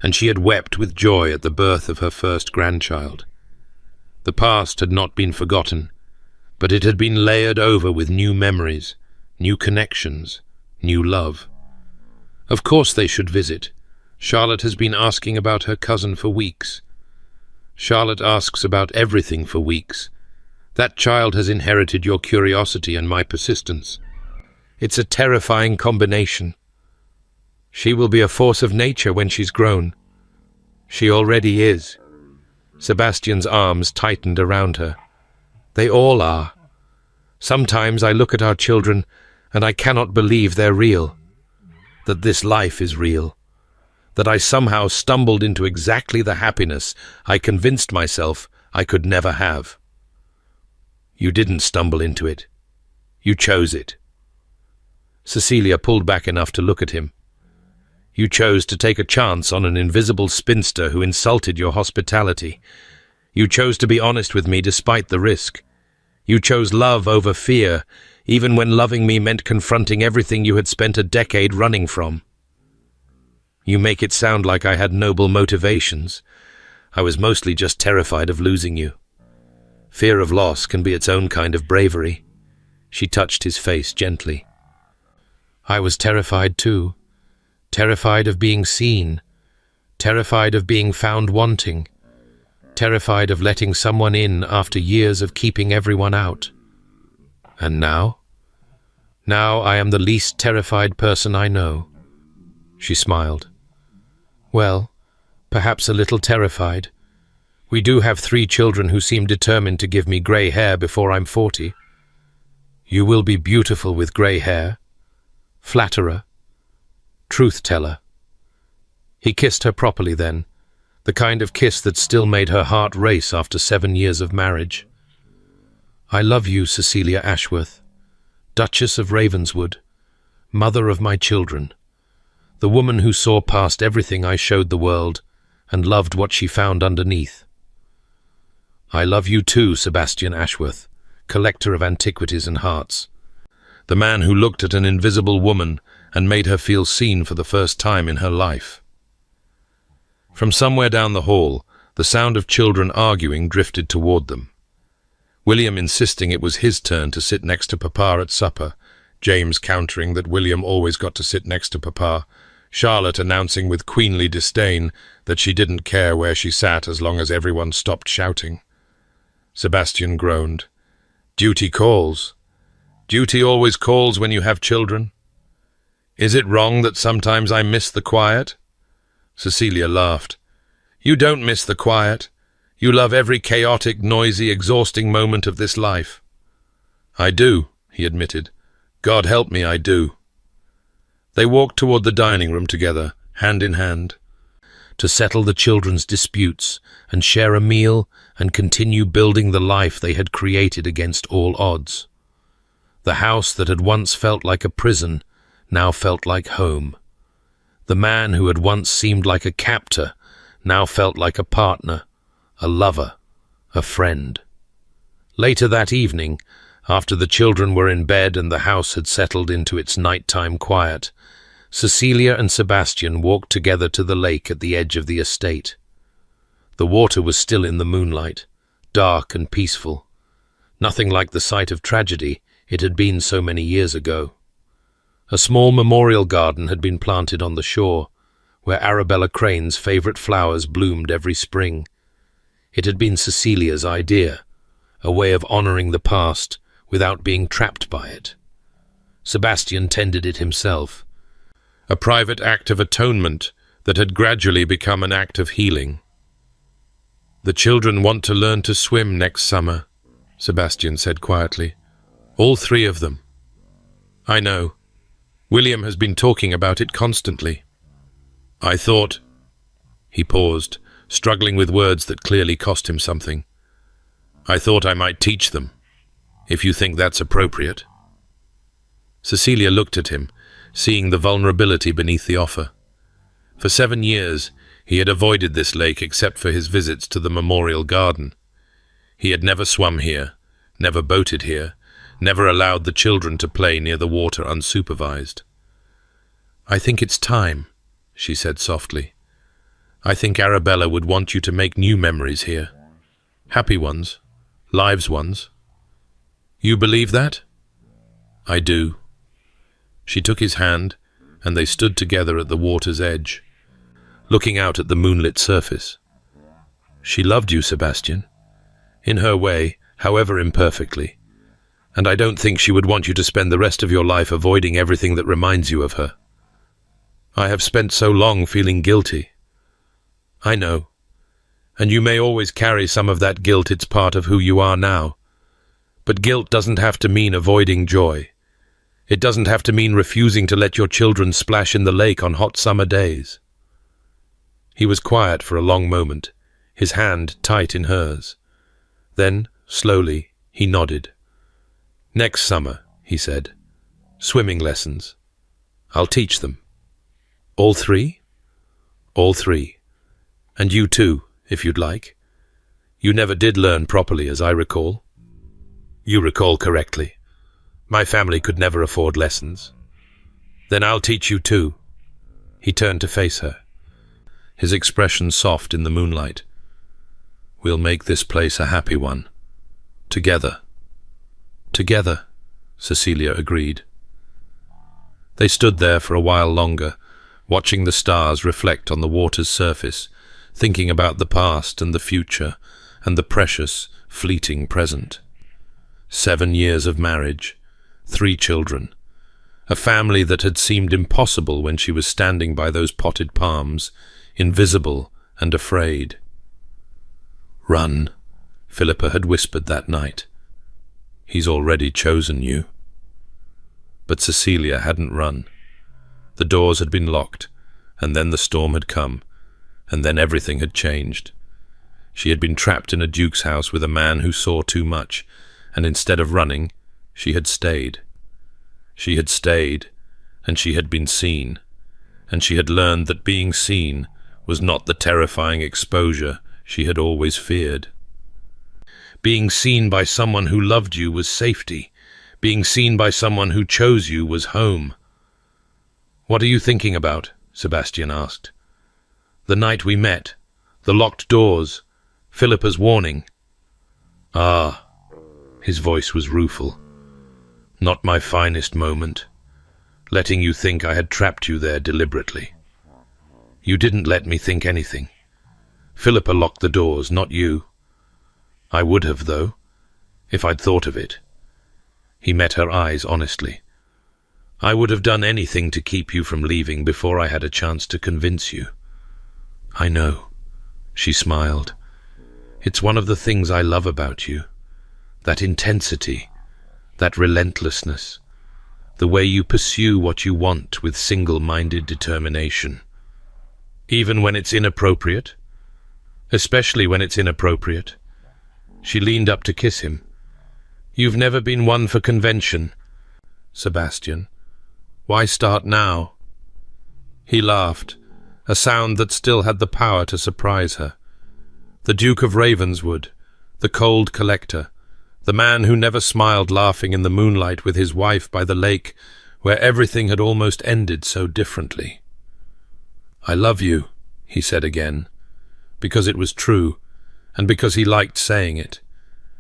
and she had wept with joy at the birth of her first grandchild. The past had not been forgotten, but it had been layered over with new memories, new connections, new love. Of course they should visit. Charlotte has been asking about her cousin for weeks. Charlotte asks about everything for weeks. That child has inherited your curiosity and my persistence. It's a terrifying combination. She will be a force of nature when she's grown. She already is. Sebastian's arms tightened around her. They all are. Sometimes I look at our children and I cannot believe they're real. That this life is real. That I somehow stumbled into exactly the happiness I convinced myself I could never have. You didn't stumble into it. You chose it. Cecilia pulled back enough to look at him. You chose to take a chance on an invisible spinster who insulted your hospitality. You chose to be honest with me despite the risk. You chose love over fear, even when loving me meant confronting everything you had spent a decade running from. You make it sound like I had noble motivations. I was mostly just terrified of losing you. Fear of loss can be its own kind of bravery. She touched his face gently. I was terrified too. Terrified of being seen. Terrified of being found wanting. Terrified of letting someone in after years of keeping everyone out. And now? Now I am the least terrified person I know. She smiled. Well, perhaps a little terrified. We do have 3 children who seem determined to give me grey hair before I'm 40. You will be beautiful with grey hair. Flatterer. Truth-teller. He kissed her properly then, the kind of kiss that still made her heart race after 7 years of marriage. I love you, Cecilia Ashworth, Duchess of Ravenswood, mother of my children, the woman who saw past everything I showed the world and loved what she found underneath. I love you too, Sebastian Ashworth, collector of antiquities and hearts, the man who looked at an invisible woman and made her feel seen for the first time in her life. From somewhere down the hall, the sound of children arguing drifted toward them. William insisting it was his turn to sit next to Papa at supper, James countering that William always got to sit next to Papa, Charlotte announcing with queenly disdain that she didn't care where she sat as long as everyone stopped shouting. Sebastian groaned. Duty calls. Duty always calls when you have children. Is it wrong that sometimes I miss the quiet? Cecilia laughed. You don't miss the quiet. You love every chaotic, noisy, exhausting moment of this life. I do, he admitted. God help me, I do. They walked toward the dining room together, hand in hand, to settle the children's disputes and share a meal and continue building the life they had created against all odds. The house that had once felt like a prison now felt like home. The man who had once seemed like a captor now felt like a partner, a lover, a friend. Later that evening, after the children were in bed and the house had settled into its nighttime quiet, Cecilia and Sebastian walked together to the lake at the edge of the estate. The water was still in the moonlight, dark and peaceful. Nothing like the site of tragedy it had been so many years ago. A small memorial garden had been planted on the shore, where Arabella Crane's favourite flowers bloomed every spring. It had been Cecilia's idea, a way of honouring the past without being trapped by it. Sebastian tended it himself, a private act of atonement that had gradually become an act of healing. The children want to learn to swim next summer, Sebastian said quietly. All 3 of them. I know. William has been talking about it constantly. I thought... He paused, struggling with words that clearly cost him something. I thought I might teach them, if you think that's appropriate. Cecilia looked at him, seeing the vulnerability beneath the offer. For 7 years, he had avoided this lake except for his visits to the memorial garden. He had never swum here, never boated here, never allowed the children to play near the water unsupervised. I think it's time, she said softly. I think Arabella would want you to make new memories here. Happy ones, lives ones. You believe that? I do. She took his hand, and they stood together at the water's edge, looking out at the moonlit surface. She loved you, Sebastian, in her way, however imperfectly, and I don't think she would want you to spend the rest of your life avoiding everything that reminds you of her. I have spent so long feeling guilty. I know, and you may always carry some of that guilt. It's part of who you are now. But guilt doesn't have to mean avoiding joy. It doesn't have to mean refusing to let your children splash in the lake on hot summer days. He was quiet for a long moment, his hand tight in hers. Then, slowly, he nodded. Next summer, he said. Swimming lessons. I'll teach them. All 3? All 3. And you too, if you'd like. You never did learn properly, as I recall. You recall correctly. My family could never afford lessons. Then I'll teach you too. He turned to face her, his expression soft in the moonlight. We'll make this place a happy one. Together. Together, Cecilia agreed. They stood there for a while longer, watching the stars reflect on the water's surface, thinking about the past and the future and the precious, fleeting present. 7 years of marriage, 3 children, a family that had seemed impossible when she was standing by those potted palms, invisible and afraid. Run, Philippa had whispered that night. He's already chosen you. But Cecilia hadn't run. The doors had been locked, and then the storm had come, and then everything had changed. She had been trapped in a duke's house with a man who saw too much, and instead of running, she had stayed. She had stayed, and she had been seen, and she had learned that being seen was not the terrifying exposure she had always feared. Being seen by someone who loved you was safety. Being seen by someone who chose you was home. What are you thinking about? Sebastian asked. The night we met, the locked doors, Philippa's warning. Ah, his voice was rueful. Not my finest moment, letting you think I had trapped you there deliberately. You didn't let me think anything. Philippa locked the doors, not you. I would have, though, if I'd thought of it. He met her eyes honestly. I would have done anything to keep you from leaving before I had a chance to convince you. I know, she smiled. It's one of the things I love about you. That intensity, that relentlessness, the way you pursue what you want with single-minded determination. Even when it's inappropriate? Especially when it's inappropriate. She leaned up to kiss him. You've never been one for convention, Sebastian. Why start now? He laughed, a sound that still had the power to surprise her. The Duke of Ravenswood, the cold collector, the man who never smiled laughing in the moonlight with his wife by the lake, where everything had almost ended so differently. I love you, he said again, because it was true, and because he liked saying it,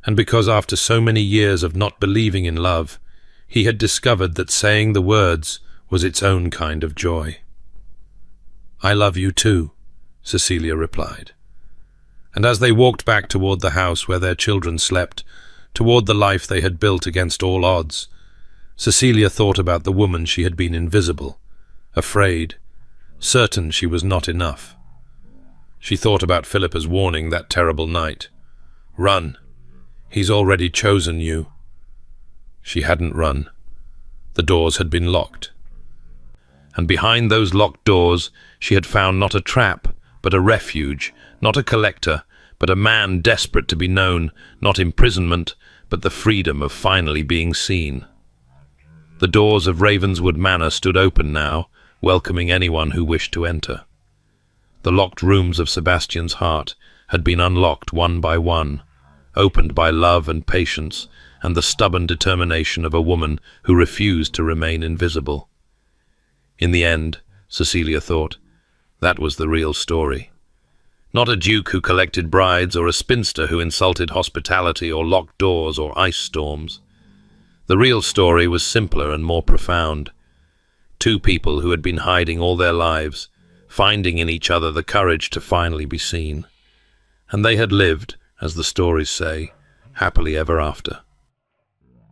and because after so many years of not believing in love, he had discovered that saying the words was its own kind of joy. I love you too, Cecilia replied. And as they walked back toward the house where their children slept, toward the life they had built against all odds, Cecilia thought about the woman she had been invisible, afraid, certain she was not enough. She thought about Philippa's warning that terrible night. Run. He's already chosen you. She hadn't run. The doors had been locked. And behind those locked doors she had found not a trap, but a refuge, not a collector, but a man desperate to be known, not imprisonment, but the freedom of finally being seen. The doors of Ravenswood Manor stood open now, welcoming anyone who wished to enter. The locked rooms of Sebastian's heart had been unlocked one by one, opened by love and patience and the stubborn determination of a woman who refused to remain invisible. In the end, Cecilia thought, that was the real story. Not a duke who collected brides or a spinster who insulted hospitality or locked doors or ice storms. The real story was simpler and more profound. 2 people who had been hiding all their lives, finding in each other the courage to finally be seen. And they had lived, as the stories say, happily ever after.